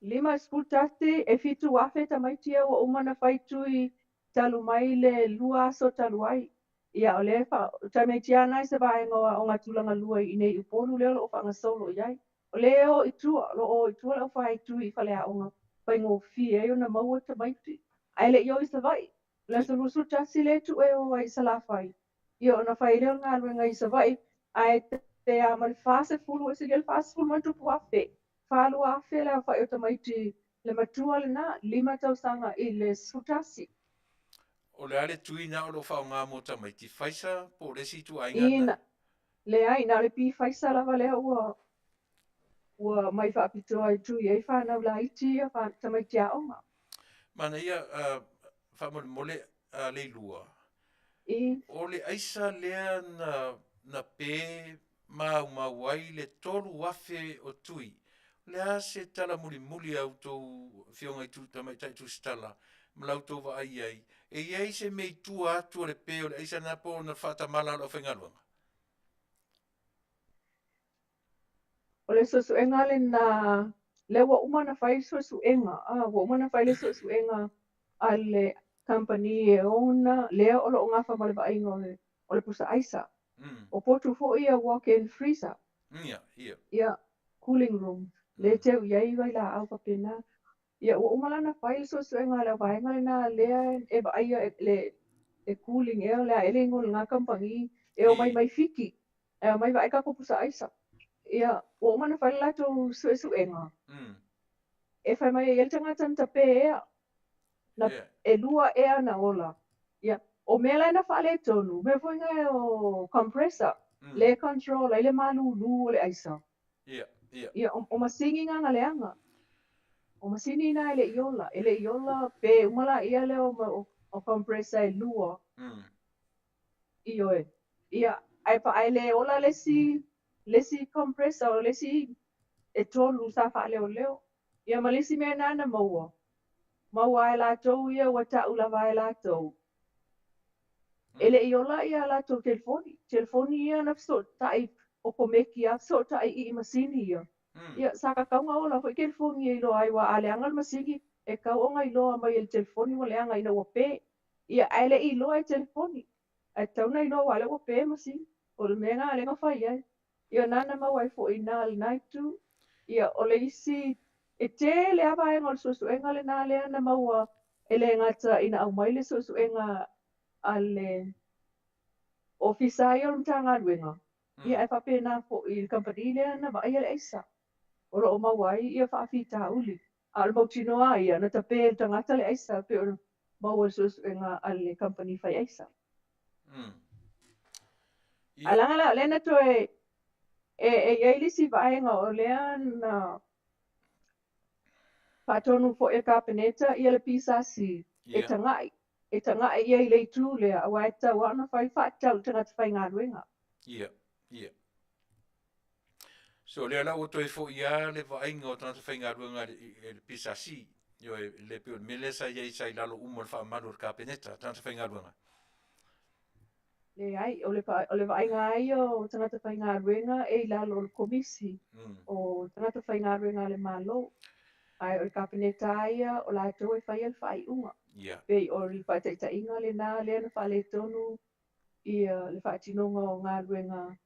Lima sputati e fitu wafe tamaitia o umana whaitui talu mai le lua so talu ai. Ia o le wha, tamaitia nai se vaenga o ngā tulanga lua i nei uponu leo o whanga solo iai. O leo i tua, o i tua leo whaitui whale a onga whaingo fie e o na maua tamaiti. Ai le ioi sa vai. Le so rusu tasi le tu e o ai sa la whai. Ia o na whai leo ngā luenga i sa vai. Ai te a mali fase fulu e se le fase fulu mantupu wafe. Falu a fela fa eu tamaiti le matua le na 5 tausanga i le sutasi. O le ale tui na o lo whao ngā mo tamaiti whaisa po resi tu ainga Ina na. le ai na le pi faisa lava le ua mai fa apitoa i tui e whanau la iti a fa tamaiti a onga. Mana ia whamole mole le lua. I O le aisa lea na pē mau ai le tolu wafe o tui. Le se tala muli au tau whionga i tu tamaitai tu stala. Malau tau wa ai. E iei se mei tua atu o le pē o le aisa napo na whata mala o whengaruanga. o le sosuenga le na le ua umana whai sosuenga. Ua umana whai le sosuenga a le company e ona lea o lo ngā whamale wa ainga o le pusa aisa. O potu fo ia walk-in freezer. Ia cooling room. Le teu iai wai la au papena. Ia ua umalana whai le sosuenga le waenga le na lea e wa aia e cooling e o lea ele ngol ngā kampangi e o mai fiki. E o mai wa aika ko pusa aisa. Ia ua umana whai la tau suenga. E whai mai e tanga tanta pe ea. Na e lua ea na ola. Ia o mela na whale tonu. Me fuinga e o compressor. Le control, le malu lu le aisa. Ia o masingi nga leanga. O masini na ele iola pe umala ia le o compressor e lua. Iyo e. Ia ai pa ai le ola lesi compressor lesi e tolu sa fa leo. Ia malisi me na maua. Maua e la tau ia wata ula vai la tau. Ele iola ia la tau telefoni. Telefoni ia na so tai o komeki a so tai i masini ia. Ia saka kaunga ola hoi telefoni e ilo ai wa ale angal masigi e kau onga ilo mai el telefoni wa le anga ina wa pe. Ia ale ilo ai telefoni. Ai tauna ilo wa le wa pe masigi. O le menga ale nga fai ai. Ia nana ma wai fo ina al naitu. Ia o le isi e te le ava e ngol susu enga le na le ana maua ele ngata ina au mai le susu enga ale ofisa ia o mtanga luenga. Ia e whapena po I company lea na vai ele eisa. Ora o mawai ia whaafita uli. Al mautinoa ia na tape tangata le eisa pe o maua sus nga ale company fai eisa. Alanga la lena to e lisi vaenga o lea na patonu fo e kapeneta ia le pisasi e tangai. E tangai ia I le tu lea a waita wana fai whaatau tangata fai ngā ruenga. Ia. So le ala o toi fo ia le vainga o tangata whainga ruenga e le pisasi. Yo le pio mele sa ia isa I lalo umol wha amaru ka peneta tangata whainga ruenga. Le ai, o le vainga ai o tangata whai ngā ruenga e lalo o komisi. O tangata whai ngā ruenga le malo. Ai o le kapeneta aia o la tau e whai al whai unga. Pei o le whai taita inga le nā le na whale tonu I le whai tinonga o ngā ruenga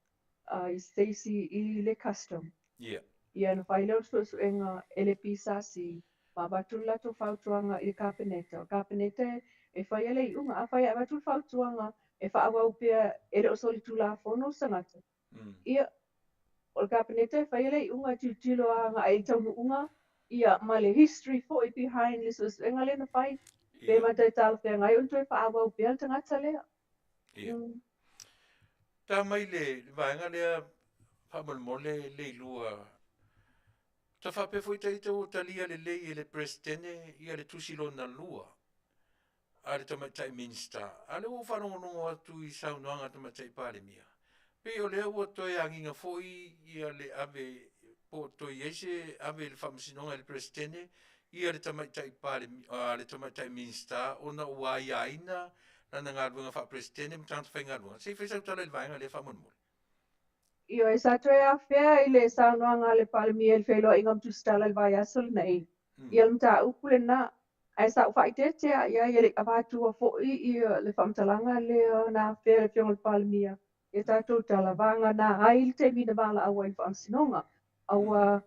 I Stacy I le custom. Ia na whai leo su enga ele pisasi. Ma batul la to whautuanga I le kapeneta. O kapeneta e whai ale I unga. A whai a batul whautuanga e whaawau pia ele o soli tula whono sangata. Ia o le kapeneta e whai ale I unga tilo a ngā e Taunu'u. Ia ma le history fo I behind le su enga le na whai. Pe matai tala pia ngai unto e whaawau pia tangata lea. Ta mai le vainga lea whamolmole le ilua. Ta whape fo I taita o talia le lei e le presidente ia le tusilo na lua. A le tamatai minister. A le o whanongonongo atu I saunoanga tamatai pale mia. Pe o lea ua toi anginga fo ia le ave po toi ese ave le whamasinonga le presidente ia le tamatai pale le tamatai minister ona ua iaina na ngā runga wha presidente mtanta whainga runga. Sei whaisau tala le vainga le whamonmole. Io e sa toe a whea I le saunoanga le palemia le wheloa ingam tu stala le vai asol nei. Ia le mta upule na. Ai sa ufai tetea ia le abatua fo'i I le whamtalanga le na whea le whionga le palemia. Ia tātou tala vanga na ai le te mina vala awa I whamsinonga. Awa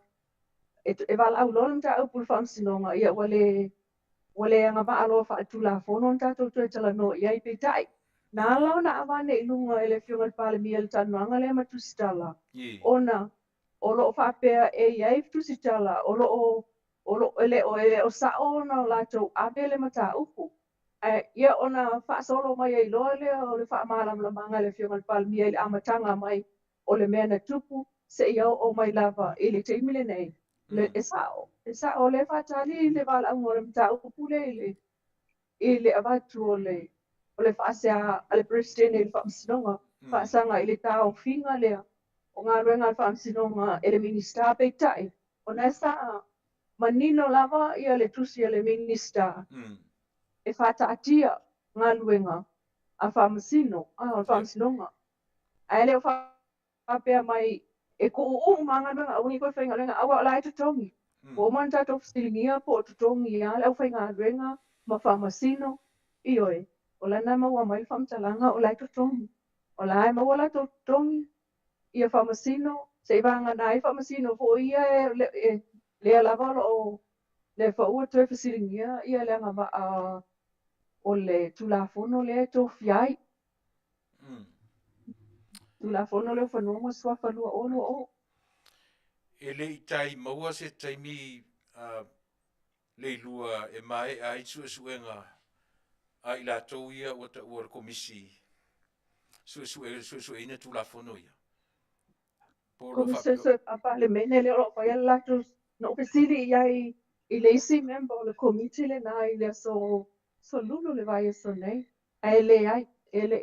e vala au lolo mta upule whamsinonga. Ia wale anga ba alo wha tula whono tātou tue tala no ia I peitai. Nā lau na awane I lunga ele whionga le palemia le tanuanga le matustala. Ona, o loo whapea e iai tusitala, o loo ele o sao na lātou abele mata upu. Ia ona whaasolo mai e loa le o le whaamalamlamanga le whionga le palemia I le amatanga mai o le mea na tupu se iau o mai lava I le teimile nei. Le e sao le whaatali le wala au ngore mata upu le I le abatu o le whaasea ale presidente I le whaamsinonga, whaasanga I le tau whinga lea. O ngā ruenga le whaamsinonga ele minister peitai. O nesa manino lava ia le tusi ele minister. E whaataatia ngā ruenga a whaamsinonga. A ele o whapea mai e ko o manga ngā ungi koe whainga renga awa o lai tutongi. O man tatou whasilingia po o tutongi ia le au whainga ruenga ma whaamasino. Ioi, o lana maua mai whamtalanga o lai tutongi. O lai maua lai tutongi. Ia whamasino, se vanga nai whamasino fo ia le lava o le whaua tue whasiringia ia le anga o le tulafono le to fiai. Tulafono le whanonga swa whanua ono o. E le itai maua se taimi le ilua e mai a itsu suenga a ila tau ia o ta ua komisi su ina tulafono ia. Como se apale mene le o pa la tu no pesili ia I le isi member o le committee le na I le so lulu le vai so nei. Ai le ai ele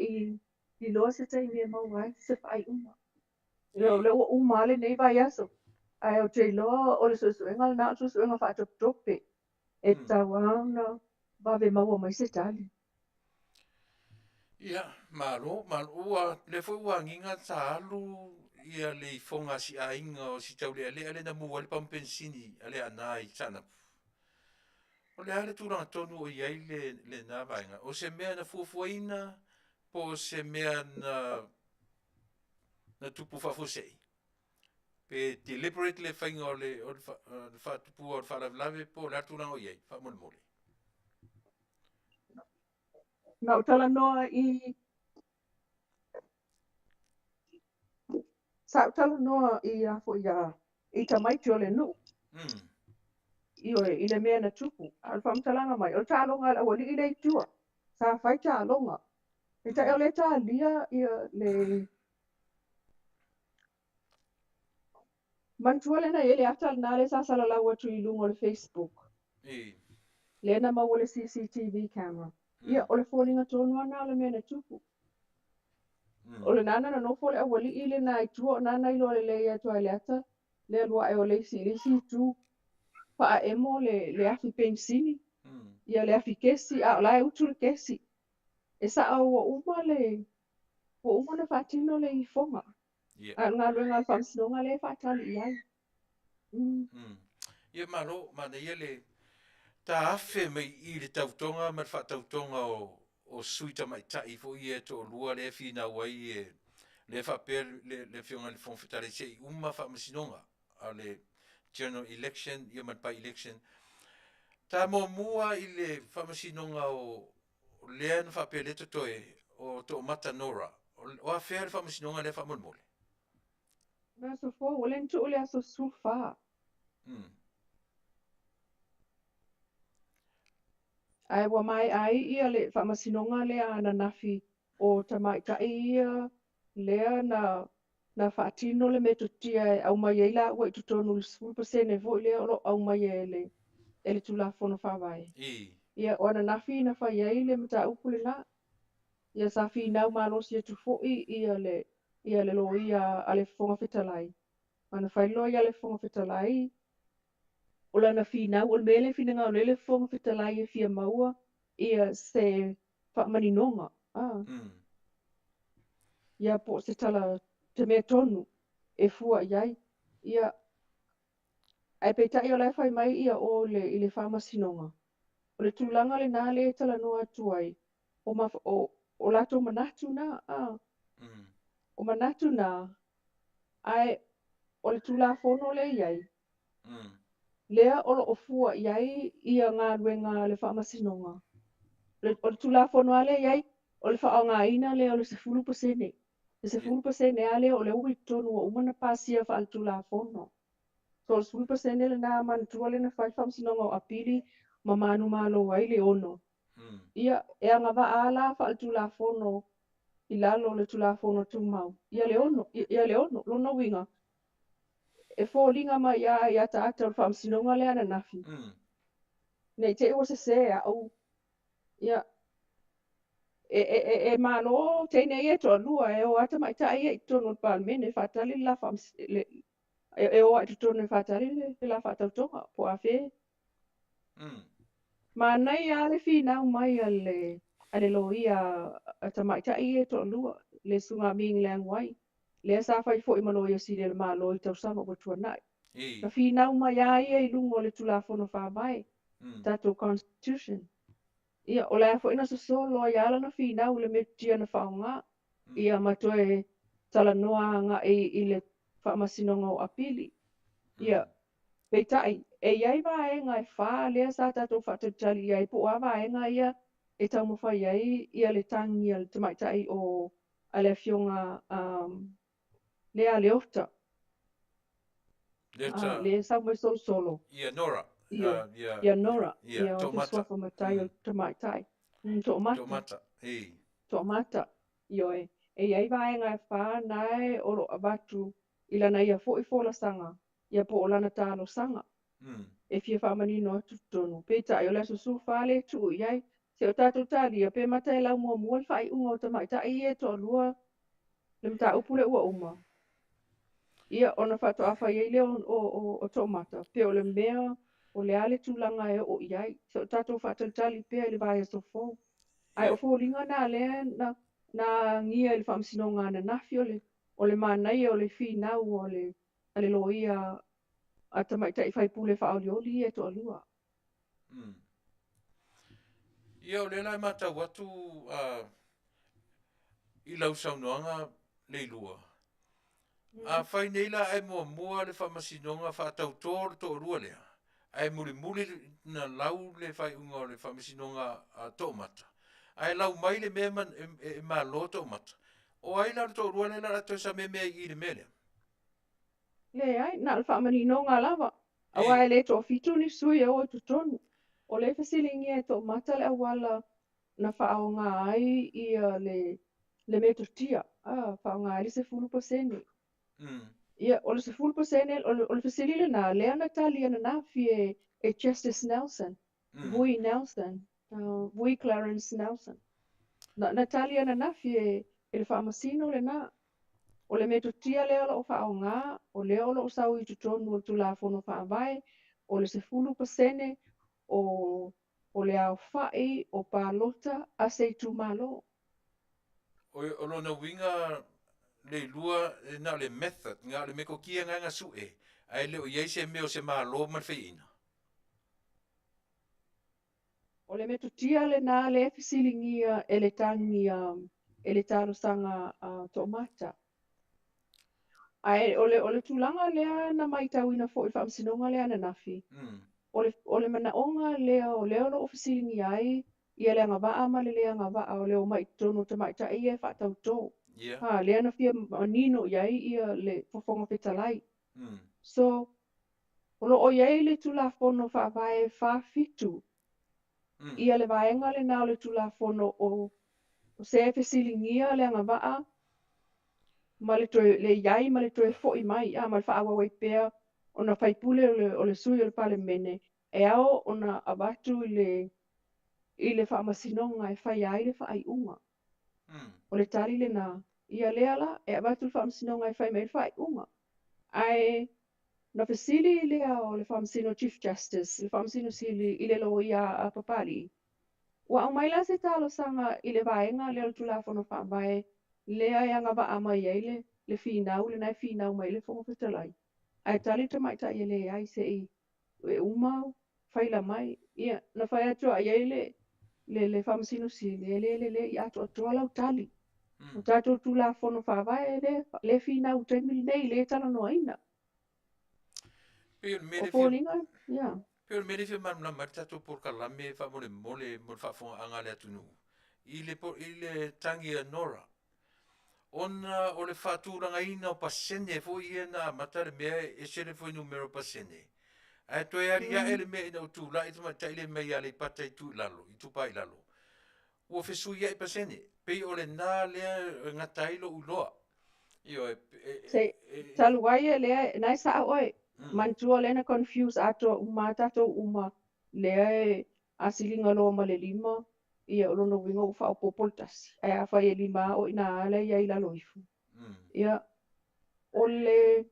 I lo se tai me mau ai se fai uma. Le o uma le nei vai aso. Ai o te lo o le so enga na so enga fa top tope. E tawana ba ve mau mai se tali. Ia, malo ua le foi ua nginga talu ia le fonga si ainga o si tau le na mua le pampensini ale anai tana. O le ale turanga tonu o iai le na vainga. O se mea na Fofogaina po se mea na tupu whafosei. Pe deliberate le whainga o le whatupu o le whalavlave po le turanga o iai, whamole. Na utala noa Sa tala noa ia fo ia I tamaiti o le nu. I le mea na tupu. Al whamtalanga mai. O tālonga la wali I le tua. Sa whai tālonga. E tai o le tā lia ia le... Mantua le na ele atal na le sa sala la watu I lungo le Facebook. Le na ma wale CCTV camera. Ia o le fōlinga tōnua na le mea na tupu. O le nana na nofo le awali I le na I tua o nana I lo le le ia tua le ata. Le alua e o le si tu. Pa a emo le afi pensini. Ia le afi kesi. A la e utu le kesi. E sa a ua uma le... Ua uma na whatino le I fonga. A ngā lue ngā whamsinonga le whatali I ai. Ia malo, mana ia le... Ta afe mai I le tautonga, ma le whatautonga o suita mai tai fo I e to lua le fina wai e... Le whape le fionga le Faafetai se I uma whamasinonga. A le general election, ia matpa election. Ta mua I le whamasinonga o lea na whape le totoe o to mata nora. O a whea le whamasinonga le whamonmole. Nā so fō, wale ntu ole aso sulfa. Ai wa mai ai ia le whamasinonga le ana nafi o tamaitai ia lea na whaatino le metotia au mai ei la ua I tutonu le 10% vo lea olo au mai e le tula fono whawai. Ia o ana nafi na whai ei le mata upu le la. Ia sa whinau malosi e tufoi ia le lo ia ale Faafetai. Ana whailo ia le Faafetai. Ola na whinau, ol mele whina ngā lele Faafetai e fia maua ia se whamaninonga. Ia po se tala te mea tonu e fua iai. Ia ai peitai o lai whai mai ia o I le whamasinonga. O le tūlanga le nā le tala noa tuai. O lato manatu na. O manatu na. Ai o le tūla fono le iai. Lea olo o fua iai ia ngā ruenga le whamasinonga. O le tūla fono ale iai, o le whaonga ina le o le 10%. Le 10% ale o le ui tonu o umana pasia wha al tūla fono. So le 10% le nā mantua le na whai whamasinonga o apili ma manu malo ai le ono. Ia e anga wa ala wha al tūla fono I lalo le tūla fono tūmau. Ia le ono, lona winga. E fōlinga ma ia ta ata o whamsinonga le ana nafi. Nei te ua se au. Ia. E malo teine e to lua e o ata mai tai e tono palmene fatali la e o ata tono fatali le la fatautonga po afe. Ma nei ale fina mai ale lo ia ata mai tai e to lua le sunga ming le ngwai. Le sa fai fo I malo ia si le malo I tau sama o tuanai. Na fina mai ai I lungo le tula fono whabai. Tato constitution. Ia o la fo ina so solo ia la na fina le metia na whaonga. Ia matoe tala noa nga I le whamasinonga o apili. Ia peitai e iai vaenga e wha lea sa tato whatatali iai po a vaenga ia e tau mawhai iai ia le tangi ia le tamaitai o ale fionga lea leota. Le sa mai solo. Ia Nora. Ia Nora. Ia o te swafa matai o tamaitai. Tomata. Tomata. Io e iai vaenga e wha nae oro abatu ilana ia fo I fola sanga. Ia po olana talo sanga. E fia whamanino atu tonu. Peta I o la susu whale tu iai. Se o tātou tāli a pe mata e lau mua mua whai unga o tamaitai e to lua. Le mta upule ua uma. Ia ona whato a whai eile o tomata. Pe o le mea o le ale tūlanga e o iai. Se o tātou whato tali pe le vai so fo. Ai o fo linga na le na ngia il whamsinonga na nafi o le manai o le whinau o le ale lo ia a tamaitai whai pule whaolioli e to alua. Ia o le lai mata watu I lau saunoanga nei lua. A whai nei la ai mua le whamasinonga whātautor to rua lea. Ai muli na lau le whai unga o le whamasinonga a tomata. Ai lau mai le mea man e malo tomata. O ai lau to rua le la to sa me I le mele. Le ai, na le whaamaninoga lava. Awa le to fitu ni sui o tutonu. O le fasilingi e to mata le awala na whaonga ai ia le metutia. Whaonga ai le se 10%. Ia, o le se 10%, o le fasilile na lea na tali ana na fie e Justice Nelson. Vui Nelson. Vui Clarence Nelson. Na tali ana na fie e le whaamasino le na. O le metutia lea o whaonga, o lea o sau i tutonu o tulafono whaavai, o le se 10% o le au whai o pālota a se tumalo. O lona winga le lua na le method nga le meko kia nga sue ai le o iai se me o se malo man feina. O le metutia le na le fisilingia e le tangi e le talo sanga tomata. Ai o le tulanga lea na maitawina fo i whaamsinonga lea na nafi. O le manaonga lea o lea o fisilingi ai ia le ngawaa ma le lea ngawaa o leo mai tono te mai ta ia whaatau tō. Lea na fia manino iai ia le fofonga petalai. So, o lo o iai le tulafono whaavae whaafitu. Ia le vaenga le nao le tulafono o se fisilingia le ngawaa ma le toe le iai ma le toe fo'i mai. Ma le whaawa waipea o na whaipule o le sui o le pale mene. E ao o na abatu i le whaamasinonga e whai ai le whai unga. O le tali le na ia lea la e abatu le whaamasinonga e whai mai le whai unga. Ai na fasili lea o le whaamasino Chief Justice, le whaamasino sili i le lo ia a papali. Wa au mai la se talo sanga i le vaenga lea le tulafono whaamai lea e anga wa ama iai le whinau, le nai whinau mai le whonga whatalai. Ai tali te mai ta i le ai se i e umau, whaila mai. Ia, na whai atua iai le whamasino sili, le i ato atua lau tali. O tātou tulafono whaavai le whinau taimili nei le tala no aina. O fōlinga, ia. Pero mere fe man na marta to por kalame fa mole mo fa fo anga le tunu. Ile tangi a nora. Ona o le faturanga ina o pasene fo iena mata le mea e sere fo numero pasene. Ai to ia ele me ina tu la itu mata ile me ia le pata itu lalo, itu pai lalo. O fe su ia pasene. Pe o le na le ngatailo uloa. Io Taluai le nai sa oi. Mantua le na confuse ato umata to uma le asilinga lo ma le lima. Ia o no winga u fa popoltas. Ai a fa e lima o ina ale ia ila loifu. Ia o le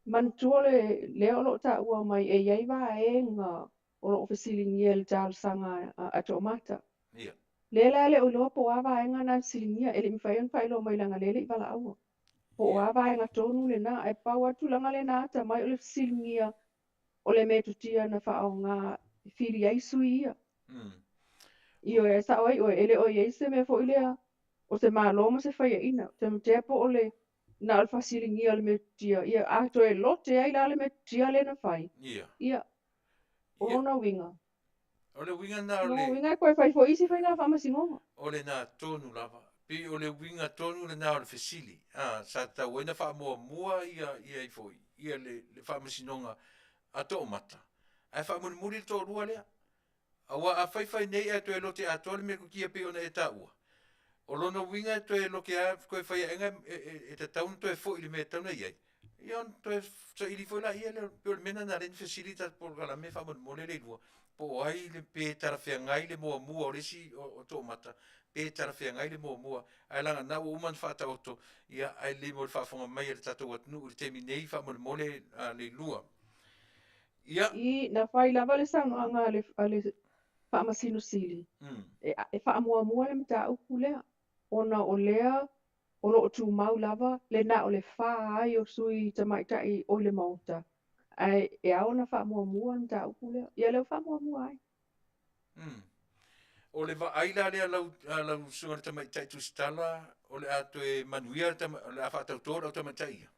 mantua le o lo ta ua mai e iai va e nga o lo fasilingi el tal sanga ato mata. Ia. Le o lo po ava e nga na silingia ele mi fai fai lo mai langa lele i vala aua. Po ava e nga tonu le na e pau atu langa le na ata mai o le silingia o le metutia na wha o ngā whiri ai sui ia. Io e sa oi o ele o iei se me fo ilea o se māloma se whaia ina. Te mtea po o le na o le whasilingia le metutia. Ia ato e lote ai la le metutia le na whai. Ia. O ona winga. O le winga na o le... No winga koe whai fo isi whai ngā whamasingonga. O le na tonu lava. Pi o le winga tonu le na o le fesili. Sa ta wena wha mua ia i foi. Ia le whamasinonga a to mata. Ai wha muri to rua lea. Awa a whai nei a to e lote a tole me kukia pe ona e ta ua. O lono winga to e loke a koe whai enga e te taun to e foi li me tauna iai. Ion to e sa ili foi la ia le pe o le mena na ren facilita por gala me wha mole le lua. Po ai le pe tarafia ngai le mua o resi o to mata. Pe tarafia ngai le mua. Ai langa na o uman wha tauto. Ia ai le mo le whafonga mai le tatou atnu. Uri temi nei wha mole le lua. Ia. I na whai lava le sangoanga le whaamasino sili. E whaamua le mta uku lea. Ona o lea, o lo o tū mau lava, le na o le wha ai o sui tamaitai o le mauta. Ai e au na whaamua le mta uku lea. Ia leo whaamua ai. O le va aila lea lau sunga tamaitai tu stala, o le ato e Manuia, o le a whaatautora o tamaitai.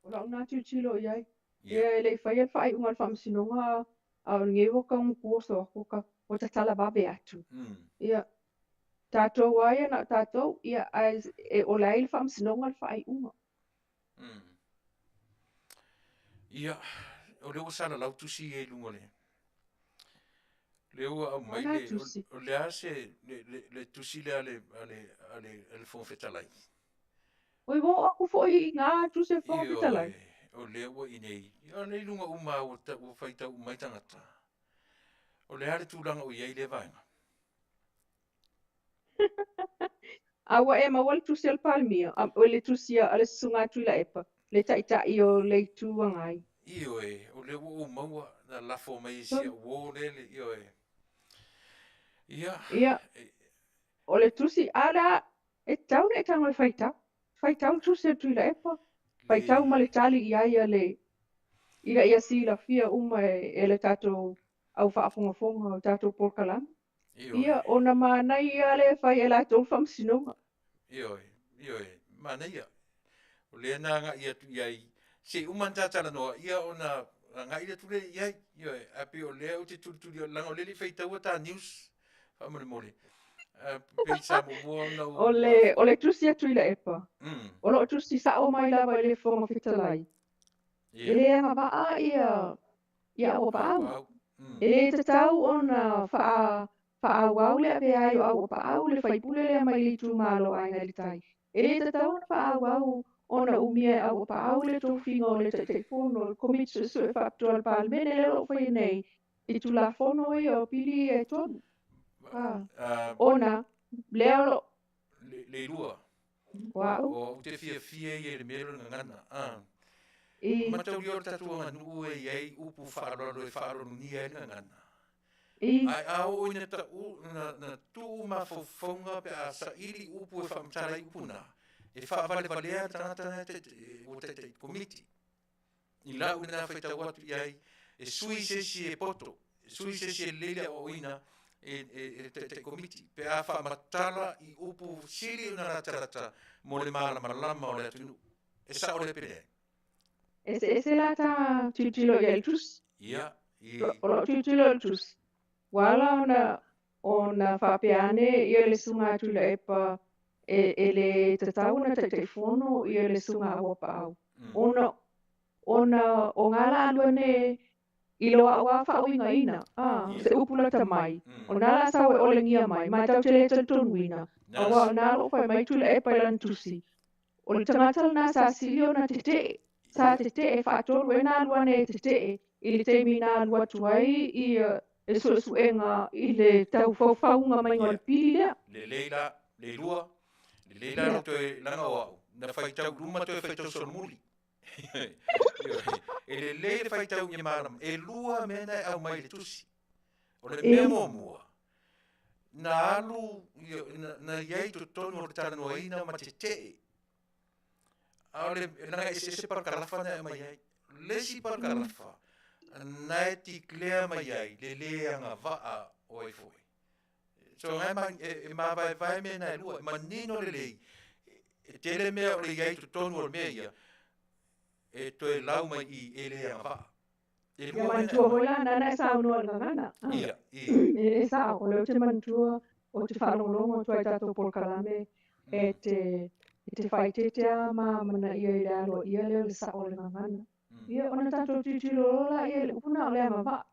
O la una tilo iai. Ia le whai al whai unga whaamasinonga a ngewo ka unkuoso o ta tala babe atu. Ia tātou aia na tātou ia o la il whaamsinonga al whai unga. Ia, o leo sala lau tusi e lunga le. Leo au mai Ona le, tusi. o le ase, le tusi le ale Fofogaina. Oi wo aku fo I ngā tusi e Faafetai. O leo I nei. Ia le lunga uma o whaita umai tangata. O le hale tūlanga o iei le vaenga. Awa e mawal tusi al palmia. O le tusi ale sunga Tuilaepa. Le tai o le tuangai. O leo o maua na lafo mai So, sia wo lele, Ia. ia, o le tusi ala e tau ne tau e whaitau. Whaitau tusi al Tuilaepa. Whaitau ma le tali ia le ia sila fia uma e le tatou au whaafongafonga o tatou porkalami. Ia ona mana ia le whai e latou whamsinonga. Mana ia. O lea nā ngā ia tu iai. Se umanta tala noa, ia o ngā ia tu le iai. Api o lea o te turi o langa o lele whaitaua tā news. Whamare mole. Pei sa mo mua na O le tusi a Tuilaepa. O lo tusi sa o mai lava i le Faafetai. E le anga waa ia o pāu. E le tatau ona whaawau le ape ai o au pāu le whaipule le mai li tu malo ai ngai tai. E le tatau ona whaawau ona umia au pāu le tō whinga o le teifono le komitsu su e whaaptu al pālmene le lo whai nei. I tu la fono e o pili e tonu. Ona leo lo. Le lua. Wow. O te fia i le mero ngana. Matau li ora tatu nganu e iei upu whaaroro e whaaroro ni e ngana. Ai au ina ta na tu ma fofonga pe a sa iri upu e whamtara i upuna. E whaavale valea tangata o te komiti. I la una whaita watu iai e sui sesi e poto. Sui sesi e lele o ina te komiti. Pe a whamatala i upu siri una ratarata mo le malama o le atunu. E sa o le pere. Ese la ta titilo i el tus. Ia. O titilo el tus. Wala ona whapeane i le sunga Tuilaepa e le tatau na teifono i le sunga awa pāu. Ona o ngala aluane I loa awa whaoinga ina. Se upula tamai. O nala sawe ole ngia mai. Mai tau te le Taunu'u. Awa o nala o whai mai Tuilaepa ilan tusi. O le tangatal na sa silio na te te. Sa te te e whaatoro e nā luane e te te e. I le teimi nā lua tuai I e suenga I le tau whauwhaunga mai ngol pili lea. Le leila, le lua, le leila no te langa wau. Na whaitau ruma te whaitau solmuli. E le leile whaitau ni maram. E lua mena au mai le tusi. O le mea mua. Na alu, na iei to tonu o le tala noa ina ma te te. A le nanga ese parkarafa na mai iei. Lesi parkarafa. Na e ti klea mai iei. Le leanga waa o e foi. So ngai ma vai me na lua. Ma nino le lei. E tele mea o le iei to tonu o le mea ia. E to e lau mai I e leanga waa. Ia mantua hoila nana e sao noa ngana. Ia. E sao, o leo te mantua o te whalongolongo tua I tato polkalame e te whaitetea mana ia I realo ia leo le sao le ngana. Ia ona tato titilo lola ia le upuna o le amava.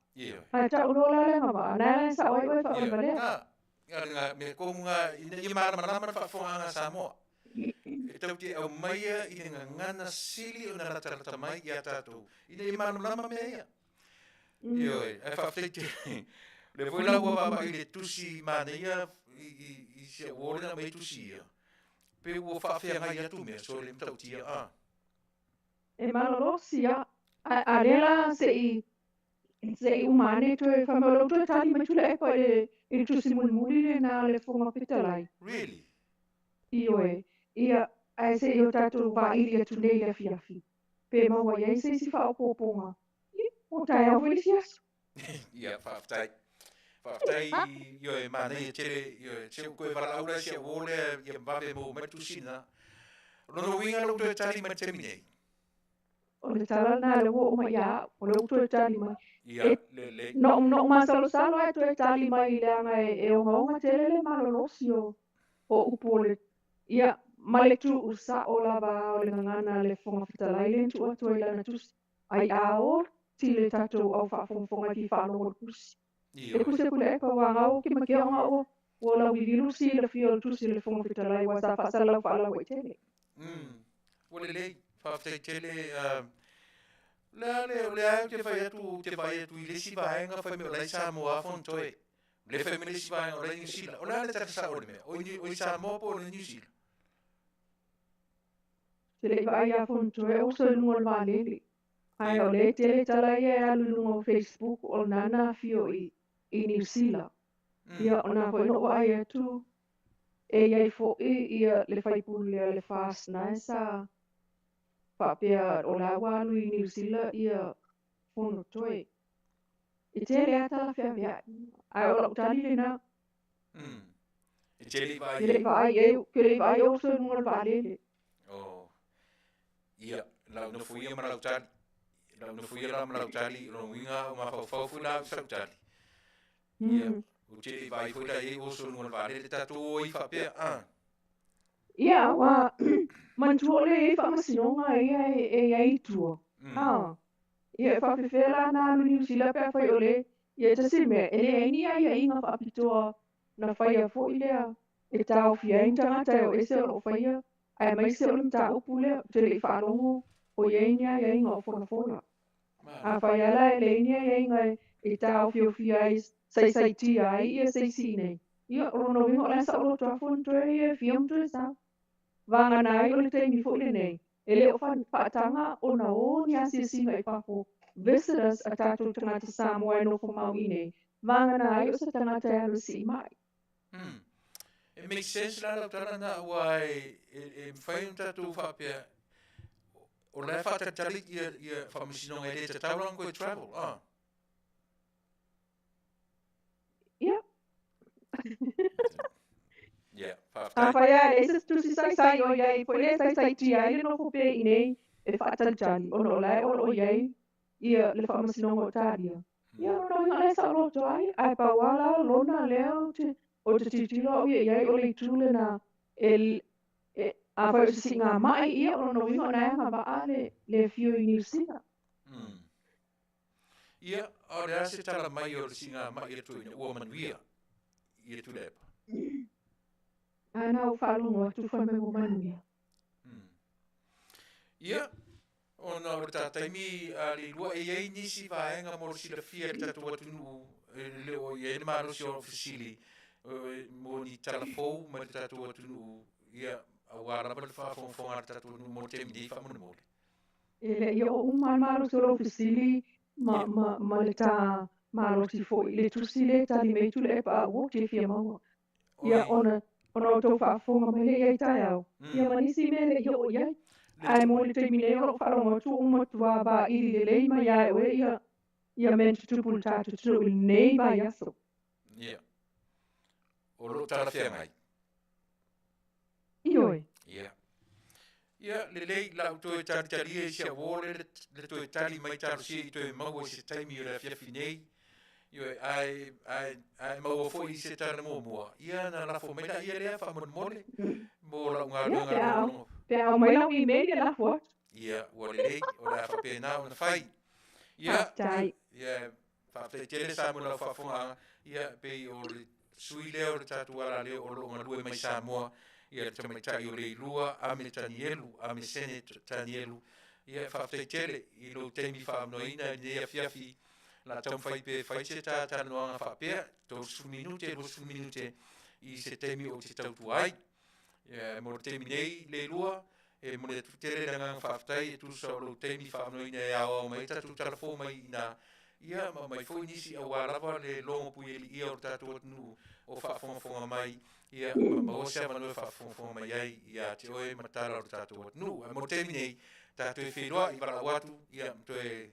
Ai tau lola le amava, nana e sao ai oi whaole valea. Nga me konga I marama whafonga Samoa. E tau te au maia I ngana sili o na ratarata mai I a tātou. I marama mea ia. E whawhai te... Le voi lau wawa I le tusi mana ia I se wole na mai tusi ia. Pe ua whawhia ngai atu mea, so le mtau tia a. E malolosi ia. A rela se I umane to e whamalou to e tali mai Tuilaepa I tusi mulmuli le na le Faafetai. Really? Ioe. Ia ai se I o tatou wa ili atu nei le Afiafi. Pe maua iai se si whaopoponga. O tai au wili fiasu. Ia, Faafetai. Faafetai, io e mana I tere, se koe walaura se wole, ia mbabe mo matusina. Rono winga lau to e tali mai te minei. O le tala na le wo mai ia, o le uto e tali mai. Ia, le. No masalo e to e tali mai le anga e onga tele le malolosi o upo le. Ia, ma le tu usa o lava o le ngana le Faafetai le tu atu i lana tusi. ai ao tile tatou au whaafonfonga ki whanongo kusi. E Ia. kusi Tuilaepa wanga o ki makea nga o la wivilu si la fio tusi le fonga fitalai wa sa Fasa lau whala wa Tele. Wale lei, Faafetai Tele, le ai te whai atu i le si vaenga whai me o lai Samoa fontoe. Le whai me le si vaenga o lai New Zealand. O le ale tata sa o le mea. O i Samoa po o le New Zealand. Tele vai a fontoe o so lungo Vale. Ai o le Tele talai e alu lungo Facebook o nana fio i New Zealand. Ia ona foi no ai atu e ai fo ia le fai pule le fast na esa papia o la walu i New Zealand ia fono toe. I Tele ata la fia via. Ai o la utali le na. E Tele vai Tele vai e ke le vai o so lungo Vale le. Oh. Ia, lau na fuia ma lau tali. Lau na fuia la ma lau tali. Lau winga o ma fau fu lau sa tali. Ia, o Tele vai foi da e o so nunga vale le tatu o i whapea. Ia wa mantua le e whamasinonga e ai tua. Ia e whawhiwhela na alu New Zealand pe whai ole. Ia tasi mea ele aini ai a inga whapitoa na whai a fo ilea. E tau fia in tangata e o ese o lo whaia. Ai mai se o lim ta upu lea. Tele i whanongo o iaini ai a inga o fona fona. A whai ala e leini ai a inga e tau fio fia ai sai tia ai ia sai sine. Ia rono wingo o lesa o lo trafon toe ia fiam toe sa. Vanga nai o le teimi fo le nei. Ele o whaatanga o na o ni asia singa i papo. Visitors a tātou tangata Samoa e nofo mau i nei. Vanga nai o sa tangata e alu si mai. It makes sense la lau tala na wai e mwhai un tatu whapea. O le whatatali ia whamasinonga e le te taurango e travel. Ia. Ia, A Faafetai. whai a le isa tusi sai o iai. Po le sai tia ai le nofo pe i nei. E whaatalitali. O no lai o iai. Ia le whamasinonga o tāria. Ia no inga le sa loto ai. Ai pa wala lona leo te. O te titilo o iai o le tule na. A whai o te singa mai ia o no inga na anga ba ale le fio i New Zealand. Ia, o le ase tala mai o le singa mai e tuina ua Manuia. Ia Tuilaepa. Ana o whalongo atu whai me o Manuia. Ia, ona o le tataimi le lua e iei nisi vaenga mo le sila fia le tatu atunu le o iei le maro si o fasili mo ni talafou ma le tatu atunu ia awara ma le whaafonfonga le tatu atunu mo le temi nei whamone mole. Ele ia o umaro solo fisili ma le tā malo si fo i le tusi le tali mei Tuilaepa a wo te fia maua. Ia ona o tau whaafonga mai le iai tai au. Ia manisi me le ia o iai. Ai mo le teimi nei o lo whalongo tu umatua ba ili le lei mai ai o ia men tutupu le tātu tunu i nei ba yaso. Ia. O lo tala fia ngai. Ioi. Ia. Ia, le lei la uto e tali e sia wole le to e tali mai talo si i to e mau e se taimi o le fiafi nei. Io ai mau fo i se tala mo mua. Ia na la fo mena ia le fa mole. Mo la unga lunga. Pe au mai lau i mei la fo. Ia, o le lei o la fa pe na ona fai. Ia. Ia, fa te tele sa mo la fa fonga. Ia pe o le sui le o le tatu ala le o lo unga lue mai Samoa. Ia te mai tai o le ilua, a me tanielu, a me sene tanielu. Ia Faafetai Tele, i lo teimi whaamnoina, ni Afiafi, la tau whai pe whai se tā tanoanga whapea, tō su minute, i se teimi o te tautu ai. Ia mo le teimi nei, le lua, e mo le tutele nanga Faafetai, e tu sa lo teimi whaamnoina e awa mai, tatu talafo mai na, ia mai fo nisi a walawa le longo pui e li ia o tatu atunu o whaafonga mai, ia ma se Manuia whaafonga mai ai, ia te oe matala o tatu atunu. A mo temi nei, tatu e whenua i wala watu, ia to e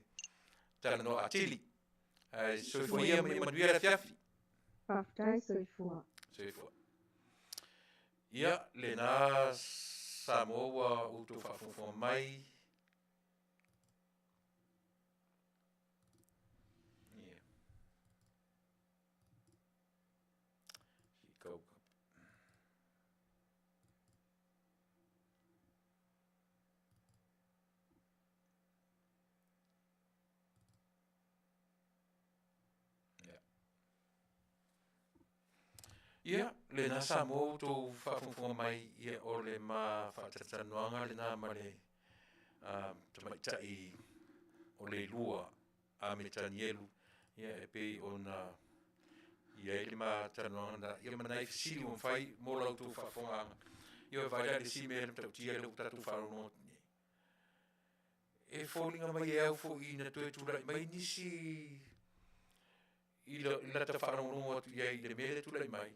tala no atili. Soifua ia mai Manuia le Afiafi. Faafetai soifua. Soifua. Ia, le nā Samoa uto whaafonga mai, Ia, le na Samoa tō whaafonga mai ia o le ma whaatatanuanga le nā ma le tamaitai o le lua a me tanielu. Ia e pei o na ia le ma tanuanga na ia manai fisili o mwhai mō lau tō whaafonga. Ia e vai le si mea le tautia le utatu wharono. E fōlinga mai e au fō i na tue tūrai mai nisi i la ta wharono atu ia i le mele tūrai mai.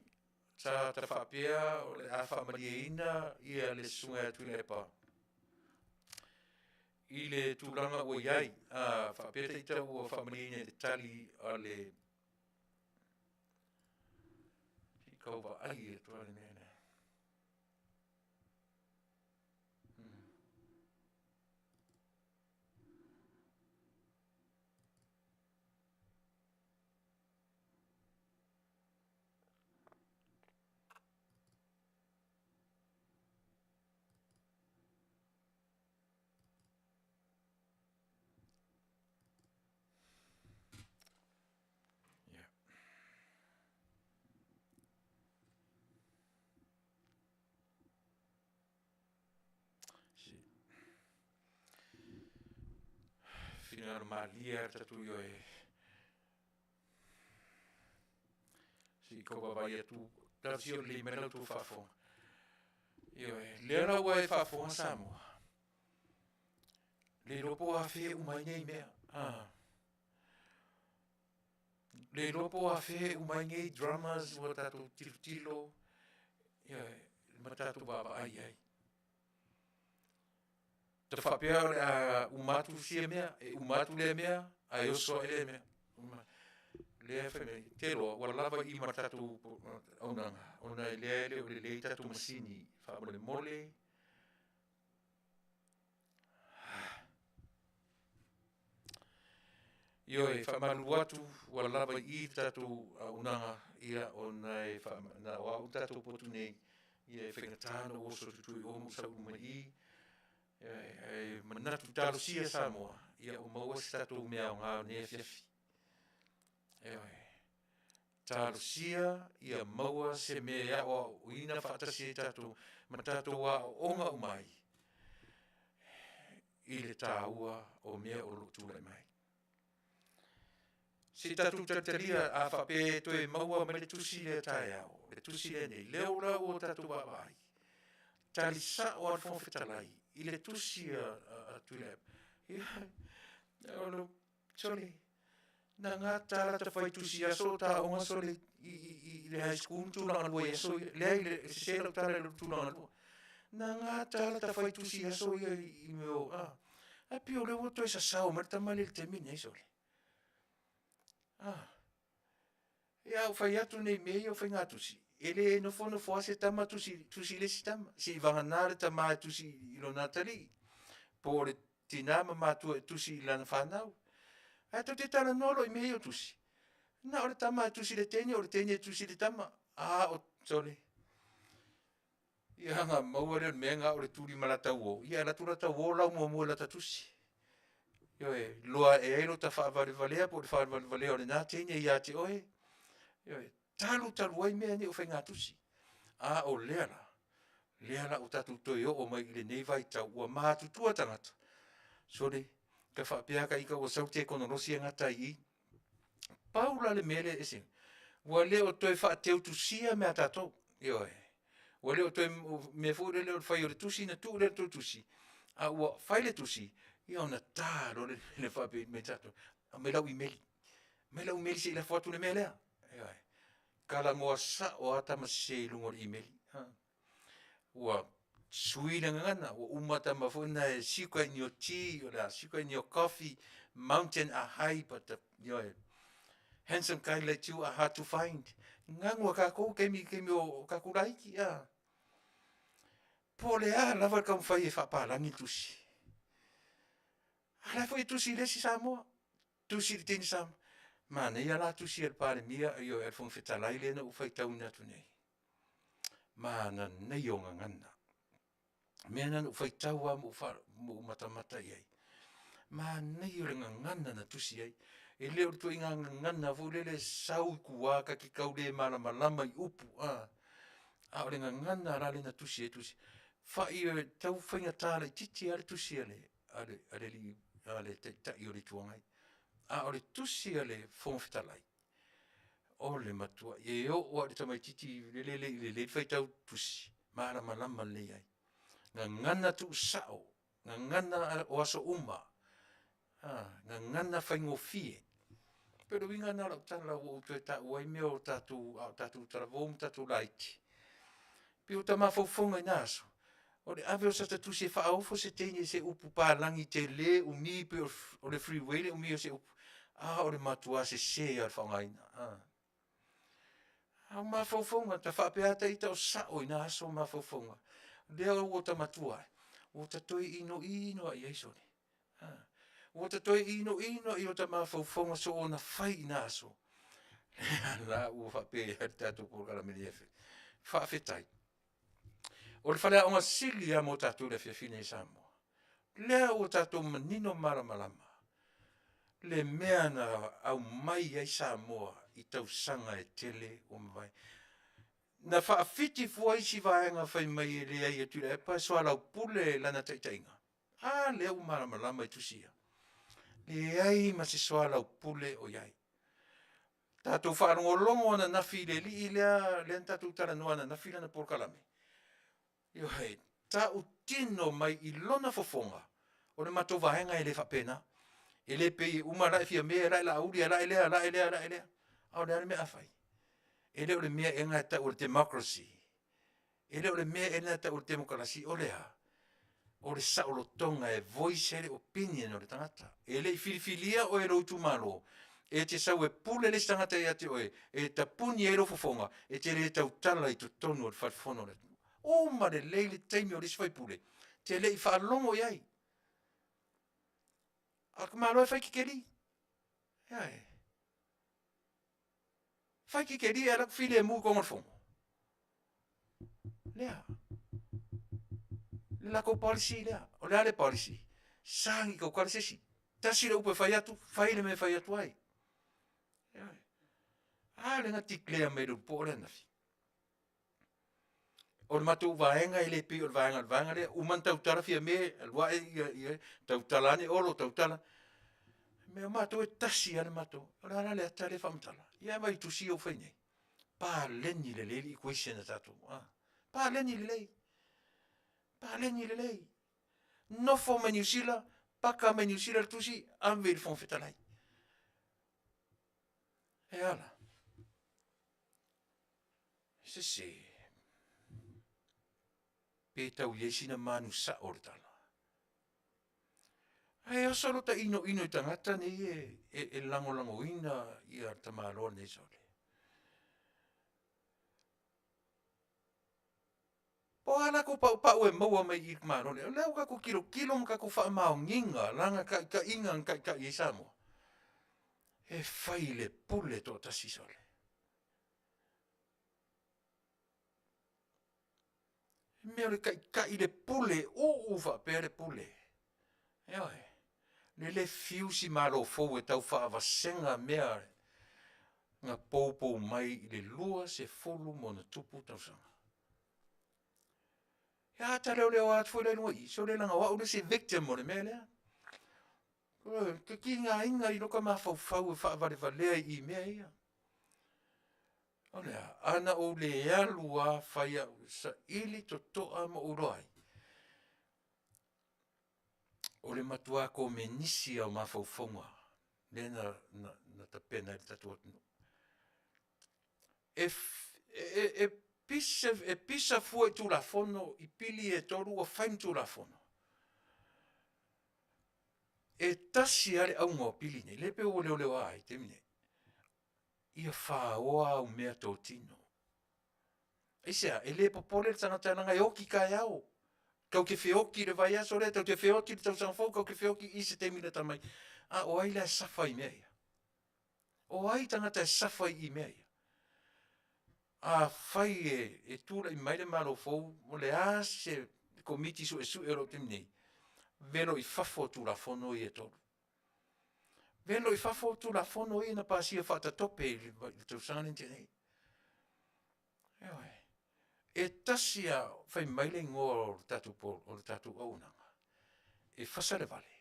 Sa ta whapea o le a whamarieina ia le sunga Tuilaepa. I le tūranga o iai, whapea te itau o whamarieina le tali a le kauwa ai e tua le mene. Whina malia tatu yo e si kopa vai atu tasi o le mena tu whafo yo e lera ua e whafo a Samoa le ropo a whe umai nei mea le ropo a whe umai nei drummers ua tatu tilo yo e matatu baba ai ai te whapea umatu sia mea, umatu le mea, a oso ele mea. Le wheme, te roa, wa lava i matatu aunanga. Ona i lea ele o le tatu masini, whamole mole. Io e whamalu atu, wa lava i tatu aunanga, ia ona e na wau tatu potu nei, ia e whengatana oso tutui o musa umai manatu talo sia Samoa ia o maua si tatu mea o ngā ne Afiafi. Talo sia ia maua se mea o ina whaatasi e tatu ma tatu wa onga umai i le tāua o mea o lutula mai. Si tatu tatalia a whape toe maua ma le tusi le tae au, le tusi le nei leo la o tatu wabai. Talisa o alfon fetalai. I le tusi a Tuilaepa. Ia, ono, sole, na ngā tāra ta whai tusi a so tā o ngā sole i le high school tūlanga lua i a so, lea i le sēra tāra i le tūlanga lua. Na ngā tāra ta whai tusi a so i meo, a pio leo toi sa sao, marita mali le te mine, sole. Ia, o whai atu nei mei o whai ngā tusi. Ele no fono foase tama tusi le sistama si vanganare tama tusi ilo natali por tinama matu tusi lan fanau ato te tala nolo i meio tusi na ora tama tusi le teni tusi le tama o sole ia nga mauare menga ore tuli malata wo ia la tula ta wo la mo la tusi yo e loa e elo ta fa valea por fa valea ore na teni ia te oe yo talu ai mea ni o whainga tusi. O leala o tatu toi o mai le nei vai tau ua mātu tua tangata. Sore, ka whapeaka ika o saute kono rosi ngata i. Paula le mele e sing. Ua leo toi whaateu tusia mea tatou. Io e. Ua leo toi me fure leo whai o le tusi na tu leo tusi. Ua whai le tusi. Ia ona tā lo le whape me tatou. Me lau i meli. Me lau i meli si la whatu le melea. Io e. Kala ngoa sa o ata masei lungor email. Ua sui le ngana, ua umata mafuna e sika ni o tea, o la sika ni o coffee, mountain a high, but handsome guy like you are hard to find. Ngangua kako, kemi o kakuraiki, Pole lava ka mwhai e whapalangi tusi. Ala foi tusi lesi Samoa. Tusi le teni Samoa. Mana ia la tusi el pare mia io el fon fetalai le na ufai tau na tu nei. Mana nei o ngana. Mena ufai tau a mu matamata iai. Ma nei o ngana na tusi ai. e leo tu inga ngana fu le sau kua ka ki kau le malama I upu a o le ngana ra le na tusi e tusi fa I tau whainga tāle titi ale tusi ale li ale te tai o le tuangai a o le tusi ale Faafetai o le matua e o le tamai titi le fai tau tusi malama le ai ngana tu sao ngana o aso uma ngana whaingo fie pero winga na lau tala o te ta wai me o tatu tala vom tatu laiti pe o tama fofonga I naso o le ave o sa tatu se fa ofo se teine se upu palangi Tele umi pe o le freeway le umi o se upu o le matua se al whangaina a ma fofonga ta whapeata I tau sao I naso ma fofonga leo o ta matua o ta toi ino ai eisone o ta toi ino I o ta ma fofonga so ona fai I naso la u whape tatu porkala meni efe Faafetai o le whalea o sili a mo tatu le Afiafi Samoa lea o tatu manino malama le mea na au mai ai Samoa I tau sanga e Tele o mwai na whaafiti fua isi vaenga whai mai le ai e Tuilaepa so alau pule lana taitainga lea u malama I tusia le ai ma se so alau pule o iai tatu whaarongolongo na nafi le li le tatu tala noa na nafi lana porkalame Yo hei, ta u tino mai I lona fofonga. O le mato vahenga e le whapena. E le pei umara e fia mea rai la auri, rai lea. Au le mea awhai. E le o le mea e ngai ta o le democracy. E le o le mea e ngai ta o le demokrasi o lea. O le saolo tonga e voice e le opinion o le tangata. E le filifilia o e routu malo. E te sau e pule le tangata e ate oe. E ta puni e lo fofonga. E te le tau tala I tu tonu o le whaifono le o ma le leile taimi o le sfai pule. Te le I whaalongo iai. A ka malo e whai kikeri. Iai. Whai kikeri e rak while e mu kongon fongo. Lea. Le lako policy lea. O le ale policy. Sangi kau karisesi. Tasi le upe whai atu. Whai le me whai atu ai. Iai. Le ngati klea me lu po le nafi. O le matou vaenga I le pi o le vaenga le uman tau tala fia me alwa tau tala ni olo tau tala me o matou e tasi ale matou o le ala le atale whamtala ia mai tusi o whainei pa leni le leili equation na tatou pa leni le lei nofo me New Zealand paka me New Zealand tusi amve le Faafetai e ala se pe tau yesina manu sa o le tala. Ai o solo ta ino I tangata ni e lango ina I a tamalo nei sole. Po ala ko pa e maua mai I maro le. Leo ka ko kilo ka ko fa mau nginga langa ka inga ka I Samoa. E fai le pule to ta si sole. Me le ka I le pule o ufa pe le pule. Oi. Le fiusi malo fo e tau fa avasenga mea nga popo mai I le lua se folu mo na tupu tausanga. Ya ta leo at fo le noi so le langa wa se victim mo le mele. Ke kinga inga I loka ma fau fa vale I mea ia. Olea, ana o le alua faia sa ili totoa mo uroi. O le matua ko me nisi au mafaufonga. Le na tapena I tatua tino. Pisa fua tu la fono I pili e toru o faim tu la fono. E tasi ale au ngā pili nei. Lepe o leo ai, te mine. Ia wha oa au mea tō tino. Isea, e le popole tangata nanga e oki kai au. Kau ke whioki le vai aso le, tau te whioki le tau sanfou, kau ke whioki I se te mila tamai. O ai le safa I mea ia. O ai tangata e safa I mea ia. Whai e tūra I maile malo fou, mo le se komiti su e ro te mnei. Velo I fafo tūra fono I e tolu. Velo I fafo tu la fono I na pasia fata tope I tu sangani tene. Ewe. E tasia fai maile ngō tatu pol o tatu aunanga. E fasa le vale.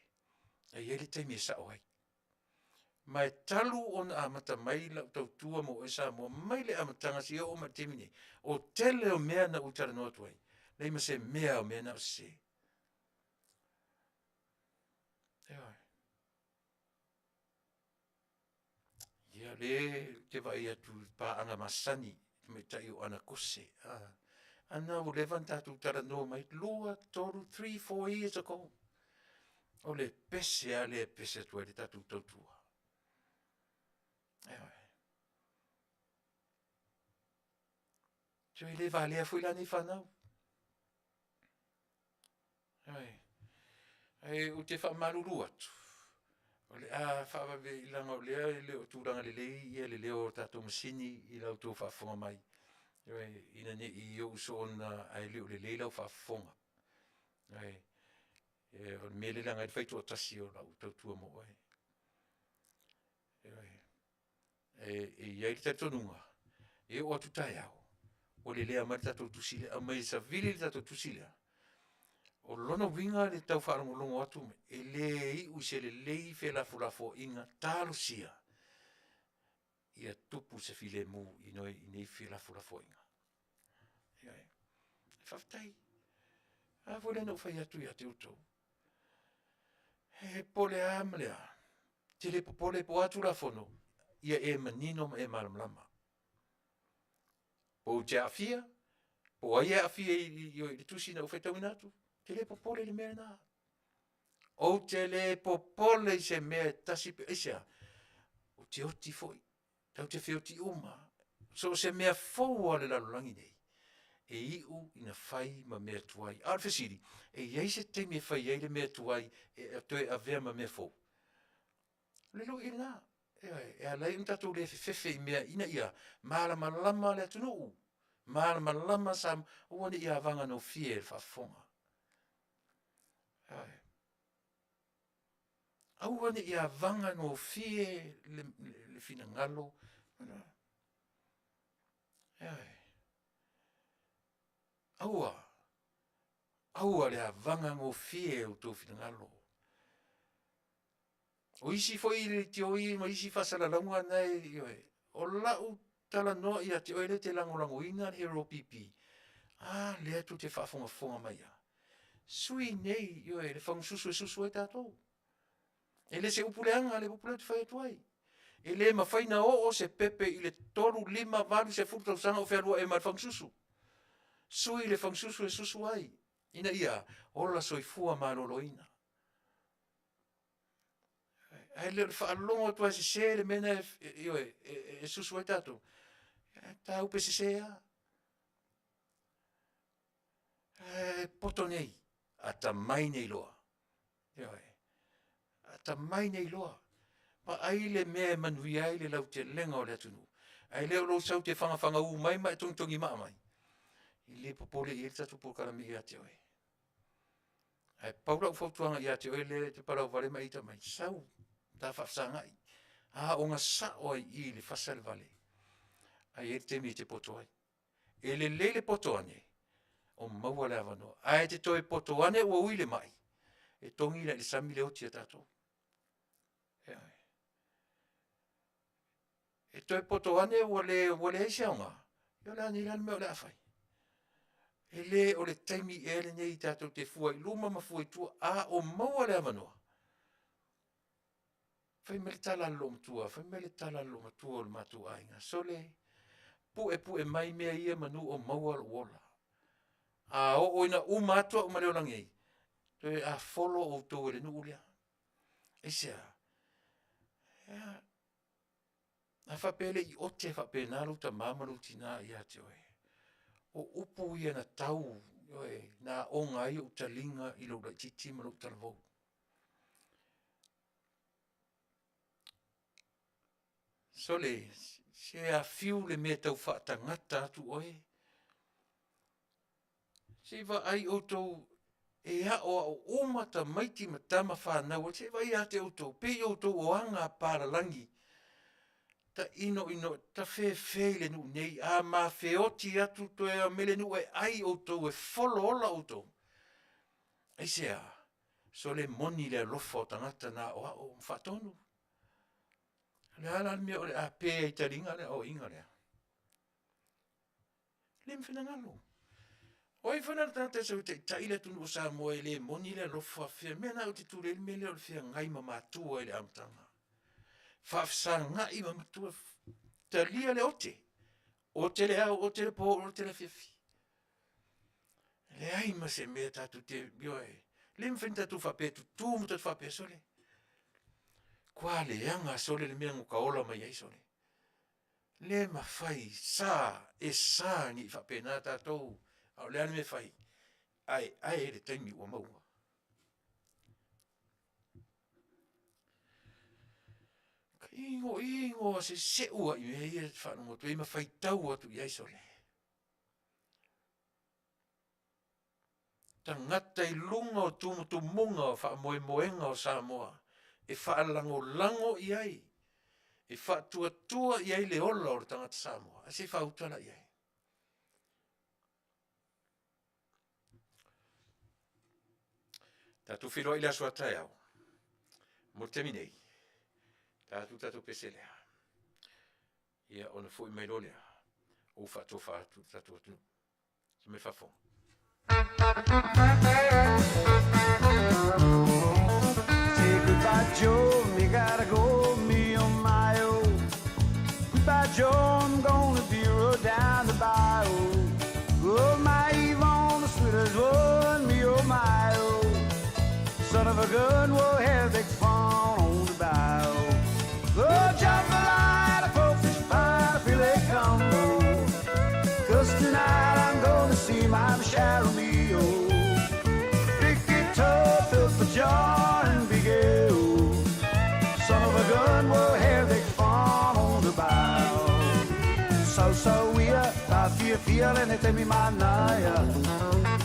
E yeli te mi sa oai. Mai talu on amata maila tau tua mo e sa mo maile amatanga si o ma temine. O tele o mea na utara no tuai. Nei ma se mea o mea na se. Ewe. Ia le te vai atu pa anga masani me tai o ana kose. Ana o levan tatu tara no mai lua toru 3-4 years ago. O le pese a le pese tu le tatu tautua. Ewe. Tui le vale a fui lani whanau. Ewe. E o te wha maruru atu. O le a whawe I langa o lea le o tūranga le lei ia le leo tatu masini I lau tō whafonga mai. Ewe, ina ne I o so ona ai leo le leila o whafonga. Ewe. O mele langa I whaitu o tasi o lau tautua mo ai. E iai le tatonunga. E o atu tai au. O le lea mari tato tusile. A mai sa vili le tato tusile. O lona winga le tau whaarangolongo atu me. E le I use le lei whelafulafo inga talo sia. Ia tupu se file mu I noi I nei whelafulafo inga. Iai. Faafetai. A vole no whai atu ia te utou. He pole a mlea. Tele pole po atu la fono. Ia e manino e malamlama. Po te afia. Po ai afia I tusi na ufetau inatu. Tele pole le mea na. O tele pole I se mea tasi pe isa. O te oti foi. Tau te whioti uma. So se mea fau ale lalolangi nei. E iu ina whai ma mea tuai. Arfesiri. E iei se te mea whai eile mea tuai. E toe a vea ma mea fau. Lelo I na. E alai untatou le fefe I mea ina ia. Malama lama le Taunu'u. Malama lama sam. Uane ia vanga no fie e whafonga. Auane ia vanga no fie le fina ngalo. Aua le vanga no fie o tō fina ngalo. O isi foi le te oi, ma isi fasala launga nei, o lau tala noa ia te oile te langolango ina hero pipi. Le atu te whafonga mai a. Sui nei, le whangsusu e susu e tātou. E le se upuleanga, le upulea te whai atuai. E le mawhaina o se pepe I le toru lima valu se furtau sanga o wherua e mar whangsusu. Sui le whangsusu e susu ai. Ina ia, ola soifua maloloina. Ai le whaalongo tua se le mena e susu e tātou. Tā upe se a. Poto nei. Ata mai nei loa. Ata mai nei loa. Pa ai le mea Manuia ai le lau te lenga o le atunu. Ai leo lo sau te whanga u mai mai tongtongi maa mai. I le popole I le tatu pokara mi ia te oe. Ai paura u fautuanga ia te oe le te parau vale mai ita mai. Sau. Ta whafsangai. O ngā sa oi I le Fasa le Vale. Ai e te mi te poto ai. E le lele poto ane. O maua le avano. Ai te toi poto ane ua uile mai. E tongi le sami le oti a tatou. E toi poto ane ua le eise aunga. Io le ani lan mea o le afai. E le o le taimi e le nei tatou te fuai luma ma fuai tua o maua le avanoa. Fai mele tala lo matua, fai mele tala lo matua o le matua ainga. So le pu e mai mea ia manu o maua lo wola. O ina matua o mareo langei. Toe a folo o tō ele nu ulia. Eisea. A whapele I ote whapele nāru ta mamaru tina ia te oe. O upu ia na tau, na o ngai o talinga I lo la titi ma lo talavou. So le, se a fiu le mea tau whaatangata atu oe. Se wa ai o tau e o mata maiti matama whanau, o te vai a te auto, pe auto o anga paralangi, ta ino, ta fe le nu nei, a ma fe oti atu to e mele nu e ai auto, e folo ola auto. Ai sea, so le moni le lofo tangata na o whatonu. Le ala me o le a pe e taringa le o inga le. Le mwhinangalo. Oi whana tata sau te taile tunu o Samoa e le moni le lofo a fia, mena o te ture le mele o le fia ngai mamatua e le amtanga. Faafetai ngai mamatua ta lia le ote. O te le au, o te le po, o te le Afiafi. Le ai ma se mea tatu te bioe. Le mwhin tatu whape tu tūmu tatu whape sole. Kua le anga sole le mea nguka ola mai ai sole. Le ma whai sa ni whape nā tātou. Au le ane me whai. Ai e le taimi ua maua. Ka ingo se ua i mea ia whanongo tu e ma whai tau atu i ai sole. Tangata i lunga o tumutu munga o wha moenga o Samoa. E wha lango i ai. E wha tua i ai le ola o tangata Samoa. A se wha utala i ai. Tatu whiroa i la sua tai au. Mo temi nei. Tatu peselea. Ia ona fui mai lolea. O wha tofa atu tatu atu. Se me whafong. Say goodbye, Joe, me gotta go, me on my own. Goodbye, Joe, I'm gonna be road down the bayou. Oh, my Yvonne, the sweetest one, me oh my own. Son of a gun, we'll have big fun on the bayou. Oh, jump the line, a crawfish pie, I feel it come on. 'Cause tonight I'm gonna see my Cheryl me, oh. John and Big Al, son of a gun, we'll have big fun on the bow. So we are, Afiafi and it me Manuia.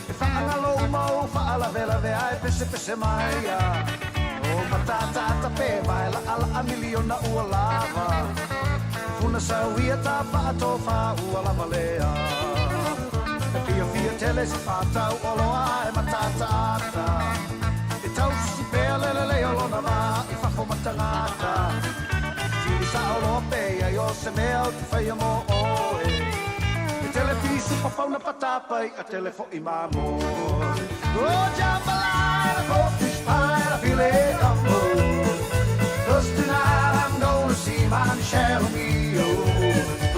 If I know mo, Fala Vela, I pese Maya. Oh, matata pe, Vale, a million na ualava. Funa sawia tapa tofa ualavalea. Afiafi Tele si fata ualoa, matata. Tausi pele le olona ma I fafo matangata Tiri sa olope ya yo se meo tu fai mo oe I tele pisu papau na patapai a telefo I mamo O jambalai na fish pie na file gumbo 'Cause tonight I'm gonna see my Michelle Mio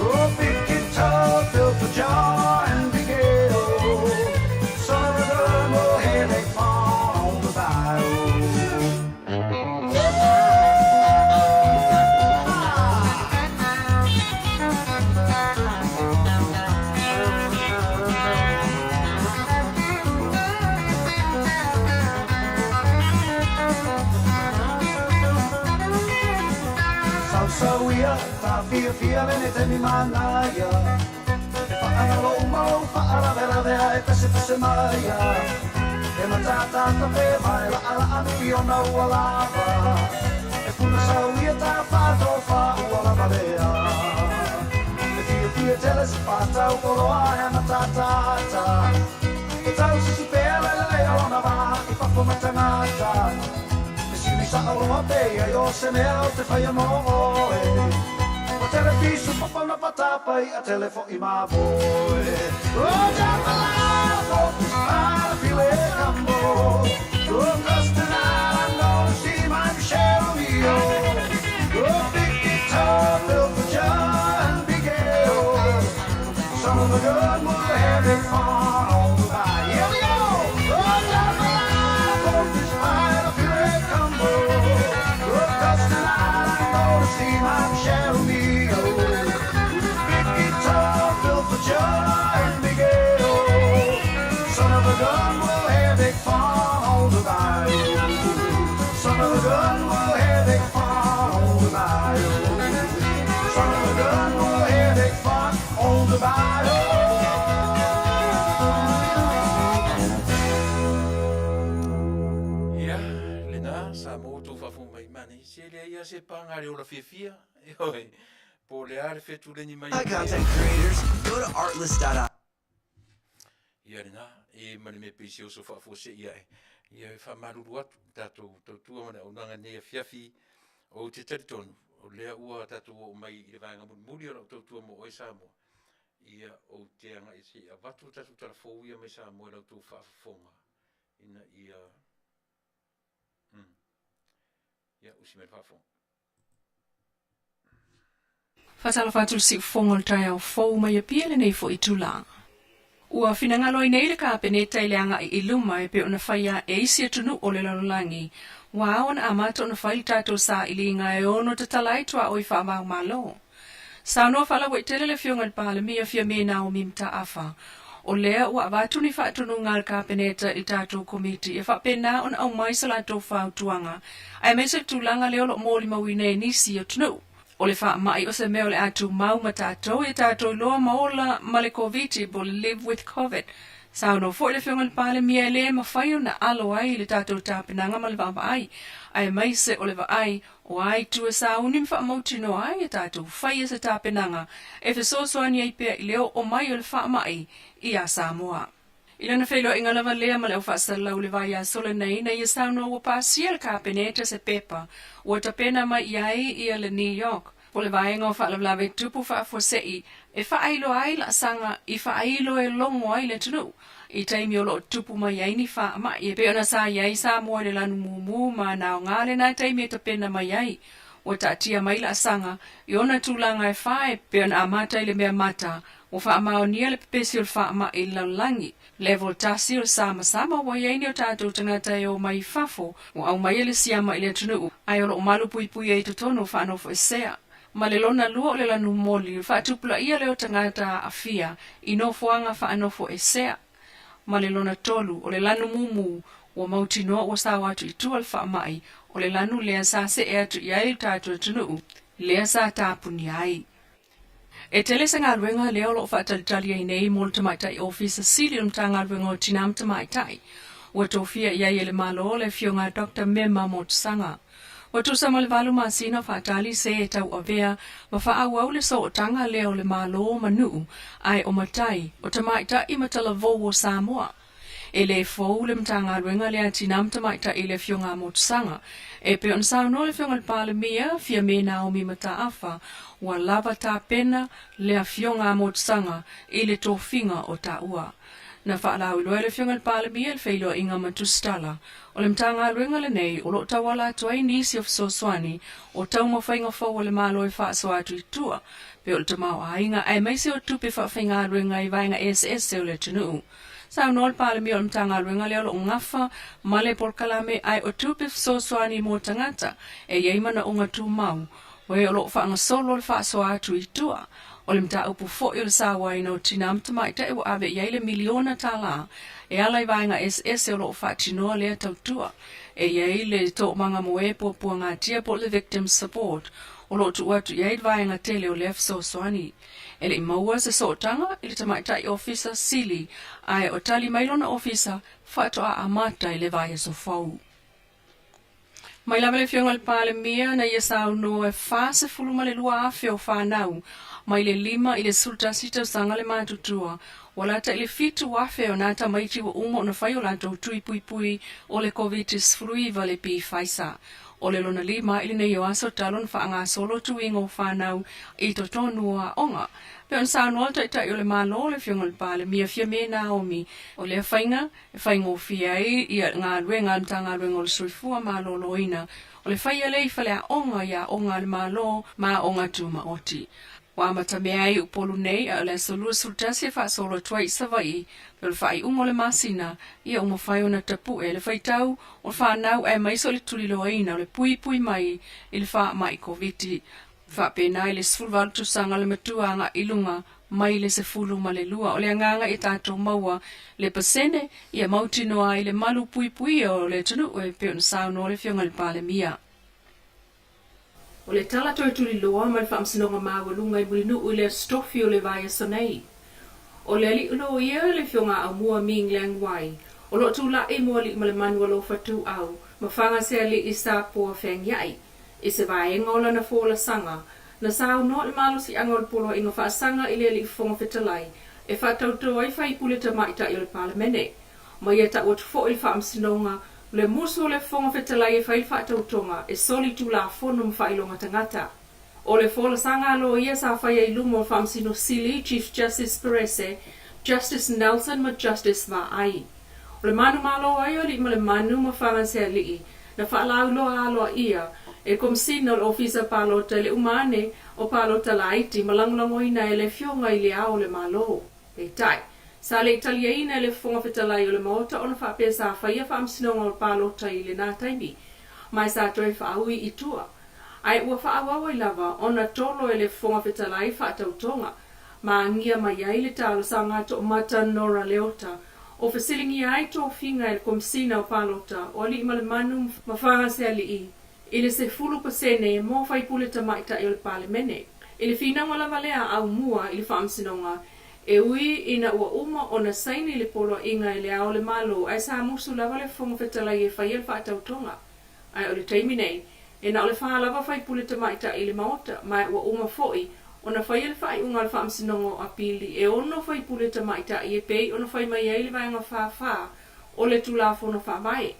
Oh big guitar built for John and Big Al Son of a gun will have a fun Afiafi e mi Manuia Whaangalo umau, whaara e pese maia E matata pe mai la ala ami o na ua lava E puna sauia ta whato wha ua lava lea E fia tele se whata ukoloa e matata E tau sisi pele lea o na wā I whako matangata E siri sa aloha pe ai o se mea o te whaia mo oe Tele pisu papa na patapai a telefo I mavoe O jambalai po para file cambo O castana no si my Michelle Mio O big guitar built for John Big Al Some of the good will have it fun on the high Here we go O jambalai po para file cambo O castana no si my Michelle Mio John Big Al, son of a gun will have big fun on the bayou. Son of a gun will have big fun on the bayou. Son of a gun will have big fun on the bayou. ni se le ia se pangare o la fifia. Oi. Po le are fetu le ni mai. Hi, content creators. Go to artlist.io. Ia ringa, mani me pisi o so whaafose ia e. Ia e whamaruru atu, tātou tautua mana o nanga nei Afiafi o te taritonu. O lea ua tātou o mai I le vāenga muri o lau tautua mo o e Samoa. Ia o te anga e se a watu tātou tala fōu ia mai Samoa lau tau whaafonga. Ina ia... Ia usi mai whaafonga. Fatala fatu si fongol tai au fou mai pia le nei fo I tūlanga. Ua finangalo I nei le kāpeneta I le anga I iluma e pe ona whaia e isi atunu o le lalulangi. Wa awana amata ona whaili tātou sa ili ngā e ono te talai tua o I whaamau malo. Sa noa whala wai tele le fionga le pāle mia fia mena o mimta afa. O lea ua avatu ni whaatunu ngā le kāpeneta I tātou komiti e whapena ona au mai sa lātou whau tuanga. Ai mese tūlanga leo lo mōli mawine nisi o tunu. O le wha mai o se meo le atu mau ma tātou e tātou loa maola ma le COVID bo live with COVID. Sao no fo le whionga le pāle mia le ma whaio na alo ai le tātou tāpenanga ma le wapa ai. Ai mai se o le wa ai o ai tua sa unim wha mauti no ai e tātou whaia se tāpenanga e whesosoani ai pia I leo o mai o le wha mai I a Samoa. I lana whailo inga lava lea ma leo Fasa lau le vai a sola nei na I sao no o pāsia le kāpeneta se pepa ua tapena mai iai I le New York. Po le vaenga o whaalawlawe tupu whaafosei e whaailo ai la sanga I whaailo e longo ai le tunu. I taimi o lo tupu mai ai ni wha mai e peona sa iai sa mua le lanu mumu ma nao ngale na taimi e tapena mai ai. O taatia mai la sanga I ona tūlanga e whae peona amata I le mea mata o wha amaonia le pepesi o le wha ama I laulangi. Level tasi o sama wa iai ni o tātou tangata e o mai fafo o au mai le siama I le tunu. Ai o lo malu pui pui e tutono whanofo e sea. Ma le lona lua o le lanu moli, whaatupula ia leo tangata Afia, I nofoanga whaanofo e sea. Ma le lona tolu o le lanu mumu, o mauti noa o sawatu I tual whaamai, o le lanu lea sa se e atu iai tātua Taunu'u, lea sa tāpuni ai. E tele sa ngā ruenga leo lo whaatalitali ai nei mol tamaitai ofisa sili ta ngā ruenga o tinam tamaitai. Ua tofia iai ele malo le fionga Dr. Mema Motsanga. Watu sa malvalu masina fatali se e tau avea, ma whaawau le so o tanga leo le malo Manu'u, ai o matai, o tamaita I matala vo o Samoa. E le fou le mtanga ruenga le atinam tamaita I le fionga motsanga, e pe on sauno le fionga le pale mia, fia mena o mi mata afa, wa lava ta pena le fionga motsanga, I le tofinga o ta ua. Na whaalau loe le fionga le pale mia le feilo inga matustala, o le mtanga ruenga le nei, o lo tawala tuai nisi of soswani, o tau mawhainga fau le malo e whaaso atu I tua, pe o le tamau ainga, ai maise o tupe whawhainga ruenga I vainga SS o le Taunu'u. Sao no le pale mia o le mtanga ruenga leo lo ngafa, ma le porkalame ai o tupe soswani mo tangata, e yeimana o ngatu mau, we o lo whaanga solo le whaaso atu I tua, o le mta upu fo I le sawai no tinam tamaita e wa ave iai le miliona tala, e alai vainga SS o lo whaatinoa lea tautua, e iai le to manga moe pua ngā tia po le victim support, o lo tu atu iai vainga Tele o lef so soani. E le maua se so tanga, I le tamaita I ofisa sili, ai o tali mailona ofisa, whaatoa amata I le vai so fau. Mai lava le fionga le pale mia na ia sao no e Fasa fuluma le lua afe o whanau, mai le 5 I le sulta sita sanga le mātutua, wala ta I le fitu wafe o nata maiti wa umo na whai o lantou tui pui pui o le COVID-19 Vale pi Fasa. O le lona 5 I le nei o aso talon whaanga solo tuingo o whanau I to Taunu'u onga. Pe on sao noa tai o le malo le fionga le pale mia fia mena omi o le whainga, e whaingo fia I ngā ruenga mtanga ruenga o le suifua malo loina, o le whaia lei whalea onga ia onga le malo ma onga tu maoti. Wa amata mea ai upolu nei a le solua sultasi e whaasolo tuai savai, pe le whai ungo le masina, ia ungo whai ona tapu e le whaitau, o le whanau e maiso le tuliloaina o le pui pui mai I le wha mai COVID. Whapena I le sfulvalu tusanga le matuanga ilunga mai le se fulu ma le lua o le anganga I tātou maua le pasene ia mauti noa I le malu pui pui o le Taunu'u e pe on sao no le fionga le pale mia. O le tala toi tuli loa ma le whaamsinonga mawalunga I mulinu'u I le stofi o le vai sonei. O le ali ulo ia le fionga a mua ming leang wai. O lo tula e mua li ma le manua lo fatu au, ma whanga se ali I sa pua whengiai. I se vaenga o lana folasanga, na sao no le malo si anga o le polo inga whaasanga i le li fonga whetalai, e whatautua ai whai pule ta maita i le palemene. Ma ia ta ot fo il whaamsinonga, le musu le fonga whetalai e whai whaatautonga, e soli tu la fono mwhailonga tangata. O le folasanga alo ia sa whai ai lumo whaamsino sili, Chief Justice Perese, Justice Nelson ma Justice Vai. O le manu malo ai o li ma le manu ma whangasea lii, na whaalau loa aloa ia, e komsina o le ofisa palota le umane o palota laiti malanglangoina e le fionga i le ao le malo. E tai, sa le italiaina e le fonga whetalai o le maota ona whapea sa whaia whaamsinonga o le palota i le nā taimi, mai sa toi whaaui i tua. Ai ua whaawawa i lava ona tolo e le fonga whetalai whaatautonga, ma angia mai ai le talo sa ngato o mata nora leota, o fasilingi ai tō whinga e le komsina o palota o li ima le manu ma whangasea li i. Ile se fulu pasene e mo fai pule ta maita i le palemene. Ile finanga la valea au mua i le whaamsinonga, e ui ina ua uma o na saini le polo inga i le ao le malo, ai sa musu lava le fonga whetalai e whai el whaatautonga. Ai o le taimi nei, e na o le wha lava fai pule ta maita i le maota, mai ua uma foi, o na whai el whai unga le whaamsinonga o apili, e ono fai pule ta maita i e pei, o na whai mai e le vaenga wha o le tulafono wha vai.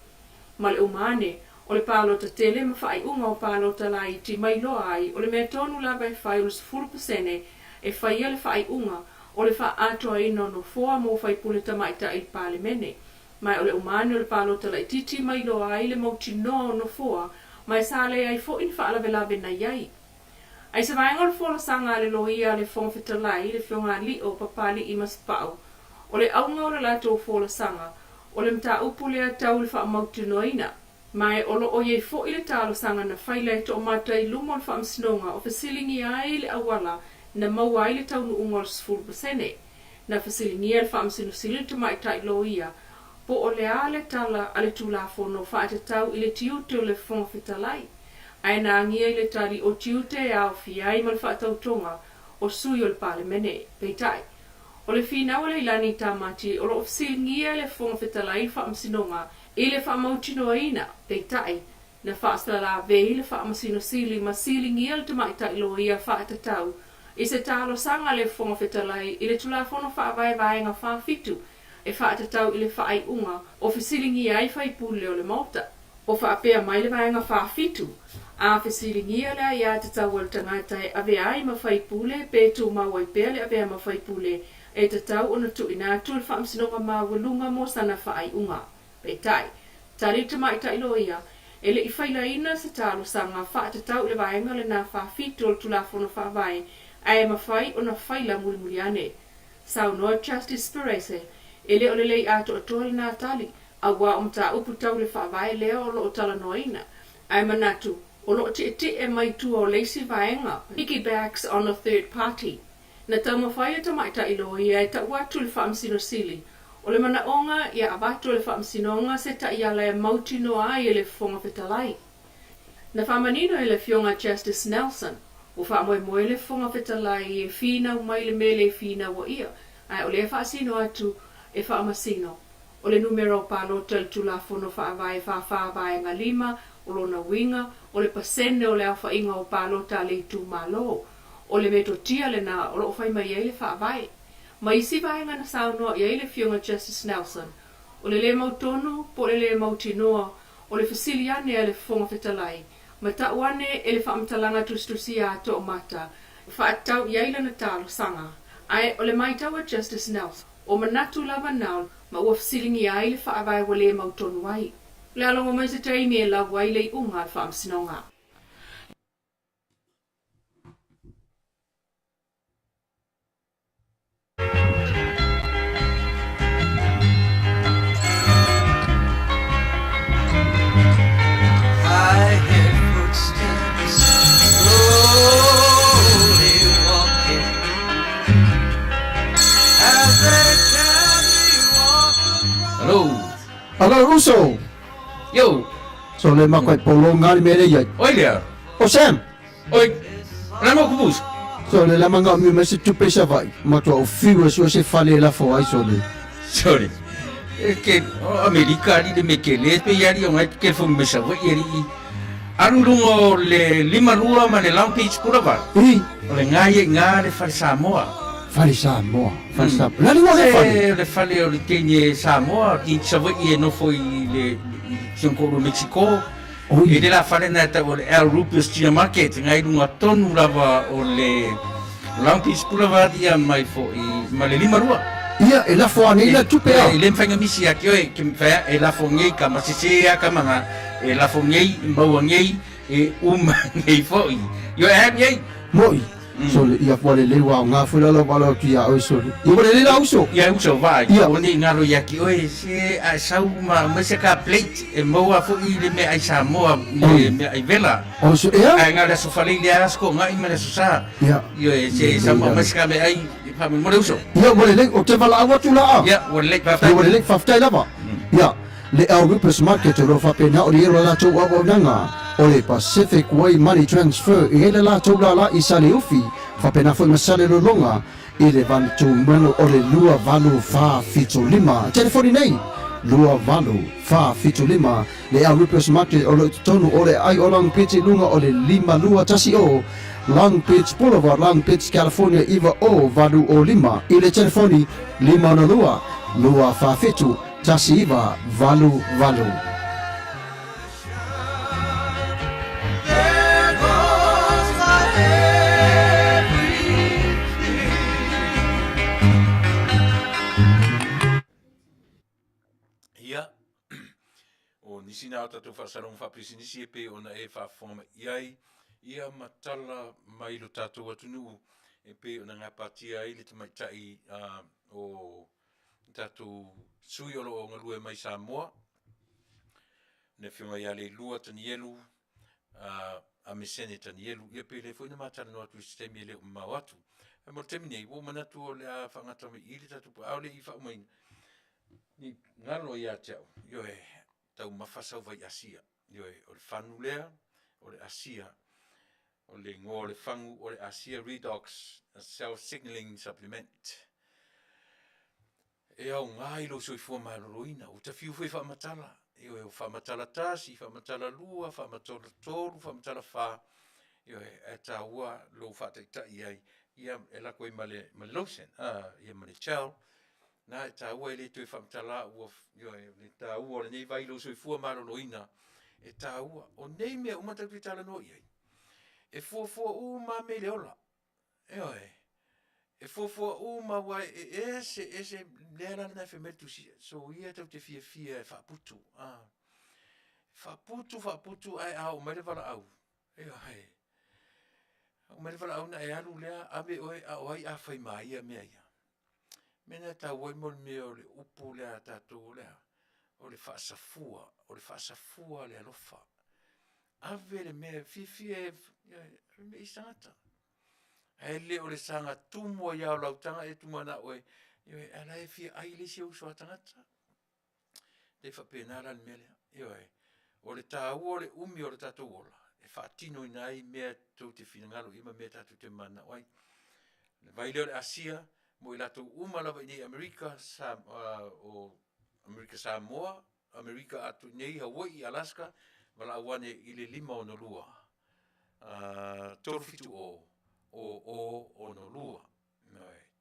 Ma le umane, o le palota Tele ma whai unga o palota lai ti mai loa ai, o le mea tonu lava e whai o le 10% e whai le whai unga, o le wha atoa ino no foa mo whai pule ta maita i palemene. Mai o le umane o le palota lai titi mai loa ai le mauti no no foa, mai sa le ai fo in wha alave lave na iai. Ai sa vaenga le fola sanga le loia le fonga whetalai, le fionga li o papali i maspau, o le aunga o le lato fola sanga, o le mta upu le atau le wha mauti noina, mai olo o ye fo ile talo sanga na whaile to o matai lumo le whaamsinonga o fasilingi ai le awala na maua ile Taunu'u ngol 10%. Na fasilingi le whaamsino sili to maitai loia, po o le ale tala ale tulafono whaatatau ile tiute o le fonga whetalai. Ai na angia ile tali o tiute e Afiafi ai ma le whaatautonga o sui o le palemene, peitai. O le whina o le ilani tamati o lo fasilingi le fonga whetalai whaamsinonga, ile whaamautino ina, peitai, na whaasala la vei le whaamasino sili ma sili ngiel te maitai lo ia whaatatau, i se talo sanga le fonga whetalai, ile tulafono whaavai vaenga whaafitu, e whaatatau ile whaai unga, o fisilingi ai whai pule o le mauta, o whaapea mai le vaenga whaafitu, a fisilingi le ai atatau o le tangatai, ave ai ma whai pule, pe tu mawai pele ave ma whai pule, e tatau ona tu ina tu le whaamsinonga ma walunga mo sana whaai unga. Peitai, tari te maita iloia, ele i whailaina se talo sanga whaatatau le vaenga le nā whaafitu o le tulafono whaavai, ai ma whai o na whaila muri ane. Sau noa Justice Perese, ele o le lei ato atoa le nā tali, a wā o mta upu tau le whaavai leo o lo tala noina, ai manatu, o lo te e mai tua o leisi vaenga, piggybacks on a third party. Na tau mawhaia ta maita iloia e ta watu le whaamsino sili, o le mana onga ia abatu le whaamsinonga se ta ia le mauti noa ai le fonga whetalai. Na whamanino le fionga Justice Nelson, o whaamoe le fonga whetalai e whina umai le mele e whina wa ia, ai o le whaasino atu e whaamasino. O le numero palota le tulafono whaavai whaavai ngā lima, o lona winga, o le pasene o le awha inga o palota le tu malo, o le metotia le na o lo whai mai le whaavai. Ma isi vaenga na saunoa ia ile fionga Justice Nelson, o le mautonu, po le mautinoa, o le fasiliane e le fonga whetalai, ma tauane e le whaamtalanga tustusia ato o mata, whaatau ia ile na talo sanga, ai o le maitaua Justice Nelson, o manatu lava nao, ma ua fasilingi ai le whaavai wa le mautonu wai. Le alongo mai se taimi e la wai le unga al whaamsinonga. Hello, Russo. Yo, So le makwai polo ngali mere ia. oi lea, O Sam. oi, ramo kubus. So le la manga mi mesi tupe sa vai. Matua o fiwa so se fale la fo ai so le. Sorry. Ke Amerika ni de mekele pe yari o ngai ke fo mesa wa yeri. Arulungo le lima rua ma le Long Beach Boulevard. O le ngā le whare Samoa. Whare Samoa. Whare Samoa. Lani wa le whare? Le whare o le kene Samoa. Ki savai e nofo i le Sionkoro Mexico. E le la whare na ta o le El Rupios Tia Market. Ngai runga tonu lava o le Long Beach Boulevard ia mai fo i ma le lima rua. Ia e la fo ane la tupe a. E le mwhainga misi a kio e kim whea e la fo ngei ka masisea ka manga. E la fo ngei, maua ngei, e ngei fo i. Yo e hap ngei. Moi. So ia fo le lewa ngā whulala wala ki a oi sori. Ia wale le la uso. Ia uso vai. Ia. O ni ngaro ia ki oe se a sau ma mese ka plate e maua fo i le me ai Samoa le me ai vela. O so ea? Ai ngā le so whale le asko ngai me le so sa. Ia. Yo e se Samoa mese ka me ai pa me mole uso. Ia wale le o te wala awa tula a. Ia wale le Ia wale le Faafetai lava. Ia. Le El Rupios Market o lo whapena o le ero la tau awa nanga. O le Pacific Way Money Transfer i ele la tau la i sale ufi. Whapena foi masale lo longa. I le van tu mano o le lua valu fa fito lima. Telefoni nei. Lua valu fa fito lima. Le El Rupios Market o le tonu o le ai o Long Beach lunga o le lima lua tasi o. Long Beach Boulevard, Long Beach, California, iwa o valu o lima. I le telefoni lima na lua. Lua fa fitu. Tasi iwa valu valu. Ia. O nisi nā tātou whasarong whapisinisi e pe ona e whawhonga iai. Ia matala mai lo tātou Taunu'u e pe ona ngā pātia i le tamaitai o tātou sui olo o ngalue mai Samoa. Ne whiunga ia le lua tanielu, a mesene tanielu. Ia pe le fwina mātana no atu i sistemi e le o mau atu. E mo temi nei, wo manatu o le a whangata me i le tātou pa au le i whaumain. Ni ngalo ia te au, yo e tau mawhasau vai asia. Yo e o le whanu lea, o le asia. O le ngō le whangu o le asia redox, a self-signaling supplement. E au ngai lo soi fua maroroina, o ta fiu fui whamatala. E o whamatala tasi, whamatala lua, whamatala toru, whamatala wha. E ta ua lo whataitai ai. Ia e la koe male lotion, ia male chow. Na e ta ua e le tue whamatala ua, le ta ua le nei vai lo soi fua maroroina. E ta ua, o nei mea umatapitala no iai. E fua uma me le ola. E fua uma wai ese lera na fe metu si so ia tau te fia e whaputu. Whaputu ai au mai le wala au. Au mai le wala au na e alu lea abe oe a oai a whai mai ia mea ia. Mena ta wai mon mea o le upu lea tātou lea. O le whaasafua le alofa. Ave le mea fia me isangata. Ai le o le sanga tumo ia o lautanga e tumana oe. Ala e fia aile si au soa tangata. Le whapenara ni melea. O le tā ua o le umi o le tātou ola. E whaatino ina ai mea tau te whinangalo ima mea tātou te mana oai. Le vai leo le Asia, mo i latou uma lava i nei Amerika, o Amerika Samoa, Amerika atu nei Hawaii, Alaska, wala awane i le 5 o no lua. Torufitu o no lua.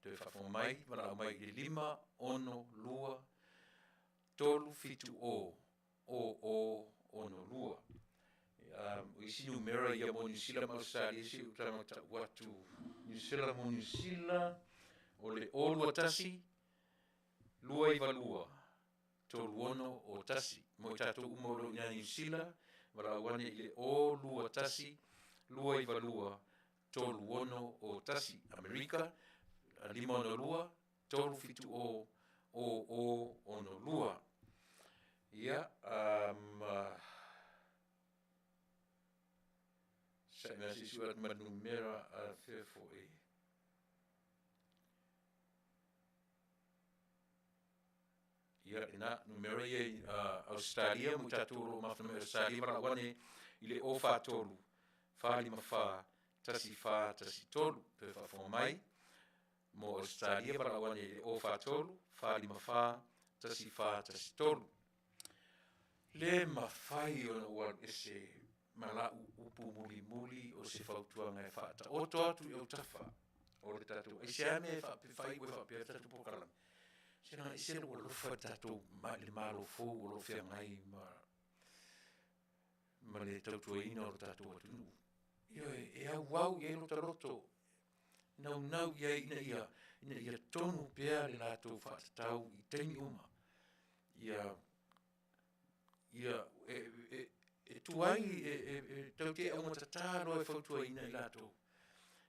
Te whawhonga mai, wala au mai i le 5 o no lua. Torufitu o no lua. O isi numera ia mo New Zealand Australia isi utama ta watu New Zealand mo New Zealand o le olua tasi lua i valua tolu ono o tasi mo i tatou umoro ina New Zealand wala wane i le olua tasi lua i valua tolu ono o tasi Amerika 5 ono lua tolu fitu o no lua ia Saya si surat manumera Afiafi. Ia ina numera ye Australia mutaturu mafna Australia para wane ile ofa tolu. Fali mafa tasi tolu pe fa fomai. Mo Australia para wane ile ofa tolu. Fali mafa tasi tolu. Le mafai ona wan ese mala upu muli o se fautuanga e whaata. O to atu e o tawha. O le tatou. E se ame e whapewhai ue whapea tatou pokalami. Se nga i se lo lofa tatou le malo fou o lo fea ngai ma le tautua ina o le tatou atu nu. Io e au wau i e lo taroto. Nau ia ia tonu pea le latou whaatatau i teimi uma. E tuai e tau te au matataro e whautua ina i latou.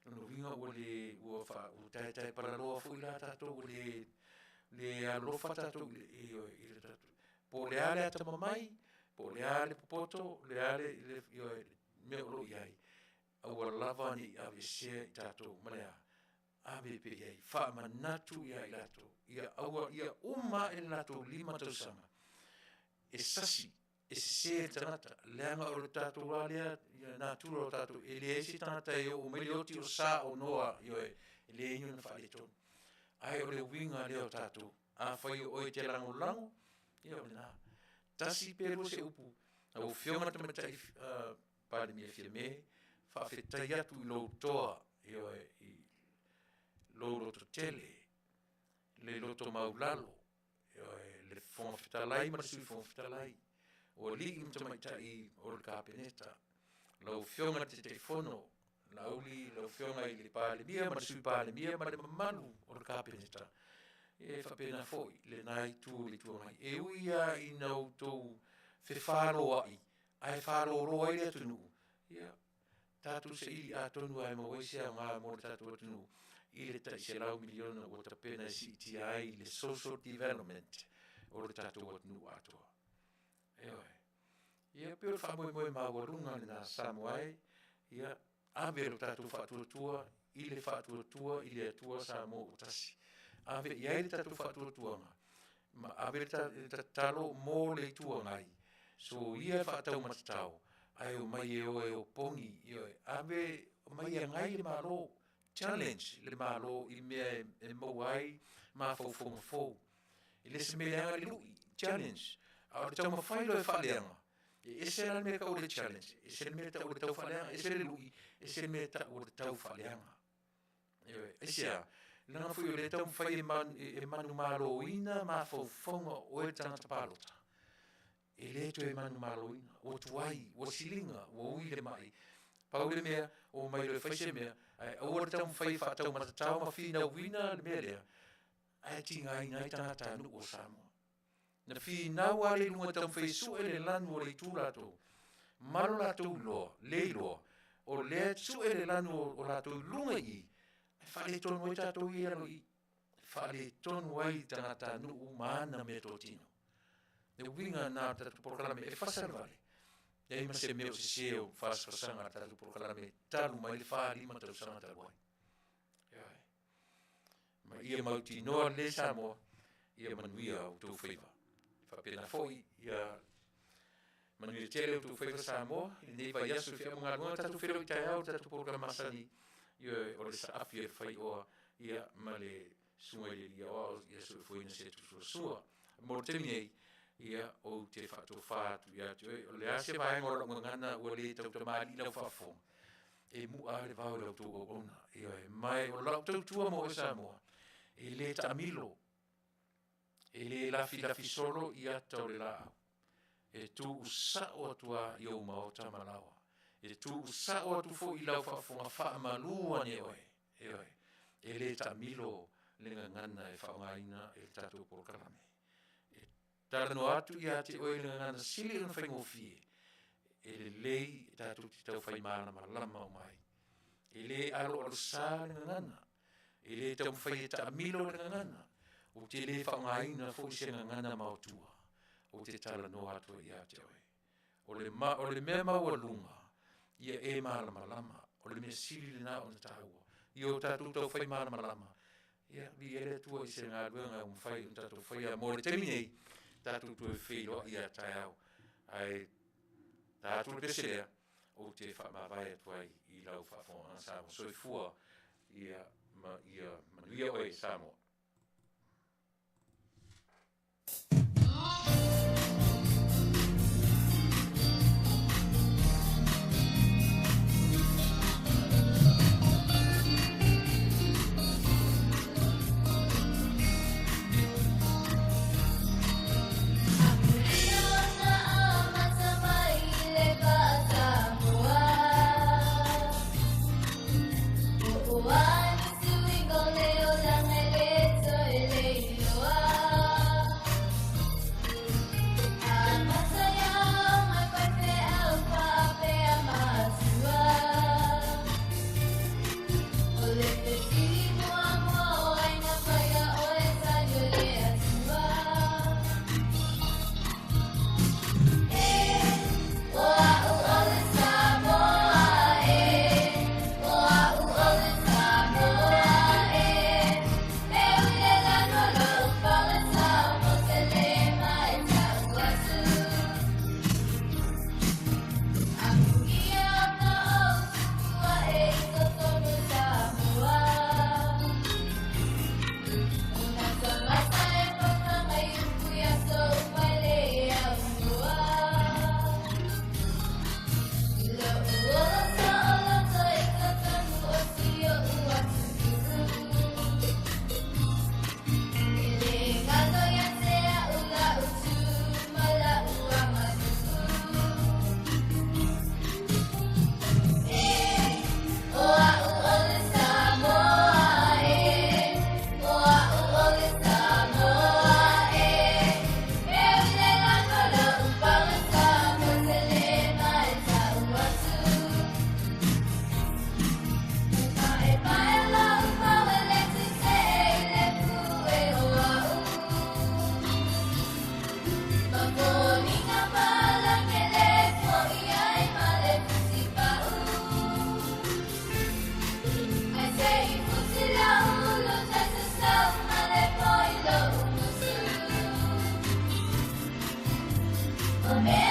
Nono winga o le o tai pararoa fu i la tatou o le alofa tatou i le tatou. Po le ale ata mamai, po le ale popoto, le ale me olo iai. Aua lava ni ave sea i tatou malea. Ave pe iai, wha manatu ia i latou. Ia uma e latou 5 tausanga. E sasi, e se tangata, leanga o le tatou alea, nā tura o tatou, e le esi tangata e o mele oti o sa o noa, e le inu na whaale tonu. Ai o le winga leo tatou, a whai o e te lango, ia o le nā. Tasi pero se upu, au whionga tamatai pāle mi e fia me, Faafetai atu i lou toa, i lou roto Tele, le loto maulalo, le Faafetai ma sui Faafetai. O li im tamaitai o le kapeneta. Lau whionga te telefono, lauli lau whionga i le pāle mia, ma sui pāle mia, ma le mamalu o le kapeneta. E whapena foi, le nai tu le tuangai. E uia i nau tou whewharo ai, ai wharo roa i le atunu. Ia, tātou se ili a tonu ai mawaisia ngā mo le tātou atunu. I le tai se lau miliona o tapena CTI, le Social Development, o le tātou atunu atoa. Ia peo whamoe mawarunga na Samoa, ia ave lo tātou whatuatua, i le whatuatua, i le atua Samoa o tasi. Ave ia le tātou whatuatua nga. Ma ave le talo mō le tua ngai. So ia whatau matatau, ai o mai e o pongi, ave mai e ngai le malo, challenge le malo i mea e mauai ma fau fau. I le se meleanga le lui, challenge. A tau mawhailo e whaleanga. E se la mea ka o le challenge. E se le mea ta o le tau whaleanga. E se le lui. E se le mea ta o le tau whaleanga. E sea, langa fui o le tau mwhai e manu malo ina ma whauwhaunga o e tangata palota. E le to e manu malo ina. O tuai, o silinga, o ui le mai. Pau le mea, o mai le whaise mea. O le tau mwhai whatau matatau ma whina wina le mea lea. Ai tinga ina i tangata anu o Samoa. Na fi nau ale lunga tau whaisu e le lanu o le tūratou. Maro latou loa, leiloa. O le su e le lanu o latou lunga i. Whale tonu e tātou i alo i. Whale tonu ai tangata nu maana me tō tino. Ne winga nā tātou proklame e Fasa Vale. E ima se meo se seo whasanga tātou proklame talu mai le whāli ma tau sanga talu ai. Ma ia mauti noa le Samoa, ia Manuia au tau whaiva. Whapena foi, ia Manuia Tele au tau whaiva Samoa, i nei vai asu whia mga lunga tatu whiro i tai au, tatu programa masani, ia o le Afiafi oa, ia ma le sunga i ia oa, ia su fuina se tu sua. Mo te miei, ia o te whatu whātu, ia o le ase vai ngora ngana ua le tau tamari lau whafong. E mua le vau lau tō ona, ia mai o lau tau tua mo e Samoa, e le tamilo, e le lafi solo i atau le lao. E tu usao atua i o maota malawa. E tu usao atu fo i lau whafonga wha malua ne oe. E le tamilo le ngana e whaongaina e tatou porokarame. E tarano atu i ate oe le ngana sili un whaingo fie. E le lei tatou ti tau whaimana malama o mai. E le alo sa le ngana. E le tau whai e tamilo le ngana. O te le whaongaina fo i se ngana mautua. O te tala no atua i ate oe. O le mea maua lunga. Ia e malama. O le mea sili le nā o na tāua. I o tātou tau whai malama. Ia vi ere tua i se ngā ruanga o mwhai o tātou whai a mōre te minei. Tātou tua e whiro i a tai au. Ai tātou le peselea. O te whamawai atua i lau whawhonga Samoa. So i fua ia Manuia oe Samoa. Oh,